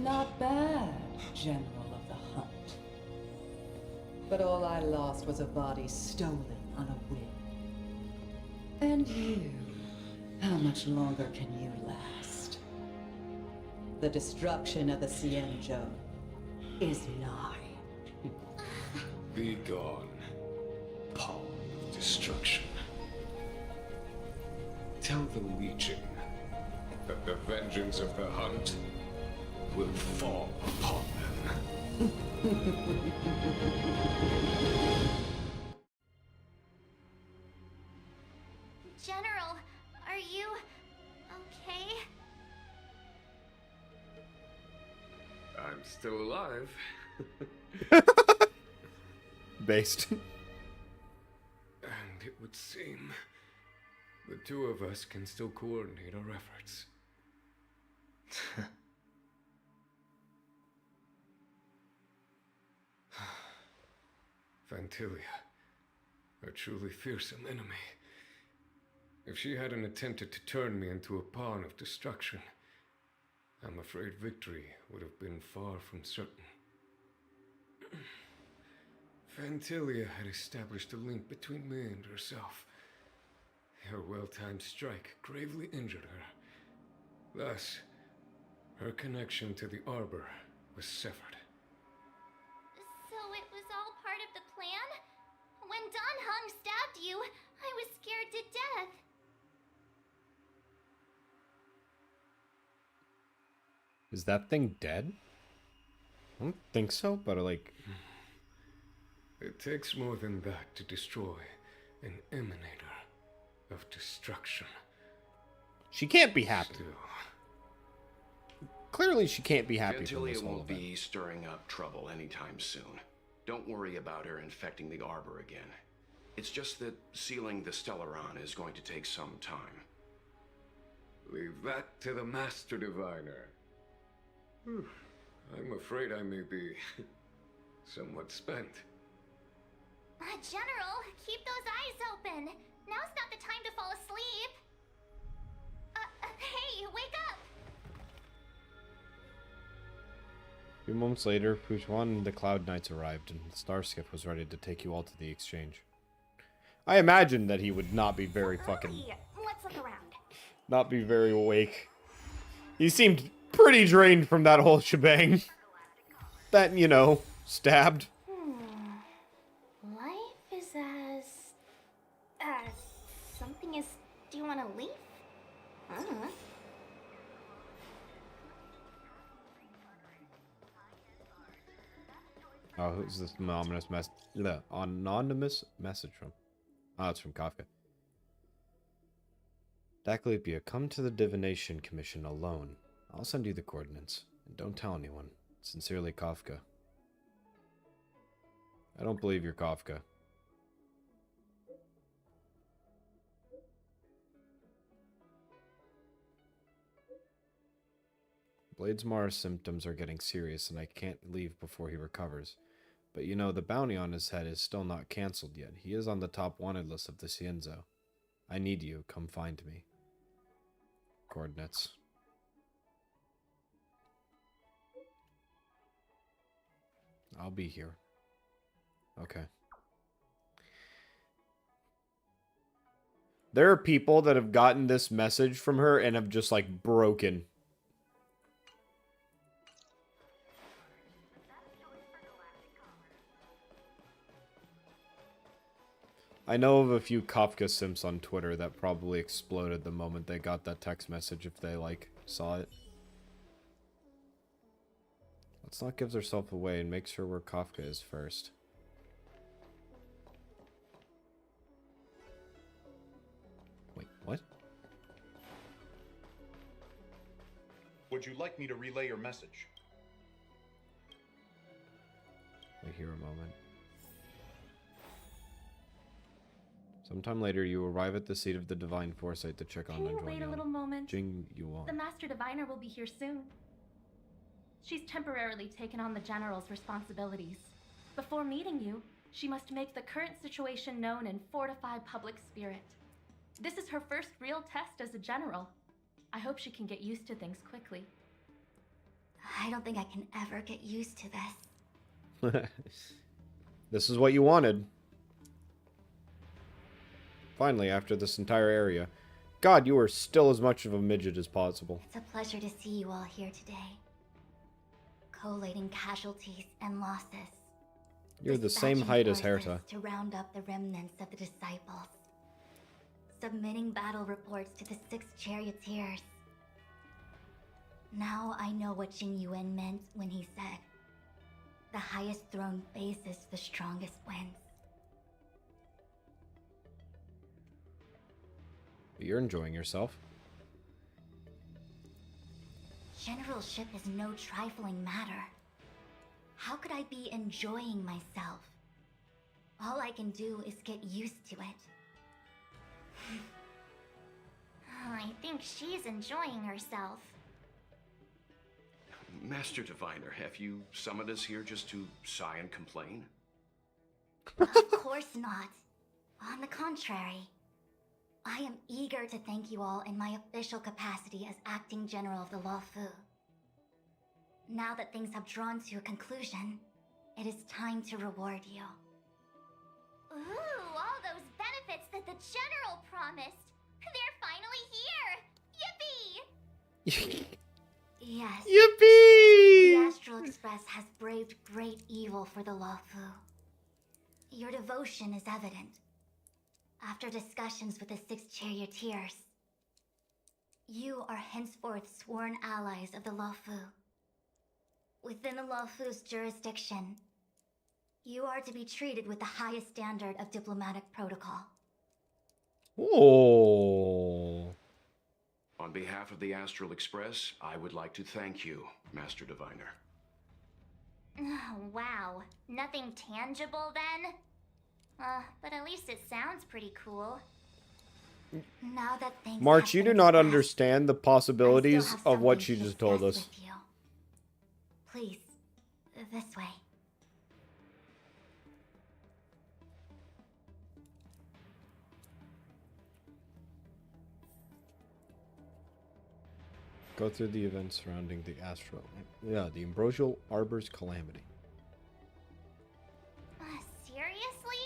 Not bad, General of the Hunt. But all I lost was a body stolen on a whim. And you, how much longer can you last? The destruction of the Xianzhou is nigh. Be gone, pawn of destruction. Tell the Legion that the vengeance of the Hunt will fall upon them. General, are you okay? I'm still alive. Based. And it would seem the two of us can still coordinate our efforts. Fantilia, a truly fearsome enemy. If she hadn't attempted to turn me into a pawn of destruction, I'm afraid victory would have been far from certain. Fantilia had established a link between me and herself. Her well-timed strike gravely injured her. Thus, her connection to the Arbor was severed. So it was all part of the plan? When Don Hung stabbed you, I was scared to death. Is that thing dead? I don't think so, but like... It takes more than that to destroy an emanator of destruction. She can't be happy. Still. Clearly she can't be happy from this Gentilia whole won't event. be stirring up trouble anytime soon. Don't worry about her infecting the Arbor again. It's just that sealing the Stellaron is going to take some time. Leave that to the Master Diviner. I'm afraid I may be somewhat spent. General, keep those eyes open. Now's not the time to fall asleep. Hey, wake up! A few moments later, Putuan and the Cloud Knights arrived, and the Starskip was ready to take you all to the exchange. I imagined that he would not be very fucking... Let's look around. Not be very awake. He seemed pretty drained from that whole shebang. That, you know, stabbed. Life is as something as stew on a leaf? I don't know. Oh, who's this anonymous message from? Oh, it's from Kafka. Daklepia, come to the Divination Commission alone. I'll send you the coordinates. And don't tell anyone. Sincerely, Kafka. I don't believe you're Kafka. Bladesmar's symptoms are getting serious, and I can't leave before he recovers. But you know, the bounty on his head is still not cancelled yet. He is on the top wanted list of the Xianzhou. I need you. Come find me. Coordinates. I'll be here. Okay. There are people that have gotten this message from her and have just like broken. I know of a few Kafka simps on Twitter that probably exploded the moment they got that text message if they, like, saw it. Let's not give herself away and make sure where Kafka is first. Wait, what? Would you like me to relay your message? Wait here a moment. Sometime later, you arrive at the seat of the Divine Foresight to check on Can you wait a little moment? Jing Yuan. The Master Diviner will be here soon. She's temporarily taken on the General's responsibilities. Before meeting you, she must make the current situation known and fortify public spirit. This is her first real test as a General. I hope she can get used to things quickly. I don't think I can ever get used to this. This is what you wanted. Finally, after this entire area. God, you are still as much of a midget as possible. It's a pleasure to see you all here today. Collating casualties and losses. You're the same height as Dispatching Herta. forces to round up the remnants of the disciples. Submitting battle reports to the 6 charioteers. Now I know what Jin Yuan meant when he said, "The highest throne faces the strongest wins." You're enjoying yourself. Generalship is no trifling matter. How could I be enjoying myself? All I can do is get used to it. I think she's enjoying herself. Master Diviner, have you summoned us here just to sigh and complain? Of course not. On the contrary, I am eager to thank you all in my official capacity as acting general of the Luofu. Now that things have drawn to a conclusion, it is time to reward you. Ooh, all those benefits that the general promised. They're finally here! Yippee! Yes. Yippee! The Astral Express has braved great evil for the Luofu. Your devotion is evident. After discussions with the 6 charioteers, you are henceforth sworn allies of the Luofu. Within the Luofu's jurisdiction, you are to be treated with the highest standard of diplomatic protocol. Oh. On behalf of the Astral Express, I would like to thank you, Master Diviner. Oh, wow. Nothing tangible then? But at least it sounds pretty cool. Now that things March, have you been do not expressed, understand the I possibilities still have of what something she to just told discuss us. with you. Please, this way. Go through the events surrounding the Astro. Yeah, the Ambrosial Arbor's calamity. Seriously?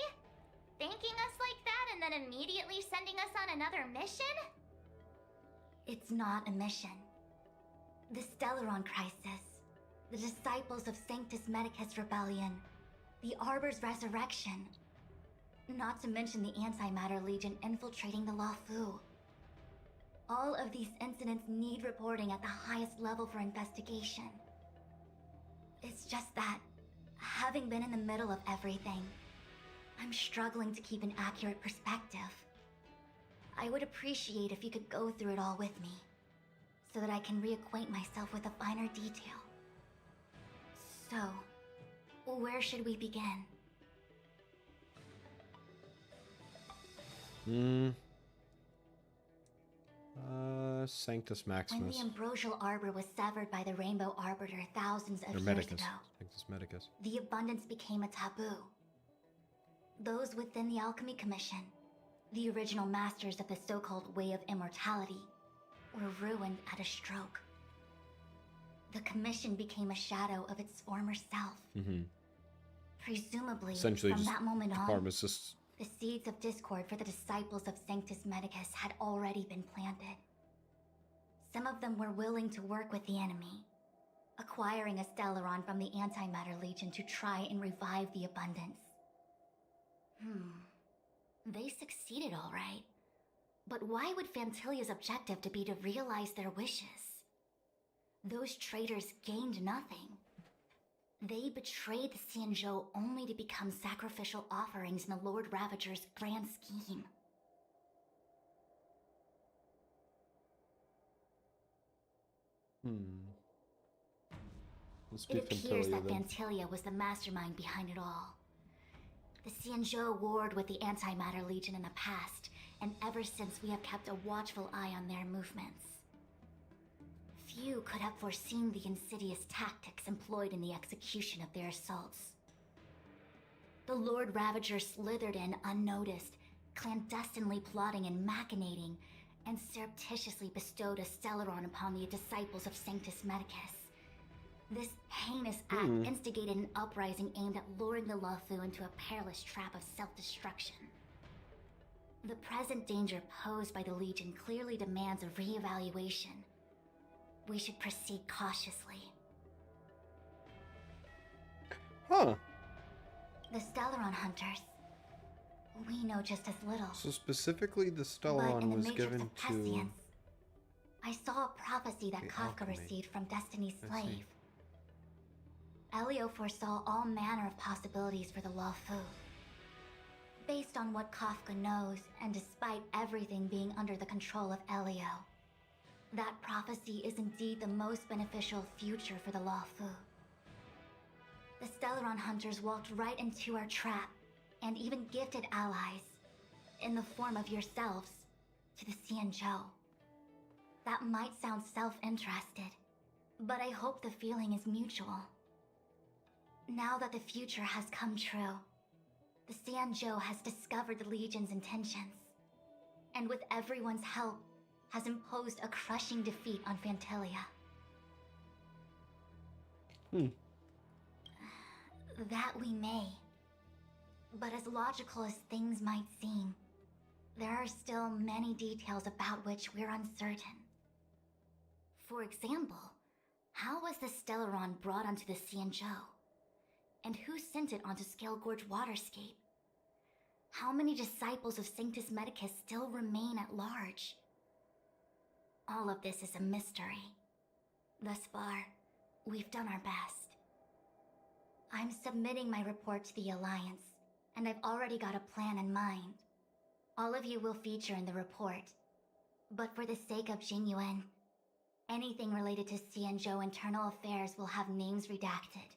Thanking us like that and then immediately sending us on another mission? It's not a mission. The Stellaron Crisis, the Disciples of Sanctus Medicus Rebellion, the Arbor's Resurrection, not to mention the Antimatter Legion infiltrating the Luofu. All of these incidents need reporting at the highest level for investigation. It's just that, having been in the middle of everything, I'm struggling to keep an accurate perspective. I would appreciate if you could go through it all with me, so that I can reacquaint myself with a finer detail. So, where should we begin? Sanctus When Maximus. the Ambrosial Arbor was severed by the Rainbow Arbiter thousands of Or years Medicus. ago, Sanctus Medicus. the abundance became a taboo. Those within the Alchemy Commission, the original masters of the so-called Way of Immortality, were ruined at a stroke. The Commission became a shadow of its former self. Presumably, Essentially from just that moment on, pharmacists. the seeds of discord for the disciples of Sanctus Medicus had already been planted. Some of them were willing to work with the enemy, acquiring a Stellaron from the Antimatter Legion to try and revive the abundance. They succeeded all right. But why would Fantilia's objective to be to realize their wishes? Those traitors gained nothing. They betrayed the Xianzhou only to become sacrificial offerings in the Lord Ravager's grand scheme. Must It be appears Fantilia, that then. Fantilia was the mastermind behind it all. The Xianzhou warred with the Antimatter Legion in the past, and ever since we have kept a watchful eye on their movements. Few could have foreseen the insidious tactics employed in the execution of their assaults. The Lord Ravager slithered in unnoticed, clandestinely plotting and machinating, and surreptitiously bestowed a Stellaron upon the disciples of Sanctus Medicus, This heinous act instigated an uprising aimed at luring the Luofu into a perilous trap of self-destruction. The present danger posed by the Legion clearly demands a re-evaluation. We should proceed cautiously. Huh. The Stellaron hunters. We know just as little. So specifically, the But in Stellaron the was Matrix given of to... Prescience, I saw a prophecy that the Kafka alchemy. received from Destiny's I slave. see. Elio foresaw all manner of possibilities for the Luofu. Based on what Kafka knows, and despite everything being under the control of Elio, that prophecy is indeed the most beneficial future for the Luofu. The Stellaron hunters walked right into our trap, and even gifted allies, in the form of yourselves, to the Xianzhou. That might sound self-interested, but I hope the feeling is mutual. Now that the future has come true, the Xianzhou has discovered the Legion's intentions, and with everyone's help, has imposed a crushing defeat on Phantilia. That we may. But as logical as things might seem, there are still many details about which we're uncertain. For example, how was the Stellaron brought onto the Xianzhou? And who sent it onto Scale Gorge Waterscape? How many disciples of Sanctus Medicus still remain at large? All of this is a mystery. Thus far, we've done our best. I'm submitting my report to the Alliance, and I've already got a plan in mind. All of you will feature in the report. But for the sake of Jingyuan, anything related to Xianzhou internal affairs will have names redacted.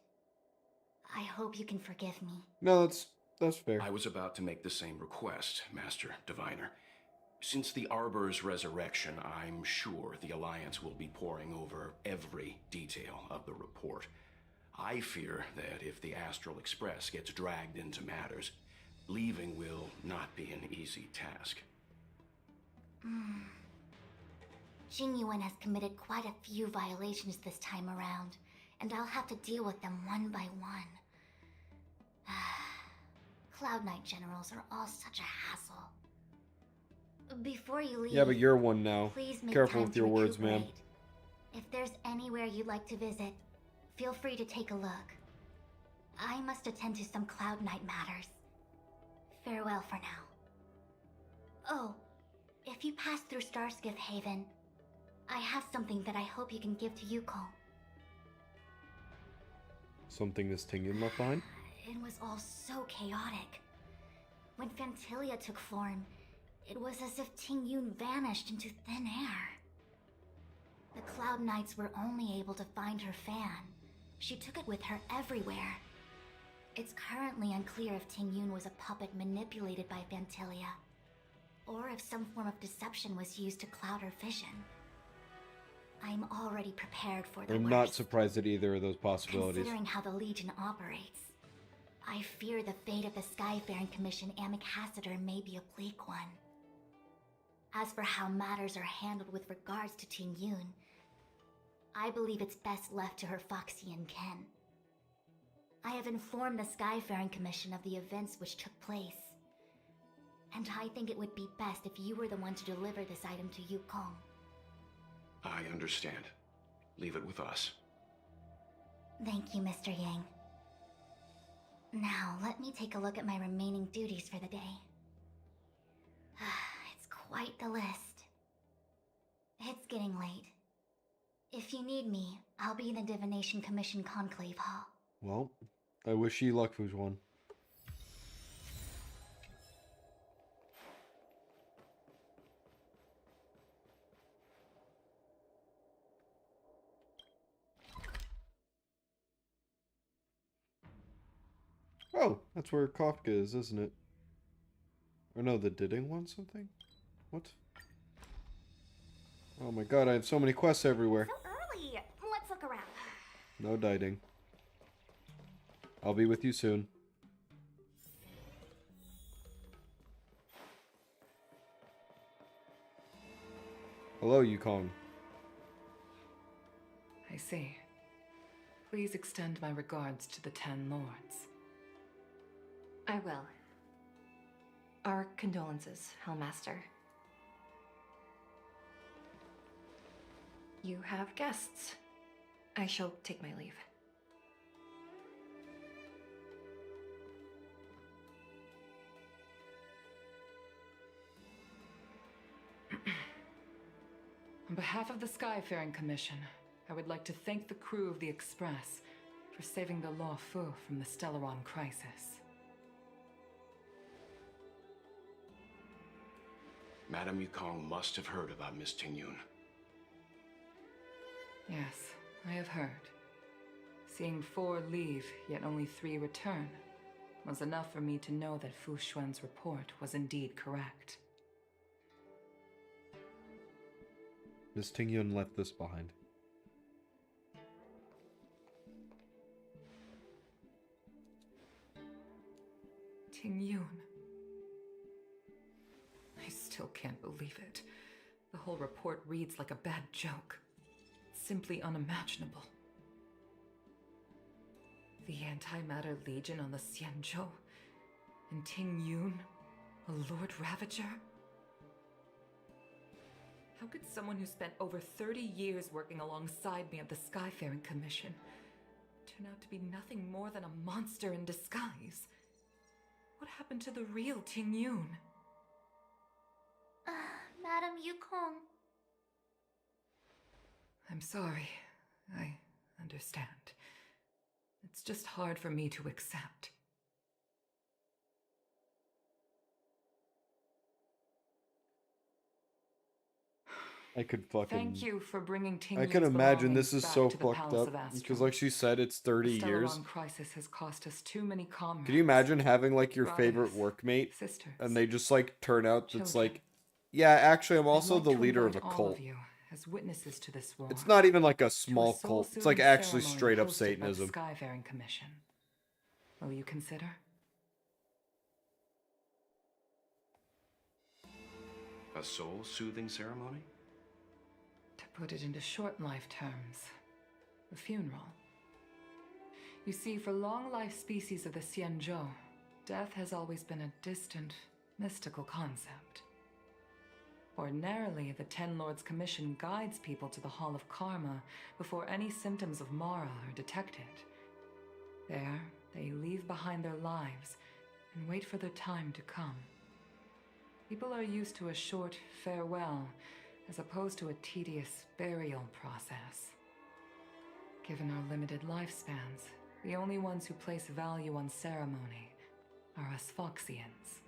I hope you can forgive me. No, that's fair. I was about to make the same request, Master Diviner. Since the Arbor's resurrection, I'm sure the Alliance will be poring over every detail of the report. I fear that if the Astral Express gets dragged into matters, leaving will not be an easy task. Jingyuan has committed quite a few violations this time around, and I'll have to deal with them one by one. Cloud Knight generals are all such a hassle. Before you leave, Yeah, but you're one now. please make Careful time with to your words, man. recuperate. If there's anywhere you'd like to visit, feel free to take a look. I must attend to some Cloud Knight matters. Farewell for now. Oh, if you pass through Starskiff Haven, I have something that I hope you can give to Yukong. Something this Tingyun left behind? It was all so chaotic. When Phantilia took form, it was as if Tingyun vanished into thin air. The Cloud Knights were only able to find her fan. She took it with her everywhere. It's currently unclear if Tingyun was a puppet manipulated by Phantilia, or if some form of deception was used to cloud her vision. I'm already prepared for the I'm worst. not surprised at either of those possibilities. Considering how the Legion operates, I fear the fate of the Skyfaring Commission Ambassador may be a bleak one. As for how matters are handled with regards to Tingyun, I believe it's best left to her Foxian ken. I have informed the Skyfaring Commission of the events which took place, and I think it would be best if you were the one to deliver this item to Yukong. I understand. Leave it with us. Thank you, Mr. Yang. Now, let me take a look at my remaining duties for the day. It's quite the list. It's getting late. If you need me, I'll be in the Divination Commission Conclave Hall. Well, I wish you luck, Fujuan. Oh, that's where Kafka is, isn't it? Or no, the Didding one something? What? Oh my god, I have so many quests everywhere. So early! Let's look around. No dieting. I'll be with you soon. Hello, Yukong. I see. Please extend my regards to the 10 lords. I will. Our condolences, Hellmaster. You have guests. I shall take my leave. On behalf of the Skyfaring Commission, I would like to thank the crew of the Express for saving the Law Fu from the Stellaron crisis. Madame Yukong must have heard about Miss Tingyun. Yes, I have heard. Seeing 4 leave, yet only 3 return, was enough for me to know that Fu Xuan's report was indeed correct. Miss Tingyun left this behind. Tingyun. I still can't believe it. The whole report reads like a bad joke. It's simply unimaginable. The Antimatter Legion on the Xianzhou, and Tingyun, a Lord Ravager? How could someone who spent over 30 years working alongside me at the Skyfaring Commission turn out to be nothing more than a monster in disguise? What happened to the real Tingyun? Madame Yukong. I'm sorry. I understand. It's just hard for me to accept. I could fucking... Thank you for bringing Tingyun's I can imagine belongings this is back so to the fucked Palace up. of Astron. Because like she said, it's 30 The years. Stellaron crisis has cost us too many comrades. Can you imagine having like your favorite brothers, workmate sisters, and they just like turn out it's children. like, yeah, actually I'm also I'd like the to leader of a invite all cult. of you as witnesses to this war. It's not even like a small to a cult. It's soul-soothing like actually ceremony straight up hosted by the Satanism. Skyfaring Commission. Will you consider? A soul-soothing ceremony? To put it into short life terms, a funeral. You see, for long-life species of the Xianzhou, death has always been a distant, mystical concept. Ordinarily, the Ten Lords Commission guides people to the Hall of Karma before any symptoms of Mara are detected. There, they leave behind their lives and wait for their time to come. People are used to a short farewell as opposed to a tedious burial process. Given our limited lifespans, the only ones who place value on ceremony are us Foxians.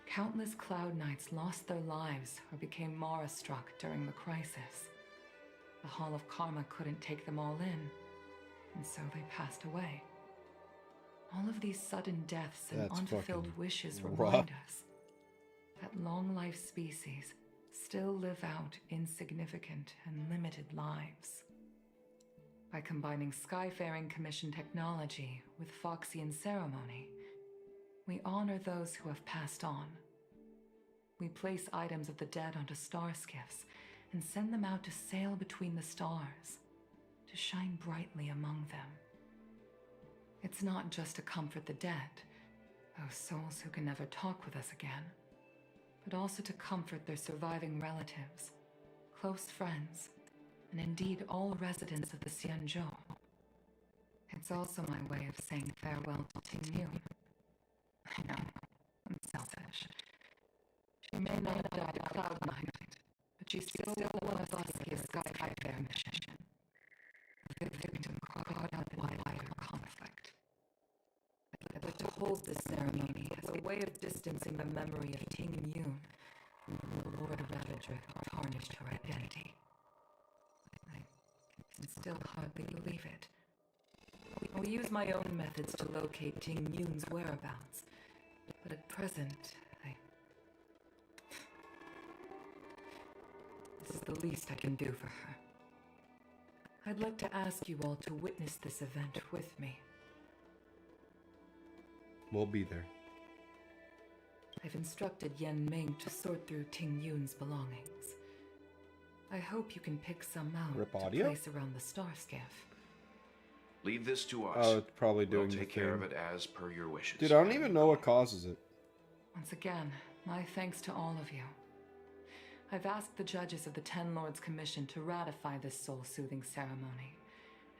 Countless Cloud Knights lost their lives or became Mara-struck during the crisis. The Hall of Karma couldn't take them all in, and so they passed away. All of these sudden deaths and That's unfulfilled fucking wishes rough. remind us that long-life species still live out insignificant and limited lives. By combining Skyfaring Commission technology with Foxian ceremony, we honor those who have passed on. We place items of the dead onto star skiffs and send them out to sail between the stars, to shine brightly among them. It's not just to comfort the dead, those souls who can never talk with us again, but also to comfort their surviving relatives, close friends, and indeed all residents of the Xianzhou. It's also my way of saying farewell to Tingyun. I know, I'm selfish. She may not have died a Cloud Knight, but she still was the Skyfaring mission. A victim caught up in a wider conflict. I'd like to hold this ceremony as a way of distancing the memory of Tingyun from the Lord Ravager who tarnished her identity. I can still hardly believe it. I'll use my own methods to locate Tingyun's whereabouts, but at present, this is the least I can do for her. I'd like to ask you all to witness this event with me. We'll be there. I've instructed Yen Ming to sort through Tingyun's belongings. I hope you can pick some out Rip to audio? place around the star skiff. Leave this to us. Oh, it's probably doing We'll the take care of thing. it as per your wishes. Dude, I don't even know what causes it. Once again, my thanks to all of you. I've asked the judges of the Ten Lords Commission to ratify this soul-soothing ceremony,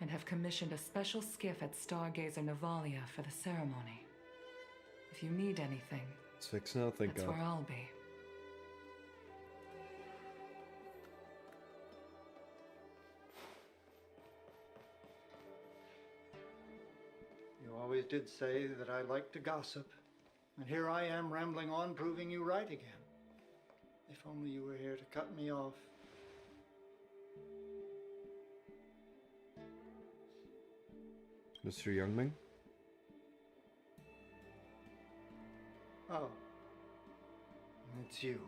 and have commissioned a special skiff at Stargazer Navalia for the ceremony. If you need anything, It's fixed now, thank that's God. where I'll be. You always did say that I like to gossip, and here I am rambling on, proving you right again. If only you were here to cut me off. Mr. Youngming? Oh, it's you.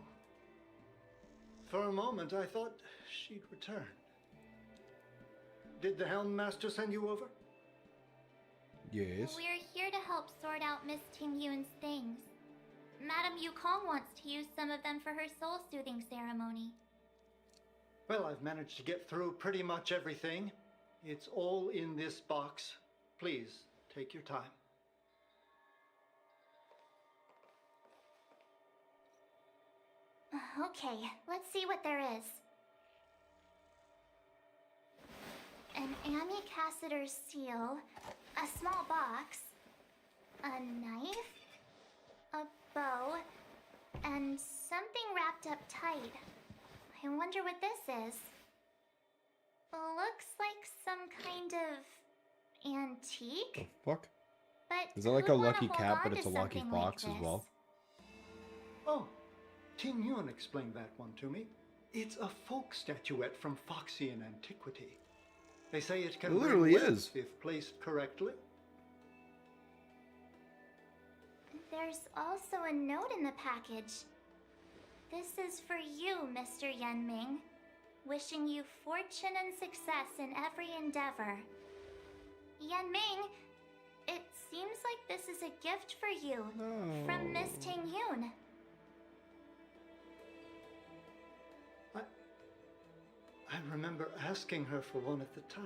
For a moment, I thought she'd return. Did the Helm Master send you over? Yes. We're here to help sort out Miss Ting Yun's things. Madame Yukong wants to use some of them for her soul-soothing ceremony. Well, I've managed to get through pretty much everything. It's all in this box. Please, take your time. Okay, let's see what there is. An Amicassator's seal, a small box, a knife, a bow, and something wrapped up tight. I wonder what this is. Looks like some kind of antique. Fuck? But Is that like who'd a wanna lucky hold cat, on but to it's a lucky something box like as well? Oh, Ting Yun explained that one to me. It's a folk statuette from Foxian antiquity. They say it can It literally bring wealth is. if placed correctly. There's also a note in the package. This is for you, Mr. Yenming. Wishing you fortune and success in every endeavor. Yenming, it seems like this is a gift for you from Miss Ting Yun. I remember asking her for one at the time.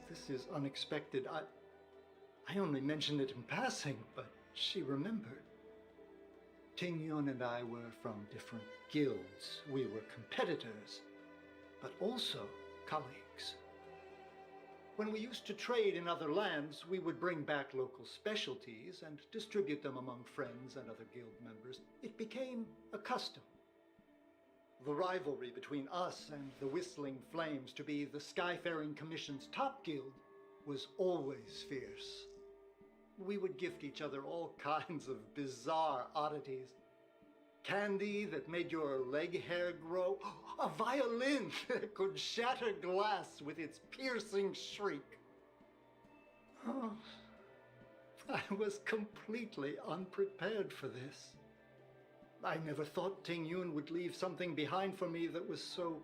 This is unexpected. I only mentioned it in passing, but she remembered. Ting Yun and I were from different guilds. We were competitors, but also colleagues. When we used to trade in other lands, we would bring back local specialties and distribute them among friends and other guild members. It became a custom. The rivalry between us and the Whistling Flames to be the Skyfaring Commission's top guild was always fierce. We would gift each other all kinds of bizarre oddities. Candy that made your leg hair grow. A violin that could shatter glass with its piercing shriek. Oh, I was completely unprepared for this. I never thought Ting Yun would leave something behind for me that was so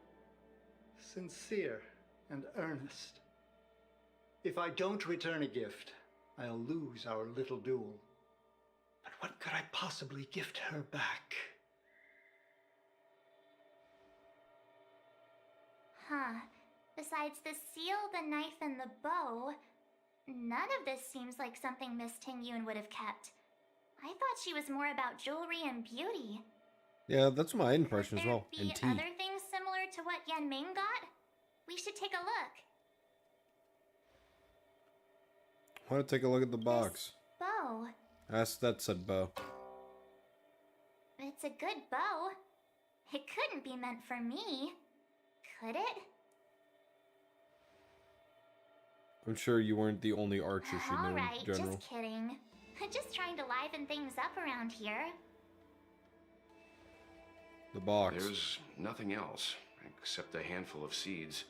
sincere and earnest. If I don't return a gift, I'll lose our little duel. But what could I possibly gift her back? Huh. Besides the seal, the knife, and the bow, none of this seems like something Miss Ting Yun would have kept. I thought she was more about jewelry and beauty. Yeah, that's my impression as well. Be And tea. other things similar to what Yenming got? We should take a look. I want to take a look at the box. Bow. That said bow. It's a good bow. It couldn't be meant for me, could it? I'm sure you weren't the only archer she knew Alright, in general. just kidding. Just trying to liven things up around here. The box. There's nothing else, except a handful of seeds.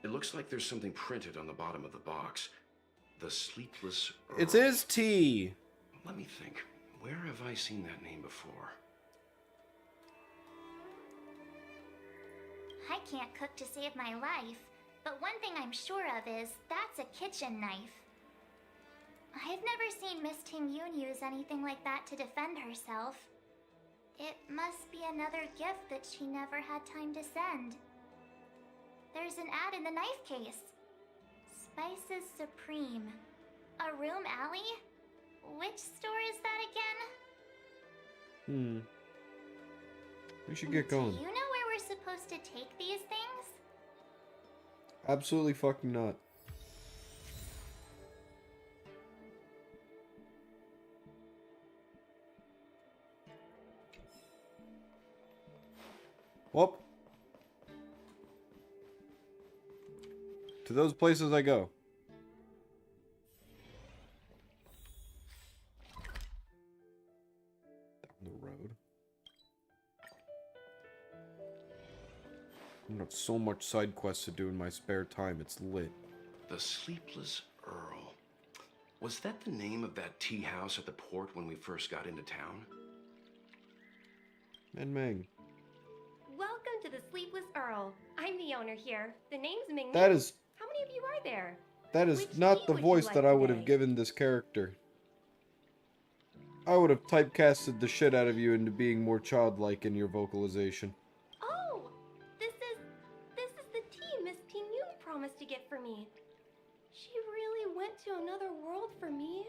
It looks like there's something printed on the bottom of the box. The Sleepless Earl. It is tea! Let me think. Where have I seen that name before? I can't cook to save my life, but one thing I'm sure of is that's a kitchen knife. I've never seen Miss Ting Yun use anything like that to defend herself. It must be another gift that she never had time to send. There's an ad in the knife case. Spices Supreme. A room alley? Which store is that again? We should get going. Do you know where we're supposed to take these things? Absolutely fucking not. Well, to those places I go. Down the road. I've got so much side quests to do in my spare time, it's lit. The Sleepless Earl. Was that the name of that tea house at the port when we first got into town? Meng. Welcome to the Sleepless Earl. I'm the owner here. The name's Ming. That is... How many of you are there? That is Which not tea the would you voice like that I would have today? given this character. I would have typecasted the shit out of you into being more childlike in your vocalization. Oh, this is the tea Miss Ting Yun promised to get for me. She really went to another world for me.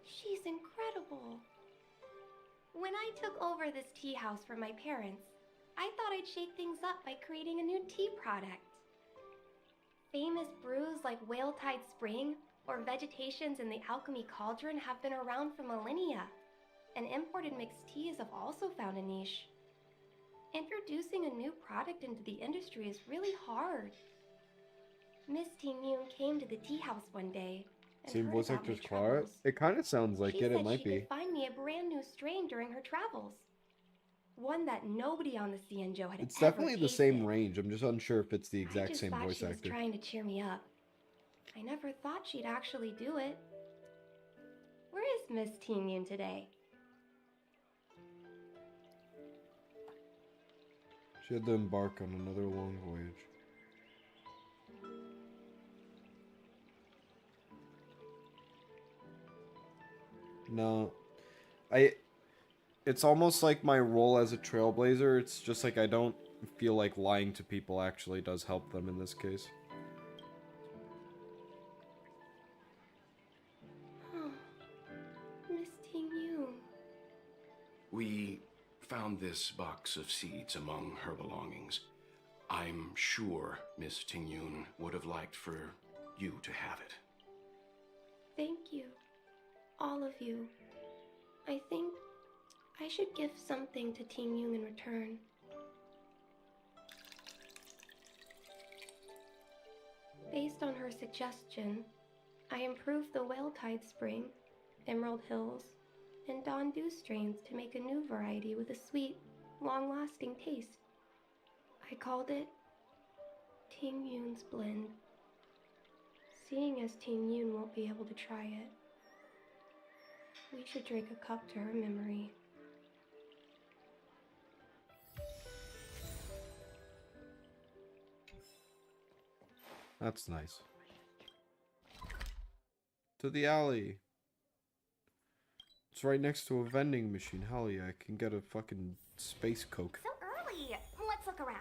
She's incredible. When I took over this tea house from my parents, I thought I'd shake things up by creating a new tea product. Famous brews like Whale Tide Spring or Vegetations in the Alchemy Cauldron have been around for millennia, and imported mixed teas have also found a niche. Introducing a new product into the industry is really hard. Miss Ting Yun came to the tea house one day and Same heard voice about my actor's Clara? troubles. It kind of sounds like She it, said it might she be. could find me a brand new strain during her travels. One that nobody on the Cianjo had It's ever definitely the tasted. same range, I'm just unsure if it's the I exact just same thought voice she was actor. trying to cheer me up. I never thought she'd actually do it. Where is Miss Ting Yun today? She had to embark on another long voyage. No. It's almost like my role as a trailblazer. It's just like I don't feel like lying to people actually does help them in this case. Miss Ting Yun. We found this box of seeds among her belongings. I'm sure Miss Ting Yun would have liked for you to have it. Thank you. All of you. I think I should give something to Ting Yun in return. Based on her suggestion, I improved the Whale Tide Spring, Emerald Hills, and Dawn Dew strains to make a new variety with a sweet, long-lasting taste. I called it Ting Yun's Blend. Seeing as Ting Yun won't be able to try it, we should drink a cup to her memory. That's nice. To the alley. It's right next to a vending machine. Hell yeah, I can get a fucking space Coke. So early. Let's look around.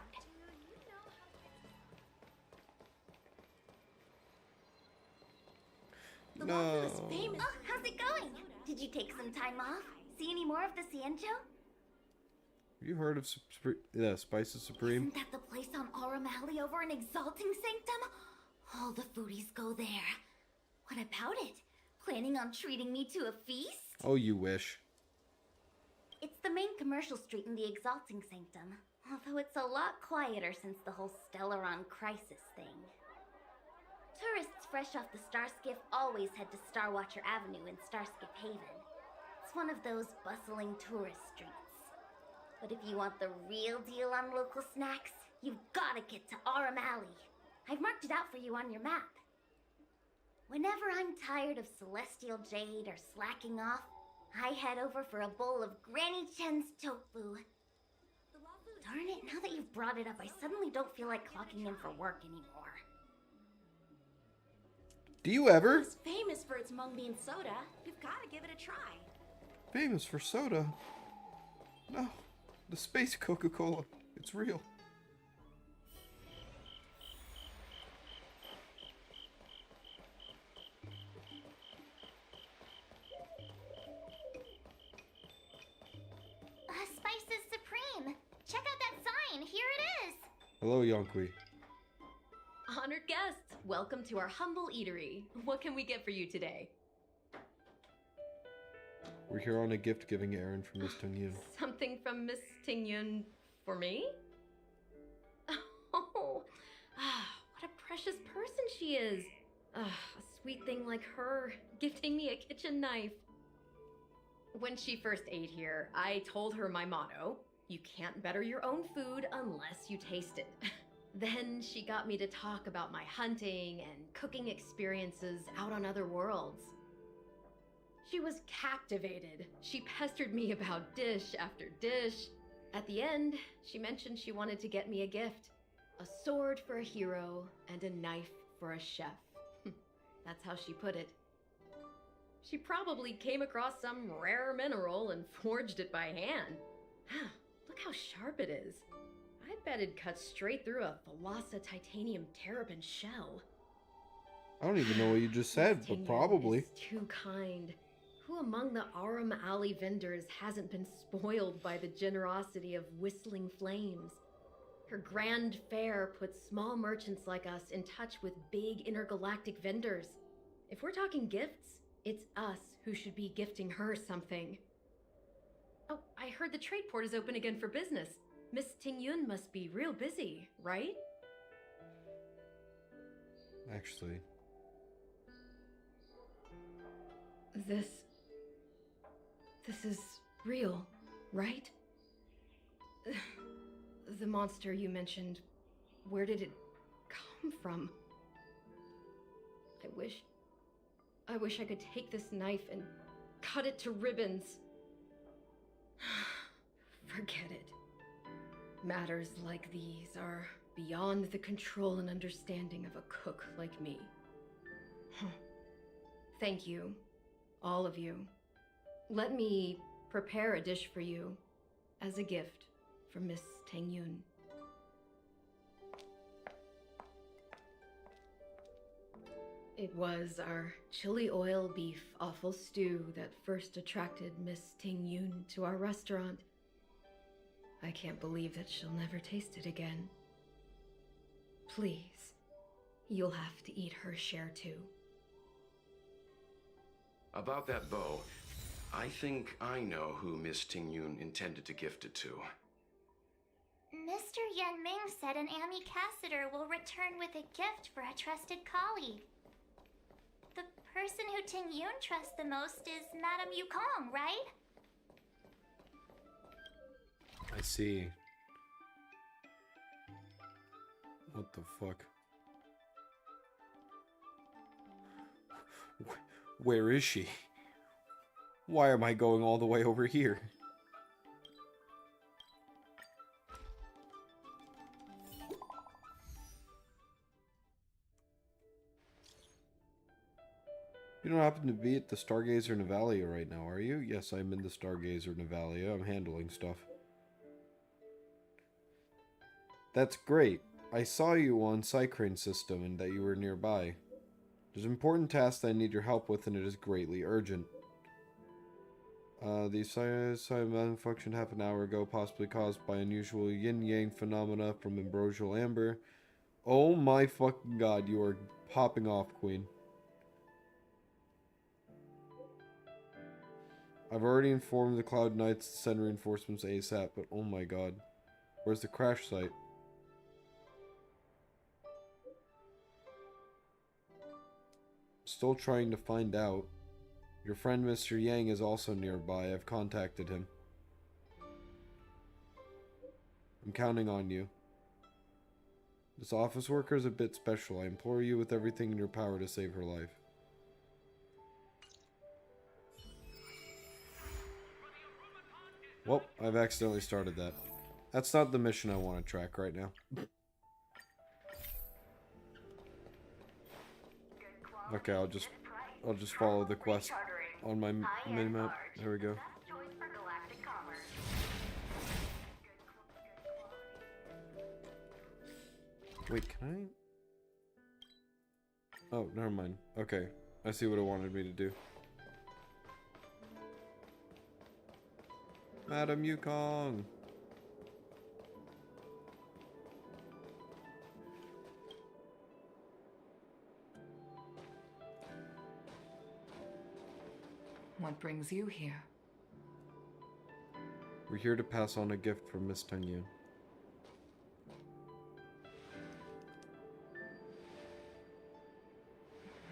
The waffle is famous. Oh, how's it going? Did you take some time off? See any more of the Cianjo? Have you heard of Spices Supreme? Isn't that the place on Aurum Alley over in Exalting Sanctum? All the foodies go there. What about it? Planning on treating me to a feast? Oh, you wish. It's the main commercial street in the Exalting Sanctum, although it's a lot quieter since the whole Stellaron crisis thing. Tourists fresh off the Starskiff always head to Starwatcher Avenue in Starskiff Haven. It's one of those bustling tourist streets. But if you want the real deal on local snacks, you've gotta get to Aurum Alley. I've marked it out for you on your map. Whenever I'm tired of Celestial Jade or slacking off, I head over for a bowl of Granny Chen's tofu. Darn it, now that you've brought it up, I suddenly don't feel like clocking in for work anymore. Do you ever? It's famous for its mung bean soda. You've got to give it a try. Famous for soda? No. The space Coca-Cola. It's real. Hello, Yonkui. Honored guests, welcome to our humble eatery. What can we get for you today? We're here on a gift-giving errand from Miss Tung-Yun. Something from Miss Ting-Yun for me? Oh, what a precious person she is. A sweet thing like her, gifting me a kitchen knife. When she first ate here, I told her my motto, you can't better your own food unless you taste it. Then she got me to talk about my hunting and cooking experiences out on other worlds. She was captivated. She pestered me about dish after dish. At the end, she mentioned she wanted to get me a gift. A sword for a hero and a knife for a chef. That's how she put it. She probably came across some rare mineral and forged it by hand. Look how sharp it is. I bet it cuts straight through a Thalassa titanium terrapin shell. I don't even know what you just said, Miss but Ting-Yun probably. is too kind. Who among the Aram Alley vendors hasn't been spoiled by the generosity of Whistling Flames? Her grand fare puts small merchants like us in touch with big intergalactic vendors. If we're talking gifts, it's us who should be gifting her something. Oh, I heard the trade port is open again for business. Miss Ting-Yun must be real busy, right? Actually. This is real, right? The monster you mentioned, where did it come from? I wish I could take this knife and cut it to ribbons. Forget it. Matters like these are beyond the control and understanding of a cook like me. Thank you, all of you. Let me prepare a dish for you as a gift from Miss Ting-Yun. It was our chili oil beef offal stew that first attracted Miss Ting-Yun to our restaurant. I can't believe that she'll never taste it again. Please, you'll have to eat her share too. About that bow, I think I know who Miss Ting-Yun intended to gift it to. Mr. Yan Ming said an ambassador will return with a gift for a trusted colleague. The person who Ting-Yun trusts the most is Madame Yukong, right? I see. What the fuck? Where is she? Why am I going all the way over here? You don't happen to be at the Stargazer Navalia right now, are you? Yes, I'm in the Stargazer Navalia. I'm handling stuff. That's great. I saw you on Cycrane system and that you were nearby. There's an important task that I need your help with, and it is greatly urgent. The science malfunction half an hour ago, possibly caused by unusual yin-yang phenomena from ambrosial amber. Oh my fucking god, you are popping off, Queen. I've already informed the Cloud Knights to send reinforcements ASAP, but oh my god. Where's the crash site? Still trying to find out. Your friend Mr. Yang is also nearby. I've contacted him. I'm counting on you. This office worker is a bit special. I implore you with everything in your power to save her life. Well, I've accidentally started that. That's not the mission I want to track right now. Okay, I'll just follow the quest on my minimap. There we go. Wait, can I? Oh, never mind. Okay, I see what it wanted me to do. Madame Yukong. What brings you here? We're here to pass on a gift from Miss Tengyun.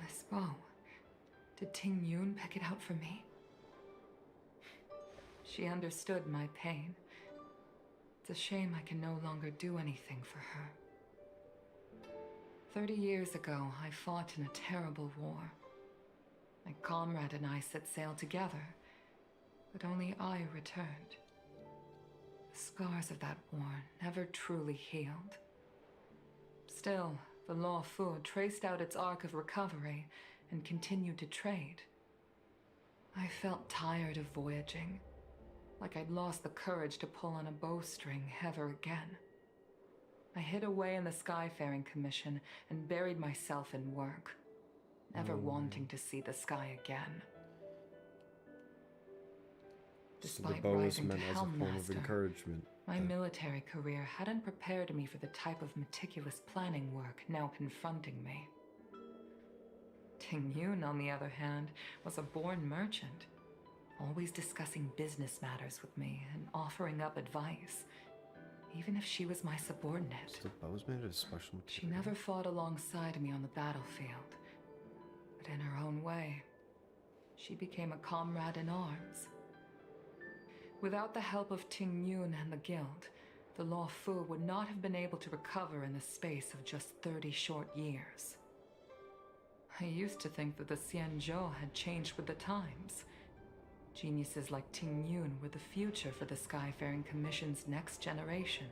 This bow. Did Ting Yun pick it out for me? She understood my pain. It's a shame I can no longer do anything for her. 30 years ago, I fought in a terrible war. My comrade and I set sail together, but only I returned. The scars of that war never truly healed. Still, the Law Fu traced out its arc of recovery and continued to trade. I felt tired of voyaging, like I'd lost the courage to pull on a bowstring ever again. I hid away in the Skyfaring Commission and buried myself in work, never wanting to see the sky again. So the Despite bow is rising to meant as a form of Helmmaster, encouragement. my military career hadn't prepared me for the type of meticulous planning work now confronting me. Ting Yun, on the other hand, was a born merchant, always discussing business matters with me and offering up advice, even if she was my subordinate. So the bow's made of special material. She never fought alongside me on the battlefield, but in her own way, she became a comrade in arms. Without the help of Ting Yun and the Guild, the Law Fu would not have been able to recover in the space of just 30 short years. I used to think that the Xianzhou had changed with the times. Geniuses like Ting Yun were the future for the Skyfaring Commission's next generation.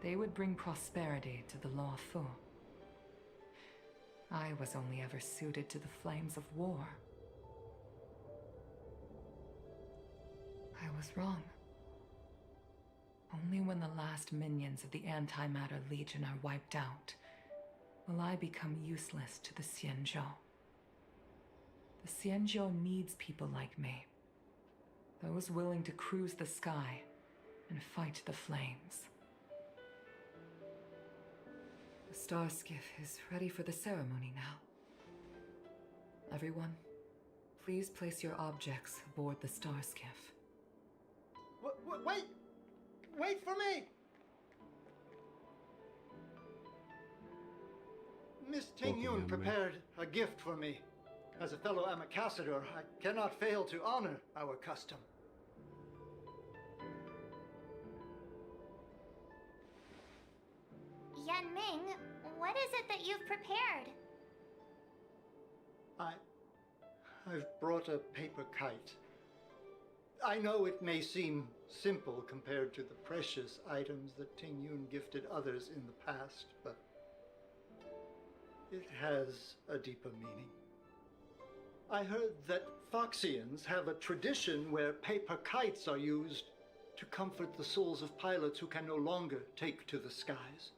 They would bring prosperity to the Law Fu. I was only ever suited to the flames of war. I was wrong. Only when the last minions of the Antimatter Legion are wiped out will I become useless to the Xianzhou. The Xianzhou needs people like me. Those willing to cruise the sky and fight the flames. The star skiff is ready for the ceremony now. Everyone, please place your objects aboard the star skiff. Wait! Wait for me! Miss Ting Yun prepared a gift for me. As a fellow ambassador, I cannot fail to honor our custom. Yan Ming, what is it that you've prepared? I've brought a paper kite. I know it may seem simple compared to the precious items that Ting Yun gifted others in the past, but it has a deeper meaning. I heard that Foxians have a tradition where paper kites are used to comfort the souls of pilots who can no longer take to the skies.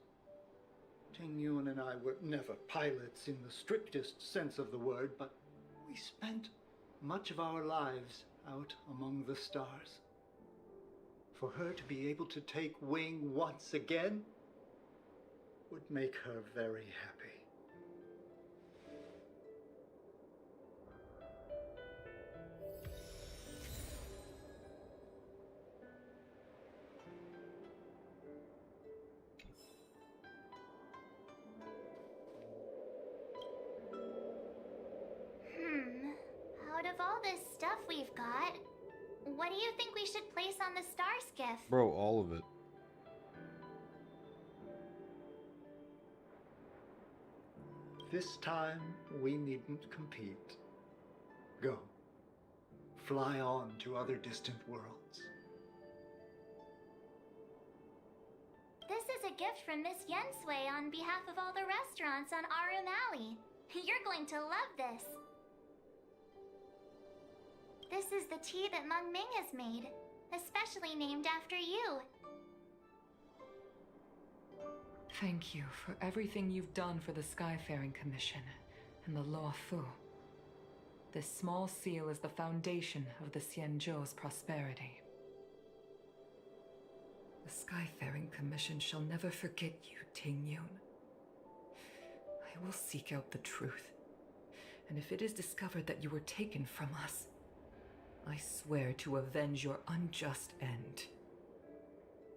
Ting Yun and I were never pilots in the strictest sense of the word, but we spent much of our lives out among the stars. For her to be able to take wing once again would make her very happy. Out of all this stuff we've got, what do you think we should place on the star skiff? Bro, all of it. This time, we needn't compete. Go. Fly on to other distant worlds. This is a gift from Miss Yensui on behalf of all the restaurants on Arum Alley. You're going to love this. This is the tea that Meng Ming has made, especially named after you. Thank you for everything you've done for the Skyfaring Commission and the Law Fu. This small seal is the foundation of the Xianzhou's prosperity. The Skyfaring Commission shall never forget you, Ting Yun. I will seek out the truth, and if it is discovered that you were taken from us, I swear to avenge your unjust end.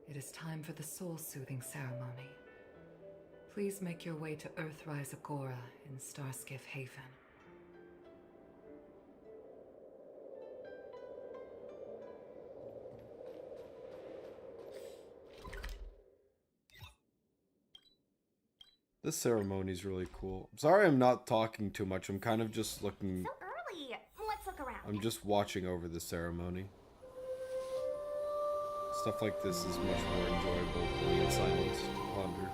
It is time for the soul-soothing ceremony. Please make your way to Earthrise Agora in Starskiff Haven. This ceremony's really cool. I'm sorry I'm not talking too much. I'm kind of just looking... So early. Let's look around. I'm just watching over the ceremony. Stuff like this is much more enjoyable than in silence to ponder.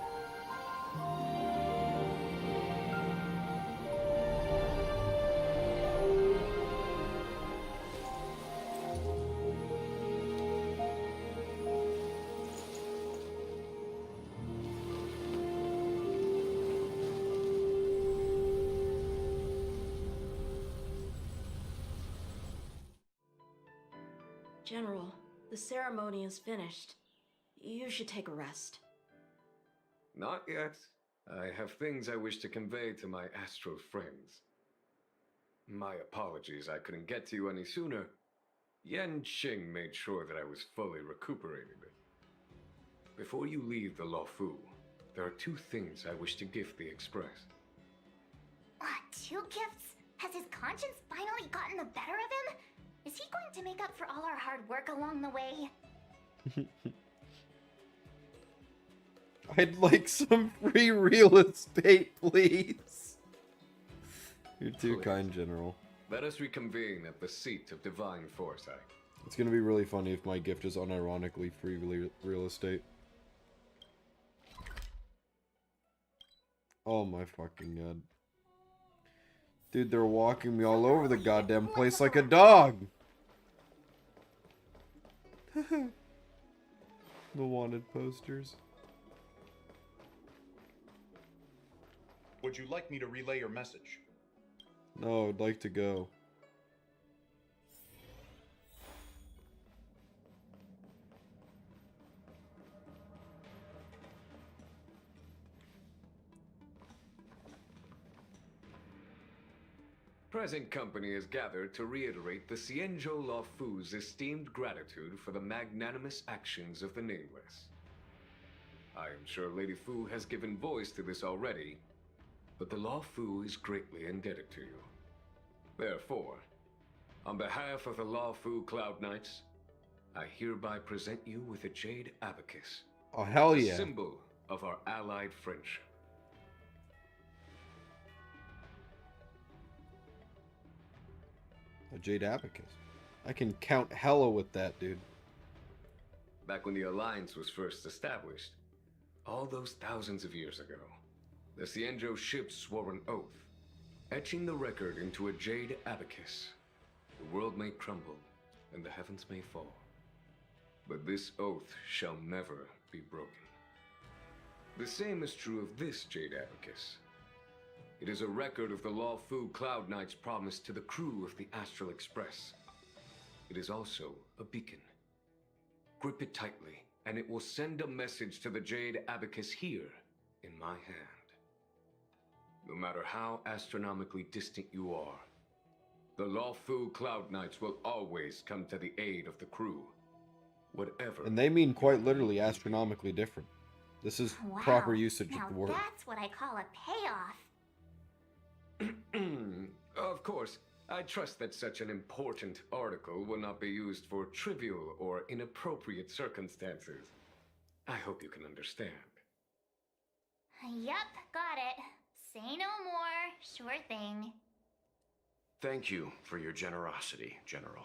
General, the ceremony is finished. You should take a rest. Not yet. I have things I wish to convey to my astral friends. My apologies I couldn't get to you any sooner. Yan Qing made sure that I was fully recuperated. Before you leave the Luofu, there are two things I wish to gift the Express. Two gifts? Has his conscience finally gotten the better of him? Is he going to make up for all our hard work along the way? I'd like some free real estate, please. You're too kind, General. Let us reconvene at the seat of divine foresight. It's gonna be really funny if my gift is unironically free real estate. Oh my fucking god. Dude, they're walking me all over the goddamn place like a dog! The wanted posters. Would you like me to relay your message? No, I'd like to go. Present company is gathered to reiterate the Xianzhou Luofu's esteemed gratitude for the magnanimous actions of the Nameless. I am sure Lady Fu has given voice to this already, but the Luofu is greatly indebted to you. Therefore, on behalf of the Luofu Cloud Knights, I hereby present you with a jade abacus. Oh, hell yeah. A symbol of our allied friendship. A jade abacus. I can count hella with that, dude. Back when the Alliance was first established, all those thousands of years ago, the Xianzhou ships swore an oath, etching the record into a jade abacus. The world may crumble, and the heavens may fall. But this oath shall never be broken. The same is true of this jade abacus. It is a record of the Luofu Cloud Knight's promise to the crew of the Astral Express. It is also a beacon. Grip it tightly, and it will send a message to the jade abacus here in my hand. No matter how astronomically distant you are, the Luofu Cloud Knights will always come to the aid of the crew. Whatever. And they mean quite literally astronomically different. This is proper usage now of the word. That's what I call a payoff. Of course, I trust that such an important article will not be used for trivial or inappropriate circumstances. I hope you can understand. Yup, got it. Say no more. Sure thing. Thank you for your generosity, General.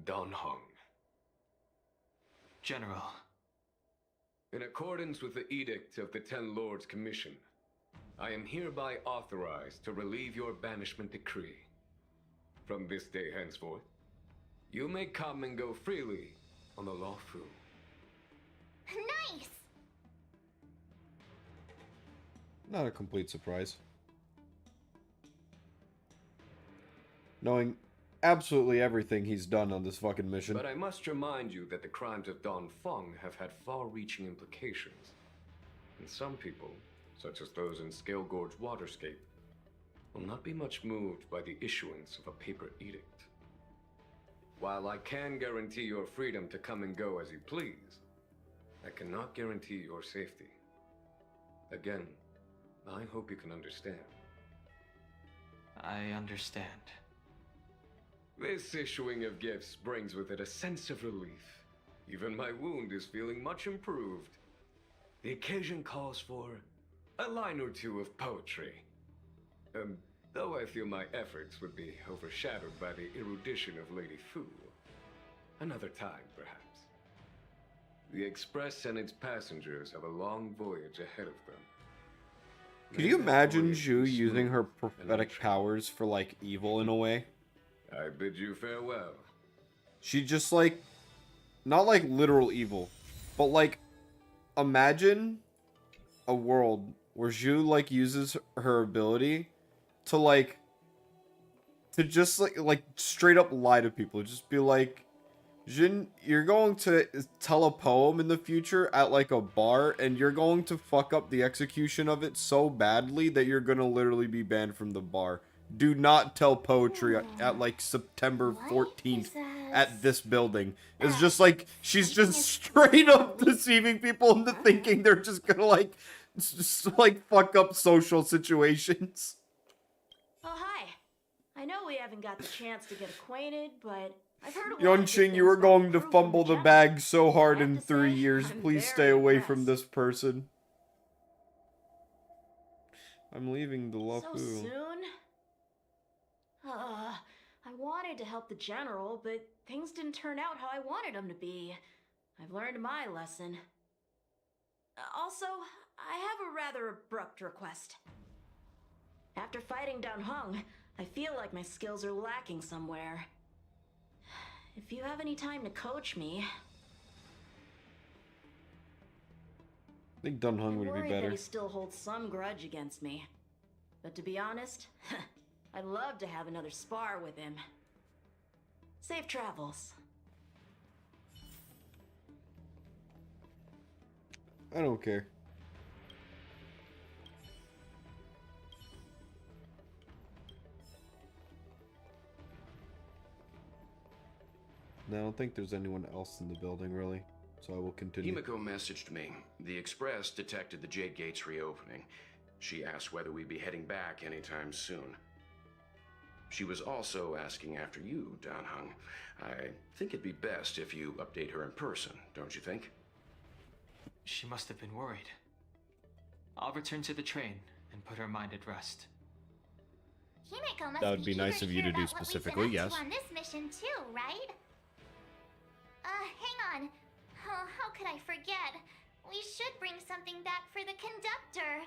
Don Hong. General. In accordance with the edict of the Ten Lords Commission, I am hereby authorized to relieve your banishment decree. From this day henceforth, you may come and go freely on the Luofu. Nice! Not a complete surprise. Knowing absolutely everything he's done on this fucking mission. But I must remind you that the crimes of Don Feng have had far-reaching implications. And some people, such as those in Scale Gorge Waterscape, will not be much moved by the issuance of a paper edict. While I can guarantee your freedom to come and go as you please, I cannot guarantee your safety. Again, I hope you can understand. I understand. This issuing of gifts brings with it a sense of relief. Even my wound is feeling much improved. The occasion calls for a line or two of poetry. Though I feel my efforts would be overshadowed by the erudition of Lady Fu. Another time, perhaps. The Express and its passengers have a long voyage ahead of them. Can you imagine Zhu using her prophetic powers for, like, evil in a way? I bid you farewell. She just, like, not like literal evil, but like, imagine a world where Zhu, like, uses her ability to, like, to just, like, straight up lie to people. Just be like, Jin, you're going to tell a poem in the future at, like, a bar, and you're going to fuck up the execution of it so badly that you're going to literally be banned from the bar. Do not tell poetry at like, September 14th at this building. It's just, like, she's just straight up deceiving people into thinking they're just gonna, like, just, like, fuck up social situations. Oh, hi. I know we haven't got the chance to get acquainted, but I've heard a lot of Yunqing, you were going to fumble the bag so hard in 3 years. Please stay away from this person. I'm leaving the So Lufu. soon? I wanted to help the general, but things didn't turn out how I wanted them to be. I've learned my lesson. Also, I have a rather abrupt request. After fighting down Hung, I feel like my skills are lacking somewhere. If you have any time to coach me... I think Dun Hung would be worried better. that he still holds some grudge against me. But to be honest, I'd love to have another spar with him. Safe travels. I don't care. No, I don't think there's anyone else in the building, really. So I will continue. Himiko messaged me. The Express detected the Jade Gates reopening. She asked whether we'd be heading back anytime soon. She was also asking after you, Dan Hung. I think it'd be best if you update her in person, don't you think? She must have been worried. I'll return to the train and put her mind at rest. Himiko must That would be eager nice of you hear to do about what we've been specifically, up yes. to on this mission too, right? Hang on. Oh, how could I forget? We should bring something back for the conductor.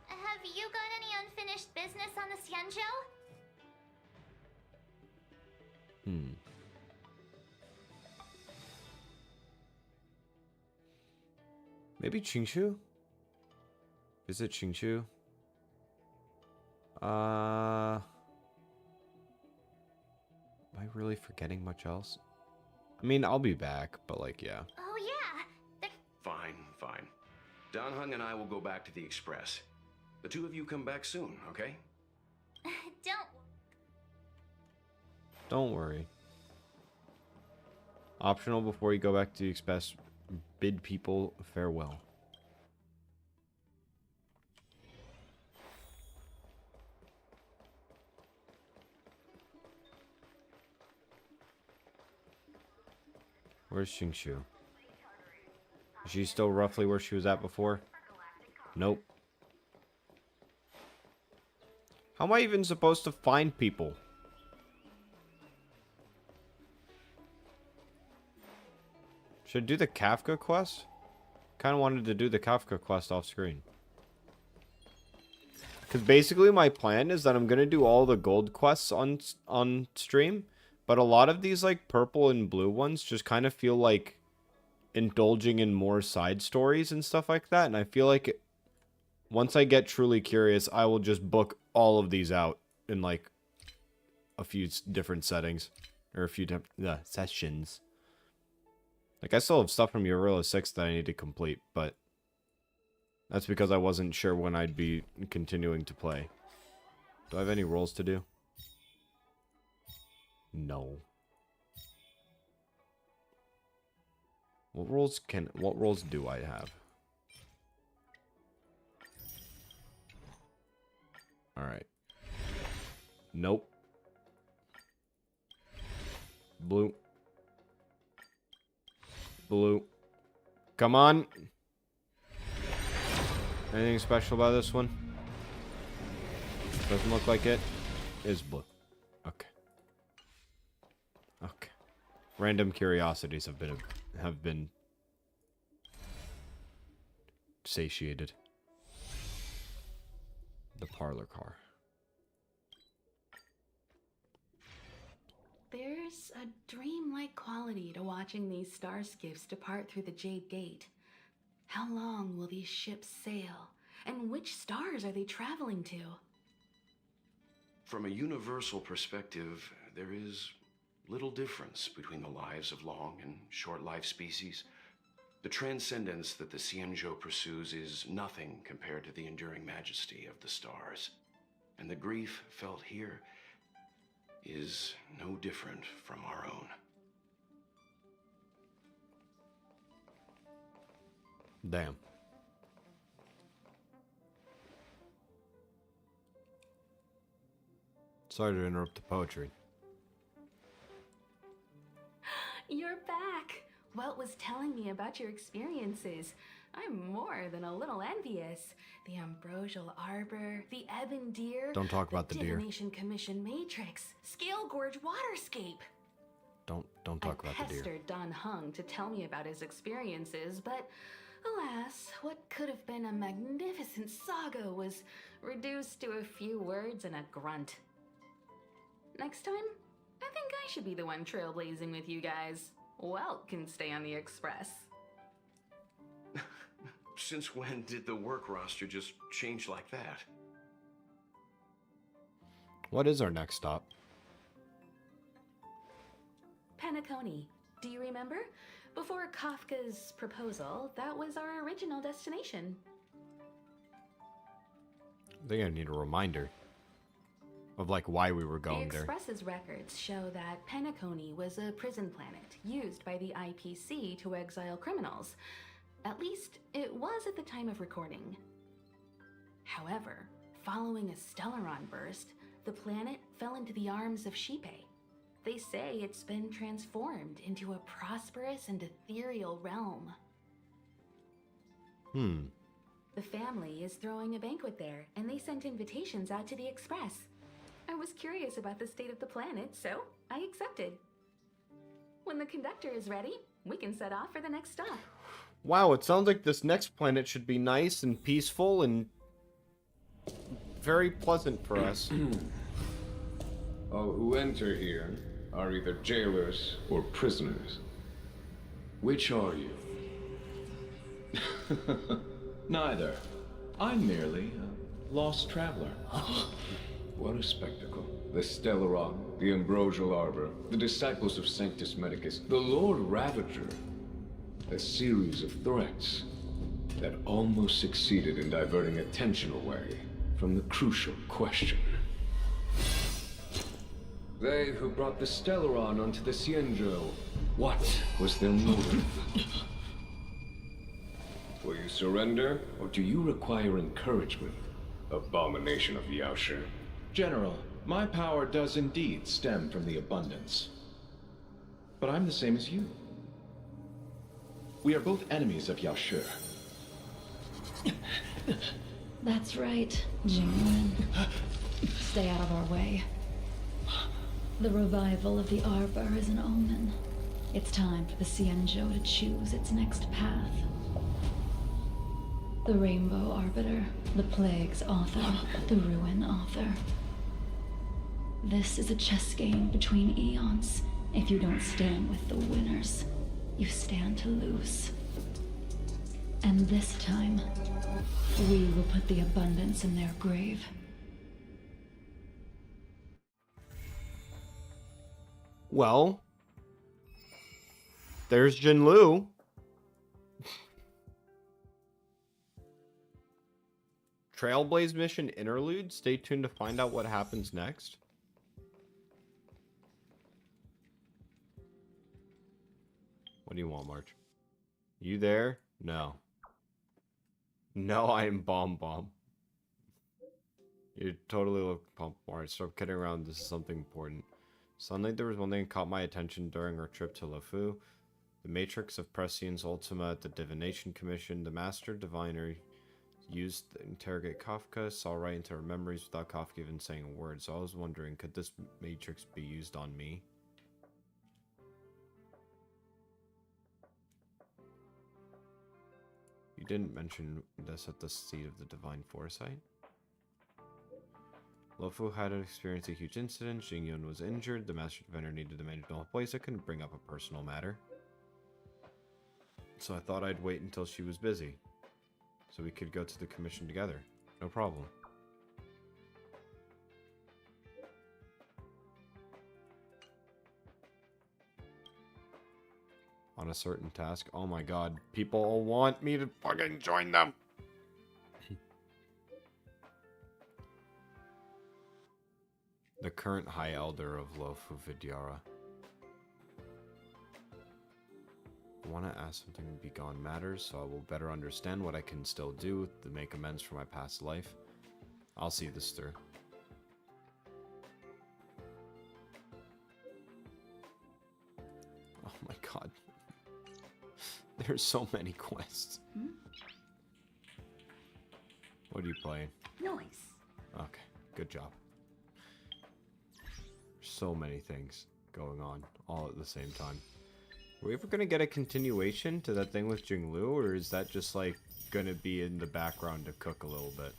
Have you got any unfinished business on the Xianzhou? Maybe Qingshu? Is it Qingshu? Am I really forgetting much else? I mean, I'll be back, but like, yeah. Oh yeah. Fine, fine. Dan Hung and I will go back to the Express. The two of you come back soon, okay? Don't worry. Optional before you go back to the Express, bid people farewell. Where's Qingshu? Is she still roughly where she was at before? Nope. How am I even supposed to find people? Should I do the Kafka quest? Kind of wanted to do the Kafka quest off screen. Because basically my plan is that I'm going to do all the gold quests on stream. But a lot of these like purple and blue ones just kind of feel like indulging in more side stories and stuff like that. And I feel like once I get truly curious, I will just book all of these out in like a few different settings. Or a few sessions. Like, I still have stuff from Eurilla 6 that I need to complete, but that's because I wasn't sure when I'd be continuing to play. Do I have any rolls to do? No. What rolls do I have? Alright. Nope. Blue. Blue. Come on. Anything special about this one? Doesn't look like it. Is blue. Okay. Okay. Random curiosities have been satiated. The parlor car. There's a dreamlike quality to watching these star skiffs depart through the Jade Gate. How long will these ships sail? And which stars are they traveling to? From a universal perspective, there is little difference between the lives of long and short life species. The transcendence that the Xianzhou pursues is nothing compared to the enduring majesty of the stars. And the grief felt here is no different from our own. Damn. Sorry to interrupt the poetry. You're back! Welt was telling me about your experiences. I'm more than a little envious. The ambrosial arbor, the ebon deer. Don't talk about the deer. Divination Commission matrix, Scale Gorge waterscape. Don't talk about the deer. I pestered Don Hung to tell me about his experiences, but alas, what could have been a magnificent saga was reduced to a few words and a grunt. Next time, I think I should be the one trailblazing with you guys. Welt can stay on the Express. Since when did the work roster just change like that? What is our next stop? Penacony. Do you remember? Before Kafka's proposal, that was our original destination. I think I need a reminder of like why we were going The there. Express's records show that Penacony was a prison planet used by the IPC to exile criminals. At least, it was at the time of recording. However, following a Stellaron burst, the planet fell into the arms of Shipe. They say it's been transformed into a prosperous and ethereal realm. The family is throwing a banquet there, and they sent invitations out to the Express. I was curious about the state of the planet, so I accepted. When the conductor is ready, we can set off for the next stop. Wow, it sounds like this next planet should be nice and peaceful and very pleasant for us. All who enter here are either jailers or prisoners. Which are you? Neither. I'm merely a lost traveler. What a spectacle. The Stellaron, the Ambrosial Arbor, the disciples of Sanctus Medicus, the Lord Ravager. A series of threats that almost succeeded in diverting attention away from the crucial question. They who brought the Stellaron onto the Xianzhou, what was their motive? Will you surrender, or do you require encouragement? Abomination of Yaoshi. General, my power does indeed stem from the abundance. But I'm the same as you. We are both enemies of Yaoshi. That's right, Jingwen. Stay out of our way. The revival of the Arbor is an omen. It's time for the Xianzhou to choose its next path. The Rainbow Arbiter, the Plague's author, the Ruin author. This is a chess game between eons. If you don't stand with the winners, you stand to lose. And this time, we will put the abundance in their grave. Well, there's Jinlu. Trailblaze mission interlude. Stay tuned to find out what happens next. What do you want, March? You there? No. No, I am Bomb. You totally look pumped, March. Stop kidding around. This is something important. Suddenly, there was one thing that caught my attention during our trip to Lofu. The Matrix of Prescience Ultima at the Divination Commission. The Master Diviner used to interrogate Kafka, saw right into her memories without Kafka even saying a word. So I was wondering, could this Matrix be used on me? You didn't mention this at the seat of the Divine Foresight? Lofu had experienced a huge incident. Xingyun was injured. The Master Diviner needed to manage the whole place. I couldn't bring up a personal matter. So I thought I'd wait until she was busy, so we could go to the commission together. No problem. On a certain task. Oh my god. People want me to fucking join them. The current High Elder of Lofu Vidyara. I want to ask something beyond matters, so I will better understand what I can still do to make amends for my past life. I'll see this through. Oh my god. There's so many quests. What are you playing? Noise. Okay, good job. So many things going on all at the same time. Are we ever gonna get a continuation to that thing with Jinglu, or is that just like gonna be in the background to cook a little bit?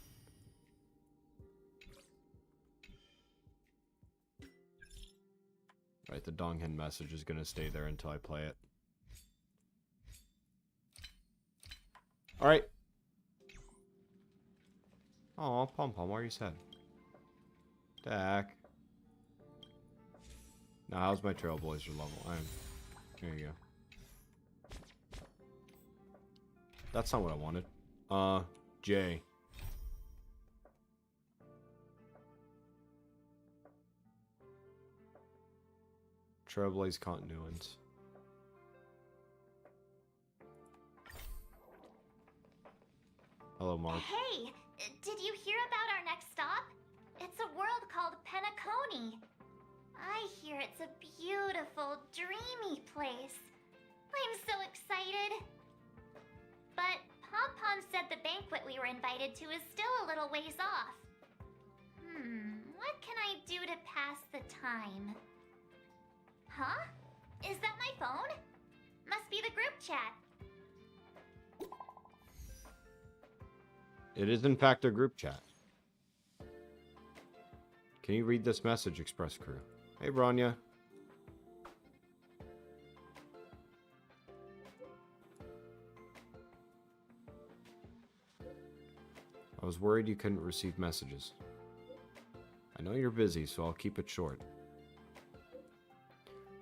Right, the Donghin message is gonna stay there until I play it. Alright. Aw, Pom Pom, why are you sad? Dak. Now, how's my Trailblazer level? There you go. That's not what I wanted. J. Trailblaze Continuance. Hello, Mark. Hey, did you hear about our next stop? It's a world called Penacony. I hear it's a beautiful, dreamy place. I'm so excited. But Pom Pom said the banquet we were invited to is still a little ways off. What can I do to pass the time? Huh? Is that my phone? Must be the group chat. It is in fact a group chat. Can you read this message, Express Crew? Hey, Bronya. I was worried you couldn't receive messages. I know you're busy, so I'll keep it short.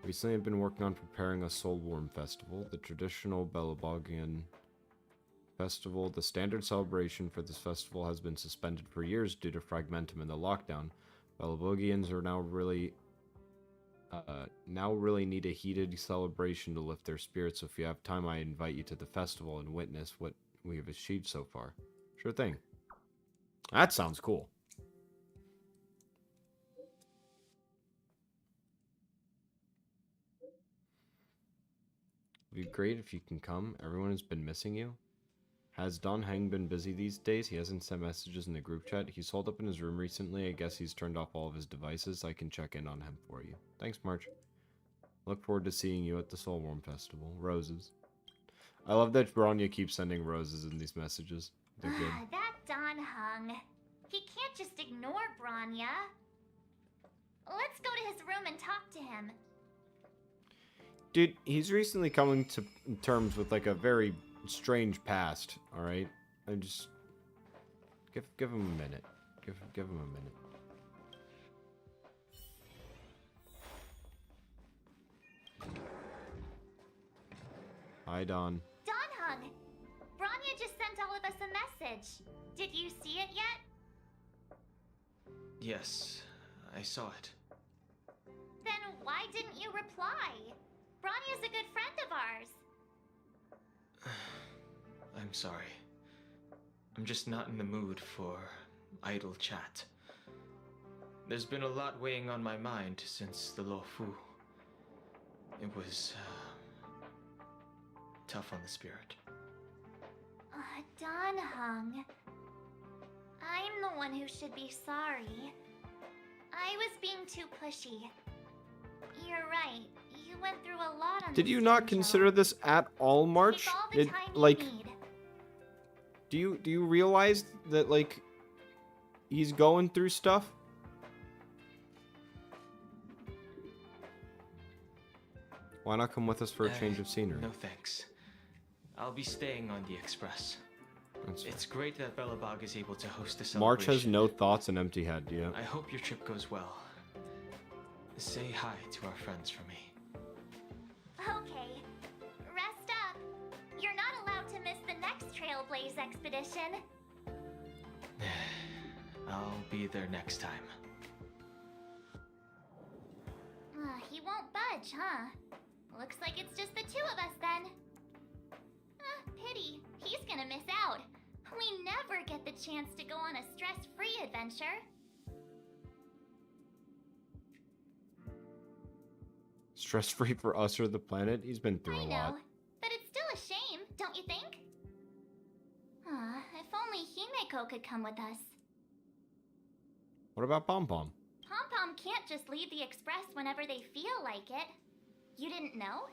Recently, I've been working on preparing a Soul Warm Festival, the traditional Belabogian festival. The standard celebration for this festival has been suspended for years due to Fragmentum and the lockdown. Belabogians are now really need a heated celebration to lift their spirits, so if you have time, I invite you to the festival and witness what we have achieved so far. Sure thing. That sounds cool. It'd be great if you can come. Everyone has been missing you. Has Don Heng been busy these days? He hasn't sent messages in the group chat. He's holed up in his room recently. I guess he's turned off all of his devices. I can check in on him for you. Thanks, March. Look forward to seeing you at the Soul Warm Festival. Roses. I love that Bronya keeps sending roses in these messages. They're good. That Don Hung. He can't just ignore Bronya. Let's go to his room and talk to him. Dude, he's recently coming to terms with like a very strange past, alright? I just give him a minute. Give him a minute. Hi, Don. Don Hung, Branya just sent all of us a message. Did you see it yet? Yes, I saw it. Then why didn't you reply? Branya's a good friend of ours. I'm sorry. I'm just not in the mood for idle chat. There's been a lot weighing on my mind since the Luofu. It was tough on the spirit. Don Hung. I'm the one who should be sorry. I was being too pushy. You're right. You went through a lot on Did this you not schedule. consider this at all, March? Take all the It, time you like, need. do you realize that, like, he's going through stuff? Why not come with us for a change of scenery? No thanks. I'll be staying on the Express. It's great that Belobog is able to host a March celebration. has no thoughts and empty head, yeah. I hope your trip goes well. Say hi to our friends for me. Okay. Rest up. You're not allowed to miss the next Trailblaze expedition. I'll be there next time. He won't budge, huh? Looks like it's just the two of us then. Pity. He's gonna miss out. We never get the chance to go on a stress-free adventure. Stress-free for us or the planet? He's been through a lot. But it's still a shame, don't you think? If only Himeko could come with us. What about Pom Pom? Pom Pom can't just leave the Express whenever they feel like it. You didn't know?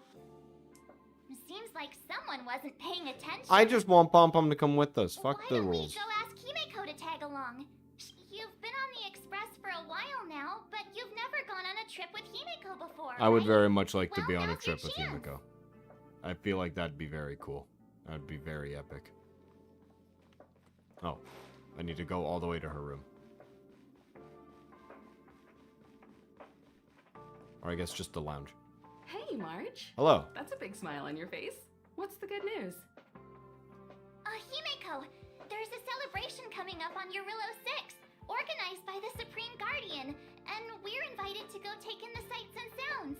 Seems like someone wasn't paying attention. I just want Pom Pom to come with us. Fuck the Why don't we rules. go ask Himeko to tag along? You've been on the Express for a while now, but you've never gone on a trip with Himeko before, I would right? very much like to Well, be on a now's your trip with chance. Himeko. I feel like that'd be very cool. That'd be very epic. Oh, I need to go all the way to her room. Or I guess just the lounge. Hey, March. Hello. That's a big smile on your face. What's the good news? Himeko, there's a celebration coming up on Eurillo 6, organized by the Supreme Guardian, and we're invited to go take in the sights and sounds.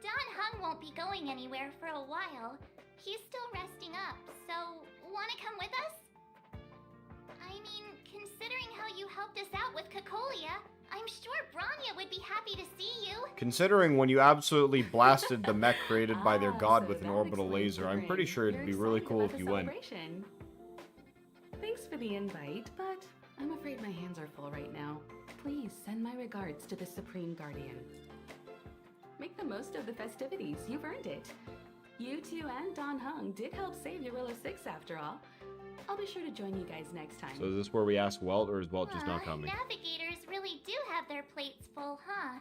Don Hung won't be going anywhere for a while. He's still resting up, so wanna come with us? I mean, considering how you helped us out with Cocolia, I'm sure Branya would be happy to see you. Considering when you absolutely blasted the mech created by their god with an orbital laser, I'm pretty sure it'd be really cool if you went. Thanks for the invite, but I'm afraid my hands are full right now. Please send my regards to the Supreme Guardian. Make the most of the festivities. You've earned it. You two and Don Hung did help save Eurillo 6 after all. I'll be sure to join you guys next time. So is this where we ask Welt, or is Welt just not coming? Navigators really do have their plates full, huh?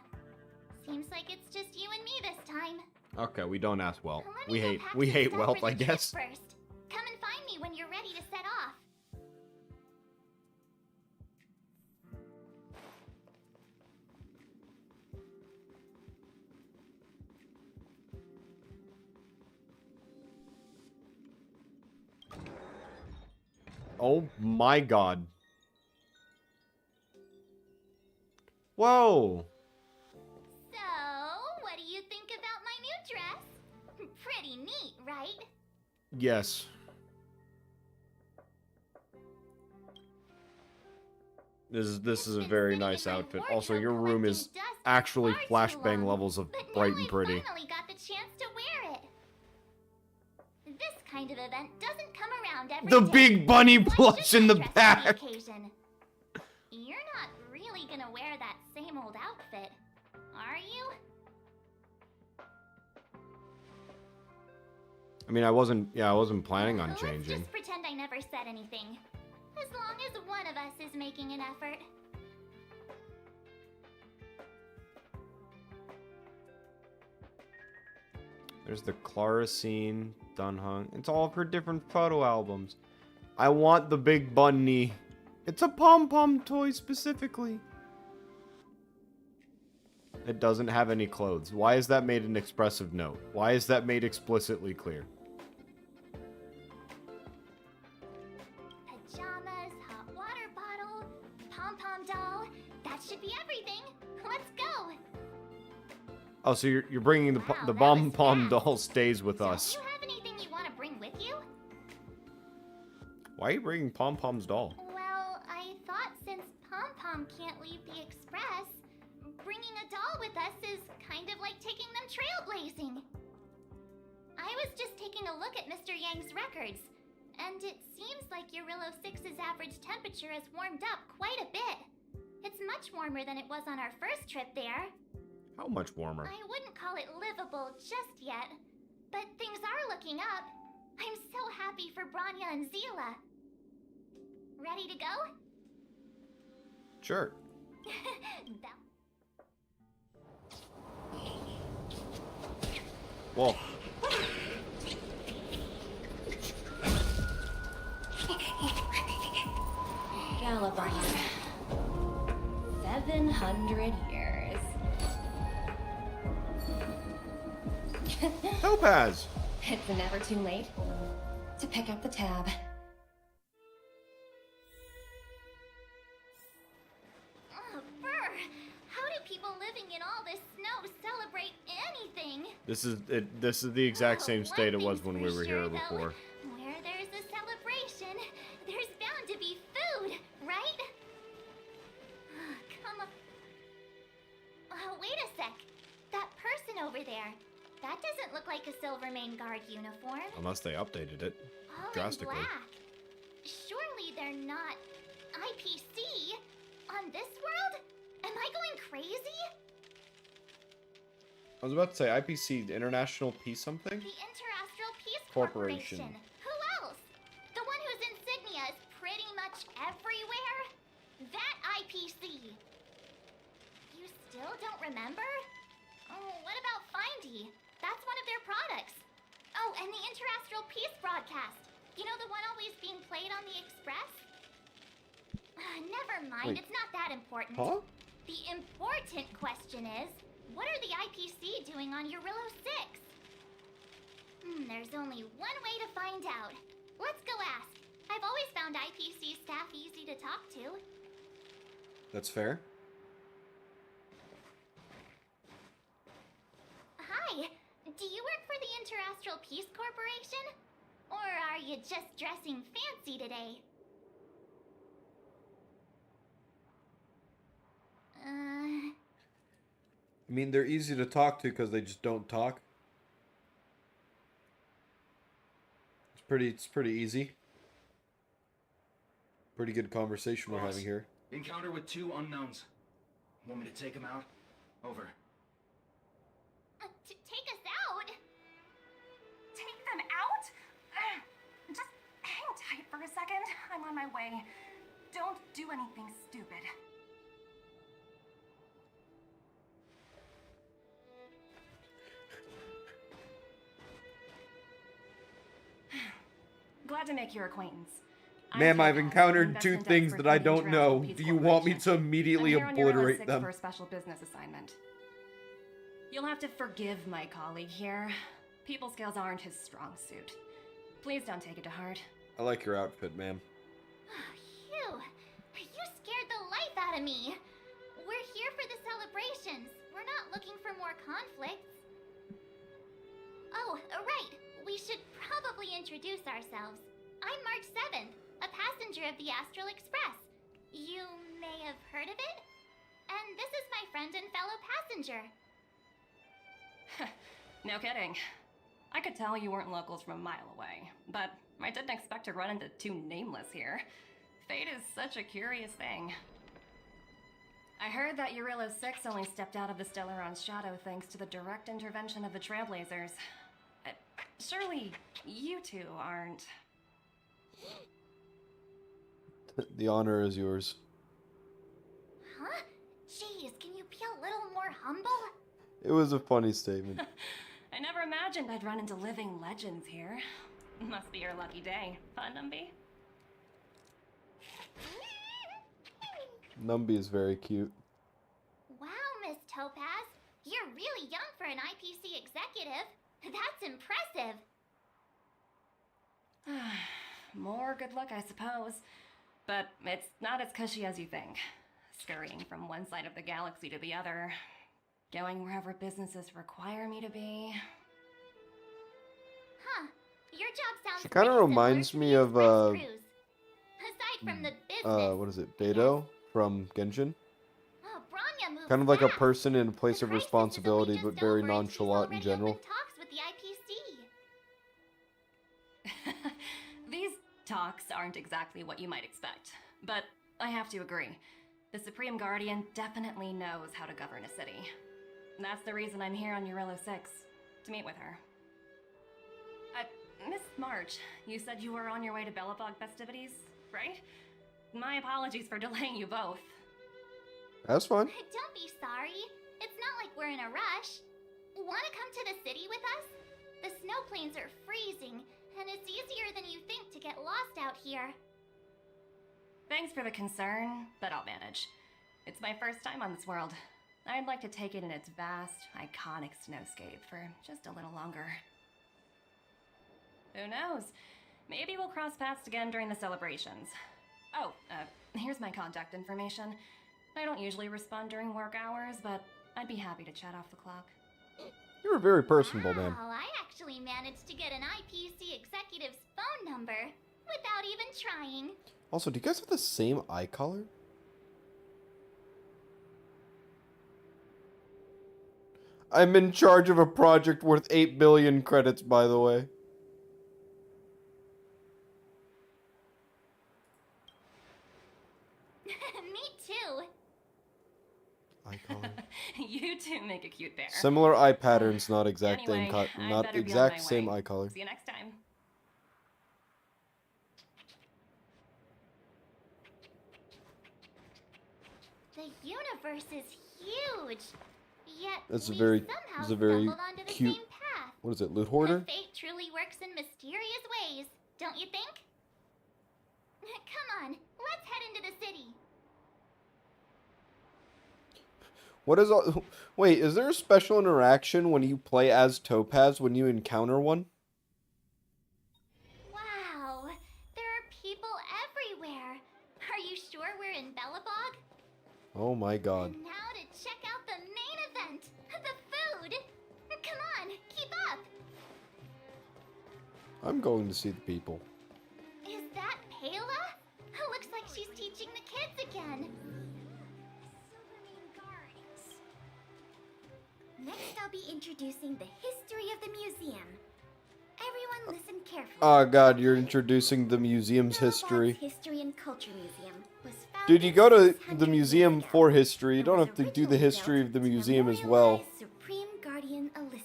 Seems like it's just you and me this time. Okay, we don't ask Welt. Let We me go hate pack we some hate stuff Welt, for I the trip guess. First, come and find me when you're ready to set off. Oh my god. Whoa! So, what do you think about my new dress? Pretty neat, right? Yes. This is a very nice outfit. Also, your room is actually flashbang levels of bright and pretty. Finally got the chance to wear it. This kind of event doesn't come around every The day. big bunny Why plush should in the I dress for back. occasion? You're not really gonna wear that same old outfit, are you? I mean, I wasn't planning on Let's changing. just pretend I never said anything. As long as one of us is making an effort. There's the Clara scene, Dunhung. It's all of her different photo albums. I want the big bunny. It's a pom-pom toy specifically. It doesn't have any clothes. Why is that made an expressive note? Why is that made explicitly clear? pom-pom doll. That should be everything. Let's go. Oh, so you're bringing the bomb pom doll stays with us. Do you have anything you want to bring with you? Why are you bringing Pom Pom's doll? Well, I thought since Pom-Pom can't leave the Express, bringing a doll with us is kind of like taking them trailblazing. I was just taking a look at Mr. Yang's records, and it seems like Eurillo 6's average temperature has warmed up quite a bit. It's much warmer than it was on our first trip there. How much warmer? I wouldn't call it livable just yet, but things are looking up. I'm so happy for Branya and Zila. Ready to go? Sure. Whoa. Gallivant. 700 years. Topaz! It's never too late to pick up the tab. Brr! How do people living in all this snow celebrate anything? This is the exact same state it was when we were here before. Where there's a celebration, there's bound to be food, right? Come on. Wait a sec. That person over there. That doesn't look like a Silvermane Guard uniform. Unless they updated it All drastically. in black. Surely they're not IPC on this world? Am I going crazy? I was about to say IPC, the International Peace something? The Interastral Peace Corporation. Who else? The one whose insignia is pretty much everywhere? That IPC. You still don't remember? Oh, what about Findy? That's one of their products. Oh, and the Interastral Peace broadcast. You know the one always being played on the Express? Never mind, Wait. it's not that important. Huh? The important question is, what are the IPC doing on Eurillo 6? There's only one way to find out. Let's go ask. I've always found IPC staff easy to talk to. That's fair. Hi, do you work for the Interastral Peace Corporation? Or are you just dressing fancy today? I mean, they're easy to talk to because they just don't talk. It's pretty easy. Pretty good conversation we're having here. Encounter with 2 unknowns. Want me to take them out? Over. Take us out? Take them out? Just hang tight for a second. I'm on my way. Don't do anything stupid. Glad to make your acquaintance. Ma'am, I've encountered 2 things that I don't know. Do you want me to immediately obliterate them? For a special business assignment. You'll have to forgive my colleague here. People skills aren't his strong suit. Please don't take it to heart. I like your outfit, ma'am. Phew, you scared the life out of me. We're here for the celebrations. We're not looking for more conflicts. Oh, right. We should probably introduce ourselves. I'm March 7th, a passenger of the Astral Express. You may have heard of it? And this is my friend and fellow passenger. No kidding. I could tell you weren't locals from a mile away, but I didn't expect to run into 2 nameless here. Fate is such a curious thing. I heard that Eurillo 6 only stepped out of the Stellaron's shadow thanks to the direct intervention of the Trailblazers. Surely you 2 aren't... The honor is yours. Huh? Jeez, can you be a little more humble? It was a funny statement. I never imagined I'd run into living legends here. Must be your lucky day, huh, Numby? Numby is very cute. Wow, Miss Topaz. You're really young for an IPC executive. That's impressive. More good luck, I suppose. But it's not as cushy as you think. scurrying from one side of the galaxy to the other, going wherever businesses require me to be. Huh. Your job sounds She kind of pretty reminds similar me to of the Express Cruise. Aside from the business, what is it, Beto from Genshin? Bronya moves Kind of like a fast. person in a place of responsibility, but very nonchalant in general. Talks with the IPC. These talks aren't exactly what you might expect, but I have to agree. The Supreme Guardian definitely knows how to govern a city. That's the reason I'm here on Eurilo 6, to meet with her. Miss March, you said you were on your way to Belobog festivities, right? My apologies for delaying you both. That's fine. Don't be sorry. It's not like we're in a rush. Want to come to the city with us? The snow plains are freezing, and it's easier than you think to get lost out here. Thanks for the concern, but I'll manage. It's my first time on this world. I'd like to take it in its vast, iconic snowscape for just a little longer. Who knows? Maybe we'll cross paths again during the celebrations. Oh, here's my contact information. I don't usually respond during work hours, but I'd be happy to chat off the clock. You're a very personable man. Oh, I actually managed to get an IPC executive's phone number without even trying. Also, do you guys have the same eye color? I'm in charge of a project worth 8 billion credits, by the way. Me too. Eye color. You two make a cute pair. Similar eye patterns, not exact Anyway, I'd not better be on exact my same way. eye color. See you next time. The universe is huge. Yet That's a we very, somehow it's a very stumbled onto the cute. same path. What is it, loot hoarder? Fate truly works in mysterious ways, don't you think? Come on, let's head into the city. What is all? Wait, is there a special interaction when you play as Topaz when you encounter one? Wow, there are people everywhere. Are you sure we're in Belobog? Oh my god. And now to check out the main event, the food. Come on, keep up. I'm going to see the people. Is that Payla? Looks like she's teaching the kids again. Next, I'll be introducing the history of the museum. Everyone listen carefully. Oh god, you're introducing the museum's history. History and Culture Museum was Dude, you go to the museum for history. You don't have to do the history of the museum as well. Supreme Guardian Alyssa.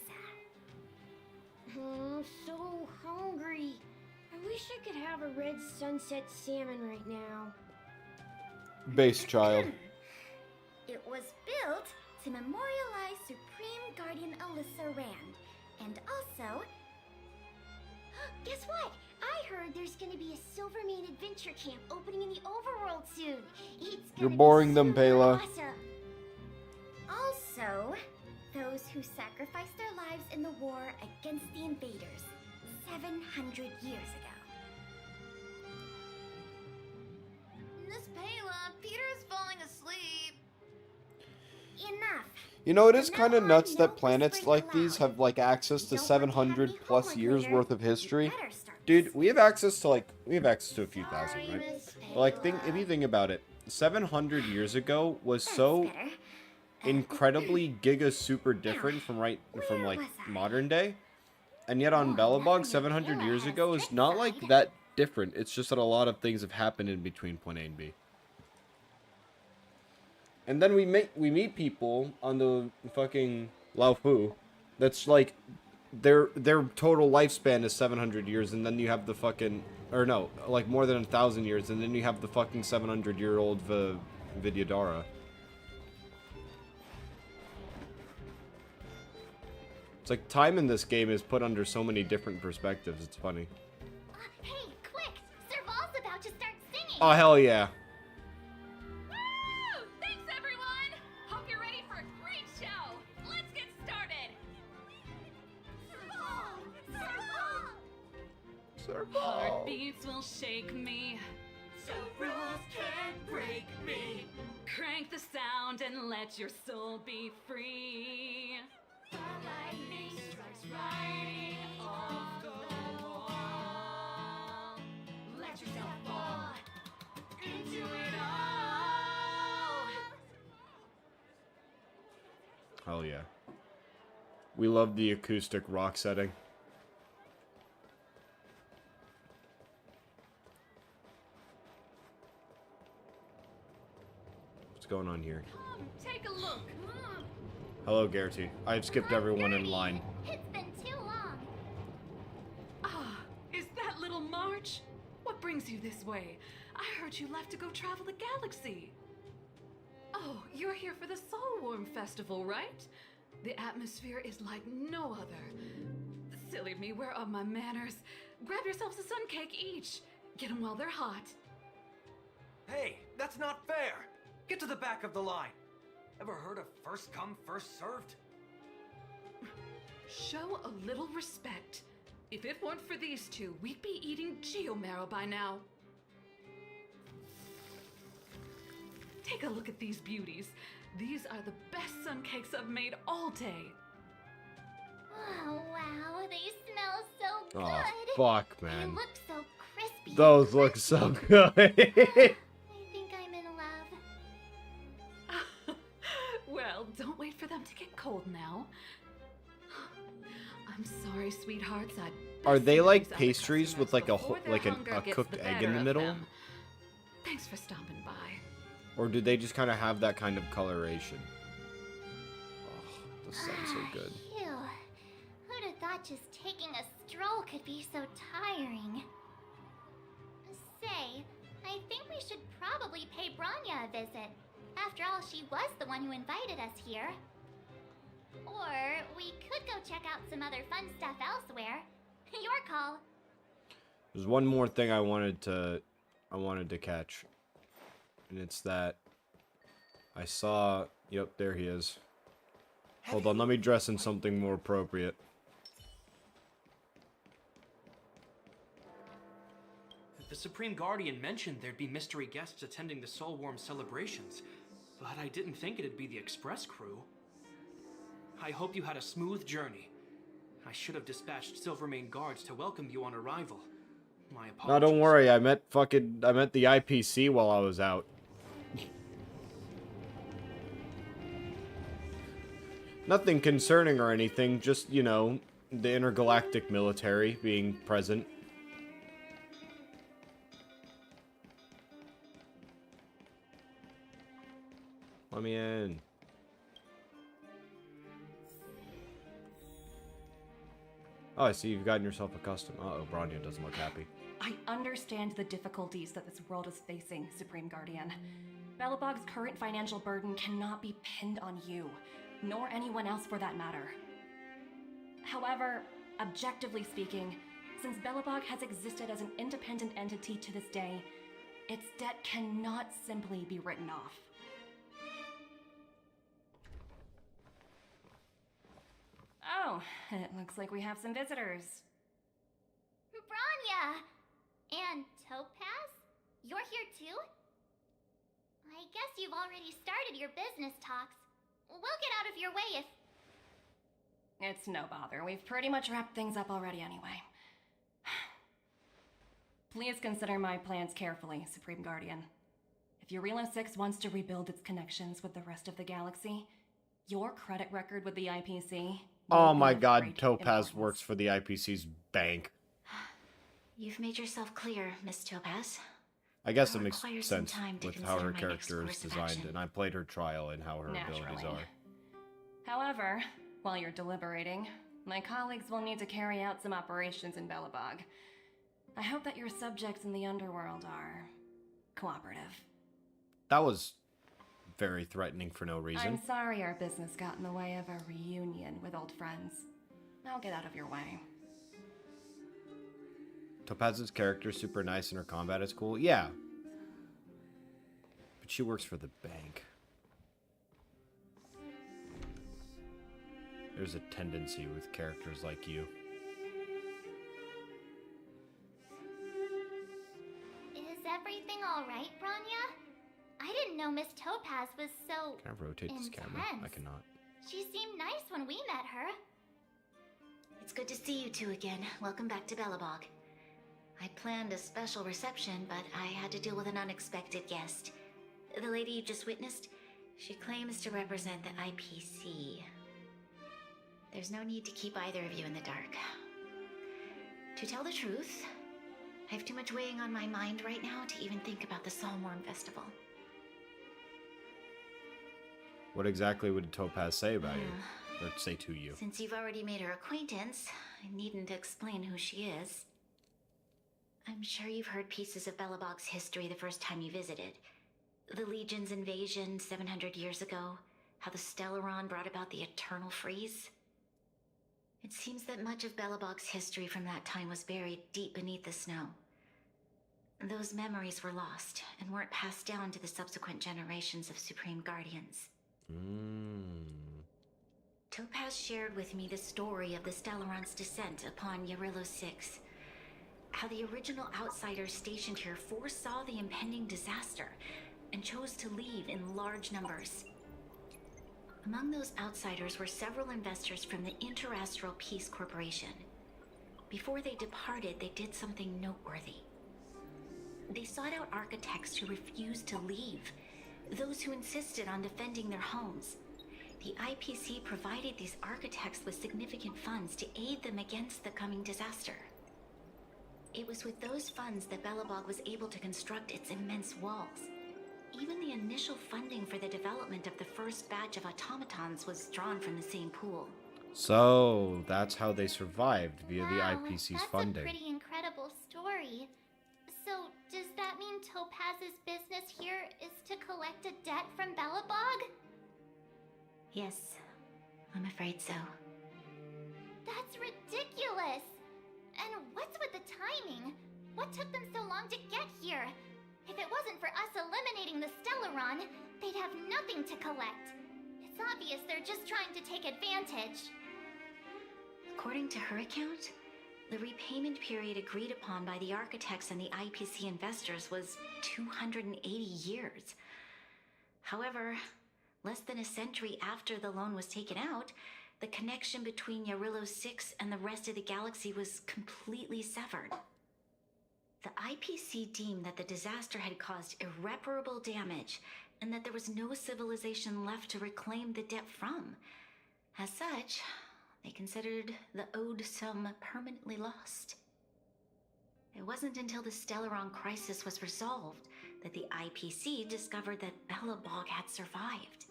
I'm so hungry. I wish I could have a red sunset salmon right now. Base child. It was built to memorialize Supreme Guardian Alyssa Rand. And also... Guess what? I heard there's gonna be a Silvermane adventure camp opening in the overworld soon. You're boring them, Payla. Awesome. Also, those who sacrificed their lives in the war against the invaders 700 years ago. Miss Payla, Peter's falling asleep. Enough. You know, it is kind of nuts that planets like these have, like, access to 700 plus years worth of history. Dude, we have access to, like, a few thousand, right? But, like, if you think about it, 700 years ago was so incredibly giga super different from, like, modern day. And yet on Belobog, 700 years ago is not, like, that different. It's just that a lot of things have happened in between point A and B. And then we meet people on the fucking Laofu that's like their total lifespan is 700 years, and then you have the fucking, or no, like more than 1,000 years, and then you have the fucking 700-year-old Vidyadhara. It's like time in this game is put under so many different perspectives. It's funny. Hey, quick! Serval's about to start singing! Oh hell yeah! Heartbeats will shake me. So rules can't break me. Crank the sound and let your soul be free. The lightning strikes right off the wall. Let yourself fall into it all. Hell yeah. We love the acoustic rock setting. What's going on here? Come, take a look. Hello, Gertie. I've skipped everyone in line. It's been too long. Ah, is that little March? What brings you this way? I heard you left to go travel the galaxy. Oh, you're here for the Soulworm Festival, right? The atmosphere is like no other. Silly me, where are my manners? Grab yourselves a sun cake each. Get them while they're hot. Hey, that's not fair! Get to the back of the line! Ever heard of first come, first served? Show a little respect. If it weren't for these two, we'd be eating geomarrow by now. Take a look at these beauties. These are the best sun cakes I've made all day. Oh, wow, they smell so Oh, good. fuck, They man. look so crispy. Those look so good. I think I'm in love. Well, don't wait for them to get cold now. I'm sorry, sweethearts. Are they like pastries with like a cooked egg in the middle? Thanks for stopping by. Or do they just kind of have that kind of coloration? Oh, this sounds so good. Phew. Who'd have thought just taking a stroll could be so tiring? Say, I think we should probably pay Branya a visit. After all, she was the one who invited us here. Or we could go check out some other fun stuff elsewhere. Your call. There's one more thing I wanted to catch. And it's that I saw, yep, there he is. Hold on, let me dress in something more appropriate. The Supreme Guardian mentioned there'd be mystery guests attending the Soulworm celebrations, but I didn't think it'd be the Express crew. I hope you had a smooth journey. I should have dispatched Silvermane guards to welcome you on arrival. My apologies. No, don't worry, I met the IPC while I was out. Nothing concerning or anything, just, you know, the intergalactic military being present. Let me in. Oh, I see you've gotten yourself accustomed. Uh-oh, Branya doesn't look happy. I understand the difficulties that this world is facing, Supreme Guardian. Belobog's current financial burden cannot be pinned on you, nor anyone else for that matter. However, objectively speaking, since Belobog has existed as an independent entity to this day, its debt cannot simply be written off. Oh, it looks like we have some visitors. Branya! And Topaz? You're here too? I guess you've already started your business talks. We'll get out of your way if... It's no bother. We've pretty much wrapped things up already anyway. Please consider my plans carefully, Supreme Guardian. If Eurela 6 wants to rebuild its connections with the rest of the galaxy, your credit record with the IPC... Oh my god, Topaz works for the IPC's bank. You've made yourself clear, Miss Topaz. I guess it I'll makes require some sense time to with how her consider my next character is course of designed, action. and I played her trial and how her abilities Naturally. are. However, while you're deliberating, my colleagues will need to carry out some operations in Belobog. I hope that your subjects in the underworld are cooperative. That was very threatening for no reason. I'm sorry our business got in the way of a reunion with old friends. I'll get out of your way. Topaz's character is super nice and her combat is cool. Yeah. But she works for the bank. There's a tendency with characters like you. Is everything alright, Bronya? I didn't know Miss Topaz was so Can I rotate this camera? I intense. cannot. She seemed nice when we met her. It's good to see you two again. Welcome back to Belobog. I planned a special reception, but I had to deal with an unexpected guest. The lady you just witnessed, she claims to represent the IPC. There's no need to keep either of you in the dark. To tell the truth, I have too much weighing on my mind right now to even think about the Psalmworm Festival. What exactly would Topaz say about you? Or say to you? Since you've already made her acquaintance, I needn't explain who she is. I'm sure you've heard pieces of Belobog's history the first time you visited. The Legion's invasion 700 years ago, how the Stellaron brought about the Eternal Freeze. It seems that much of Belobog's history from that time was buried deep beneath the snow. Those memories were lost and weren't passed down to the subsequent generations of Supreme Guardians. Topaz shared with me the story of the Stellaron's descent upon Yarillo 6. How the original outsiders stationed here foresaw the impending disaster and chose to leave in large numbers. Among those outsiders were several investors from the Interastral Peace Corporation. Before they departed, they did something noteworthy. They sought out architects who refused to leave, those who insisted on defending their homes. The IPC provided these architects with significant funds to aid them against the coming disaster. It was with those funds that Belobog was able to construct its immense walls. Even the initial funding for the development of the first batch of automatons was drawn from the same pool. So, that's how they survived, via the IPC's funding. That's a pretty incredible story. So, does that mean Topaz's business here is to collect a debt from Belobog? Yes, I'm afraid so. That's ridiculous! And what's with the timing? What took them so long to get here? If it wasn't for us eliminating the Stellaron, they'd have nothing to collect. It's obvious they're just trying to take advantage. According to her account, the repayment period agreed upon by the architects and the IPC investors was 280 years. However, less than a century after the loan was taken out, the connection between Yarillo 6 and the rest of the galaxy was completely severed. The IPC deemed that the disaster had caused irreparable damage and that there was no civilization left to reclaim the debt from. As such, they considered the owed sum permanently lost. It wasn't until the Stellaron crisis was resolved that the IPC discovered that Belobog had survived.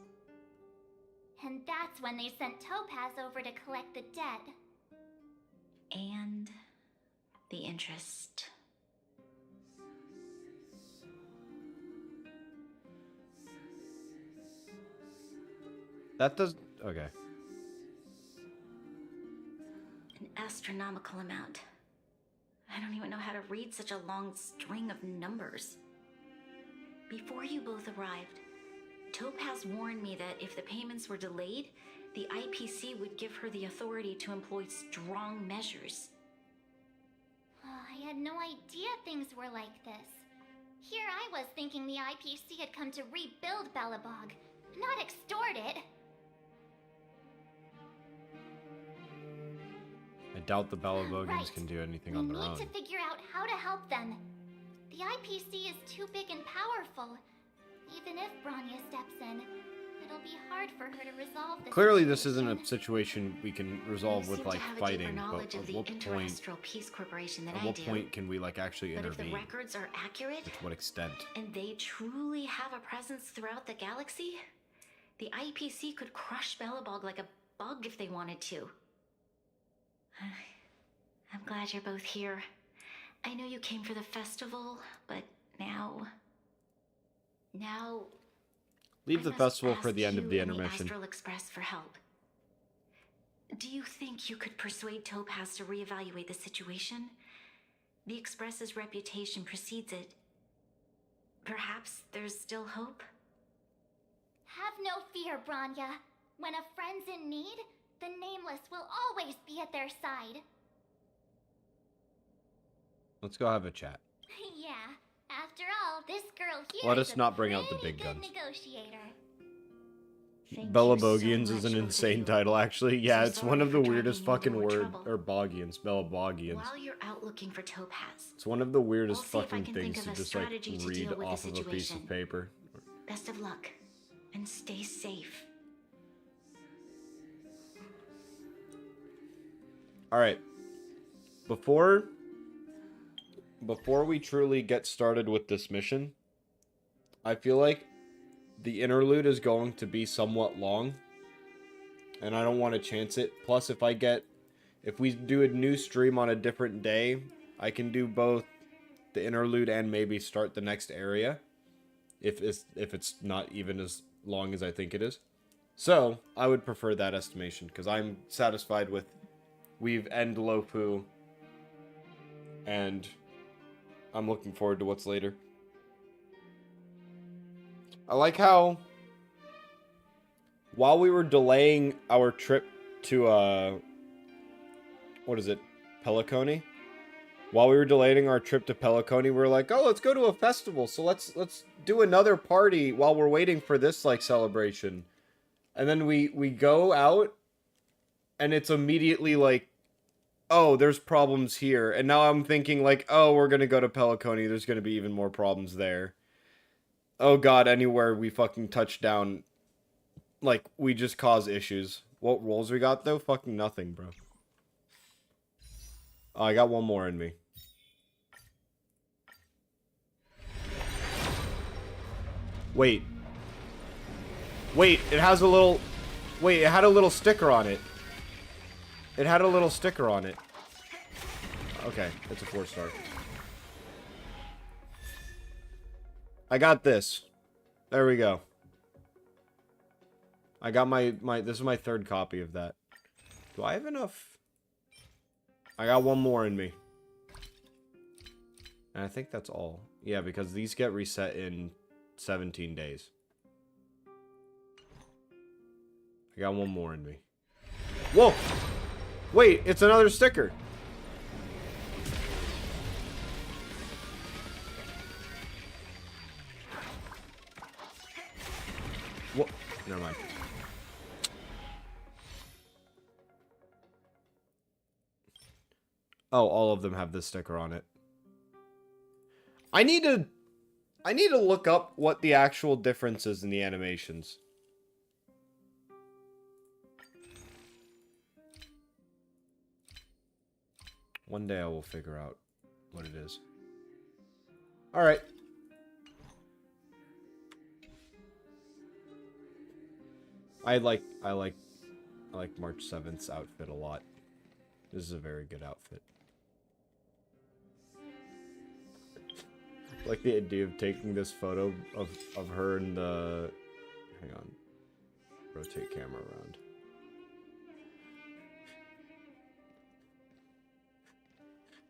And that's when they sent Topaz over to collect the debt. And the interest. That does... okay. An astronomical amount. I don't even know how to read such a long string of numbers. Before you both arrived, Topaz warned me that if the payments were delayed, the IPC would give her the authority to employ strong measures. I had no idea things were like this. Here I was thinking the IPC had come to rebuild Belobog, not extort it. I doubt the Belobogans can do anything on their own. We need to figure out how to help them. The IPC is too big and powerful. Even if Bronya steps in, it'll be hard for her to resolve this. Clearly, this isn't a situation we can resolve with, like, have fighting, a deeper but knowledge at of the what point... Interastral Peace Corporation than At I what do. point can we, like, actually But if intervene? the records are accurate, To what extent? and they truly have a presence throughout the galaxy, the IPC could crush Belobog like a bug if they wanted to. I'm glad you're both here. I know you came for the festival, but now... Leave the festival for ask the end of you the and intermission. Astral Express for help. Do you think you could persuade Topaz to reevaluate the situation? The Express's reputation precedes it. Perhaps there's still hope? Have no fear, Bronya. When a friend's in need, the Nameless will always be at their side. Let's go have a chat. Yeah, after this girl here Let is us a not bring out the pretty big good guns. negotiator. Bella you so Bogians is much, an both insane of you. title, actually. Yeah, So it's one sorry of the for weirdest dragging you into fucking more word trouble. or Bogians. Bella Bogians. While you're out looking for Topaz, It's one of the weirdest I'll see if I fucking can think things of to a just like strategy to read deal with off the of a piece of situation. paper. best of luck, and stay safe. All right. Before we truly get started with this mission, I feel like the interlude is going to be somewhat long, and I don't want to chance it. Plus, if we do a new stream on a different day, I can do both the interlude and maybe start the next area, if it's not even as long as I think it is. So I would prefer that estimation, because I'm satisfied with we've end Lofu, and I'm looking forward to what's later. I like how while we were delaying our trip to what is it, Peliconi? While we were delaying our trip to Peliconi, we were like, oh, let's go to a festival. So let's do another party while we're waiting for this like celebration. And then we go out, and it's immediately like, oh, there's problems here. And now I'm thinking like, oh, we're gonna go to Peliconi. There's gonna be even more problems there. Oh god, anywhere we fucking touch down, like, we just cause issues. What rolls we got, though? Fucking nothing, bro. Oh, I got one more in me. Wait. Wait, it has a little... Wait, it had a little sticker on it. It had a little sticker on it. Okay, it's a 4-star. I got this. There we go. I got my this is my third copy of that. Do I have enough? I got one more in me. And I think that's all. Yeah, because these get reset in 17 days. I got one more in me. Whoa! Wait, it's another sticker. What? Never mind. Oh, all of them have this sticker on it. I need to look up what the actual difference is in the animations. One day I will figure out what it is. All right. I like March 7th's outfit a lot. This is a very good outfit. Like the idea of taking this photo of her in the... Hang on. Rotate camera around.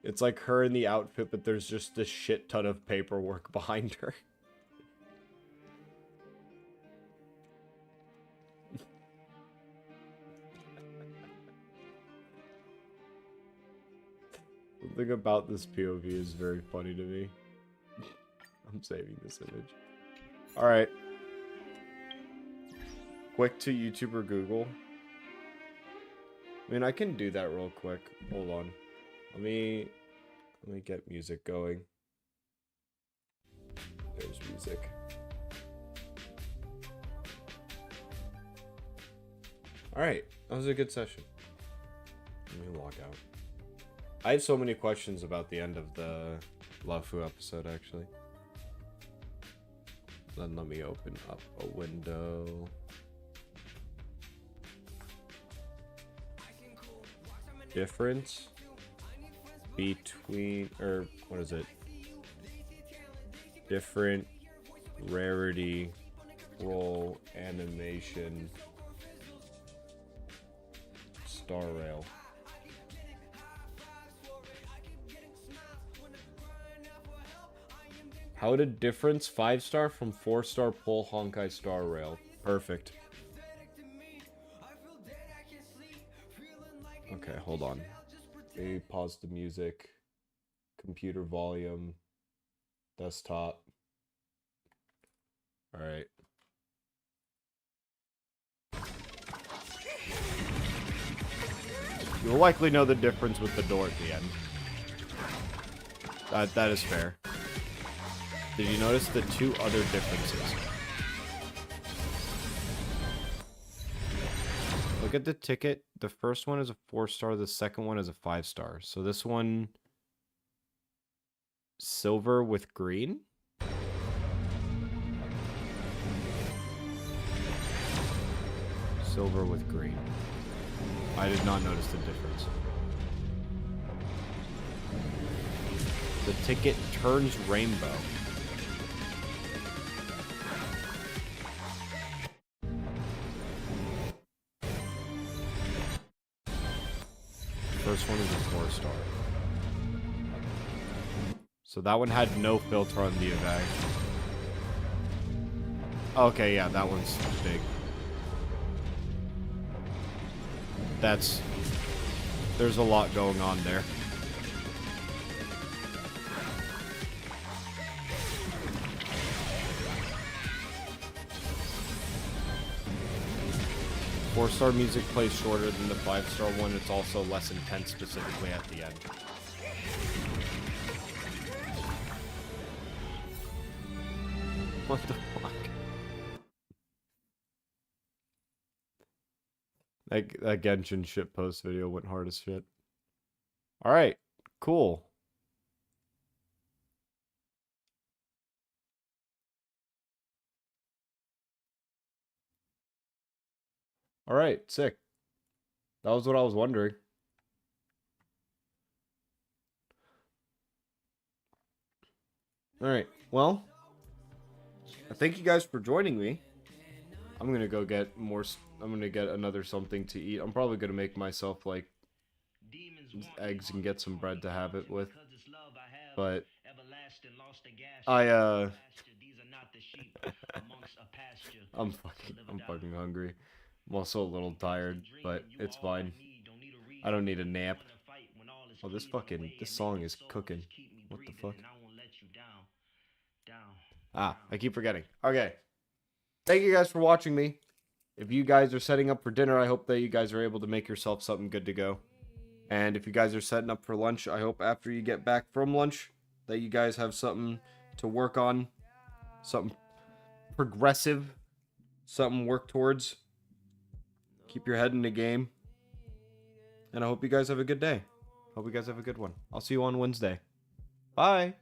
It's like her in the outfit, but there's just this shit ton of paperwork behind her. Something about this POV is very funny to me. I'm saving this image. Alright. Quick to YouTube or Google. I mean, I can do that real quick. Hold on. Let me get music going. There's music. Alright. That was a good session. Let me log out. I have so many questions about the end of the Lafu episode, actually. Then let me open up a window. Difference between, or what is it? Different rarity, roll, animation, star rail. How did difference 5-star from 4-star pull Honkai star rail? Perfect. Okay, hold on. Let me pause the music. Computer volume. Desktop. Alright. You'll likely know the difference with the door at the end. That is fair. Did you notice the two other differences? Look at the ticket. The first one is a 4-star. The second one is a 5-star. So this one... silver with green? Silver with green. I did not notice the difference. The ticket turns rainbow. First one is a 4-star. So that one had no filter on the evag. Okay, yeah, that one's big. There's a lot going on there. Four-star music plays shorter than the 5-star one. It's also less intense, specifically at the end. What the fuck? That Genshin shitpost video went hard as shit. Alright, cool. Alright, sick. That was what I was wondering. Alright, well, I thank you guys for joining me. I'm gonna go get more. I'm gonna get another something to eat. I'm probably gonna make myself like eggs and get some bread to have it with. But I'm fucking hungry. I'm also a little tired, but it's fine. I don't need a nap. Oh, this song is cooking. What the fuck? Ah, I keep forgetting. Okay. Thank you guys for watching me. If you guys are setting up for dinner, I hope that you guys are able to make yourself something good to go. And if you guys are setting up for lunch, I hope after you get back from lunch that you guys have something to work on. Something progressive. Something to work towards. Keep your head in the game. And I hope you guys have a good day. Hope you guys have a good one. I'll see you on Wednesday. Bye.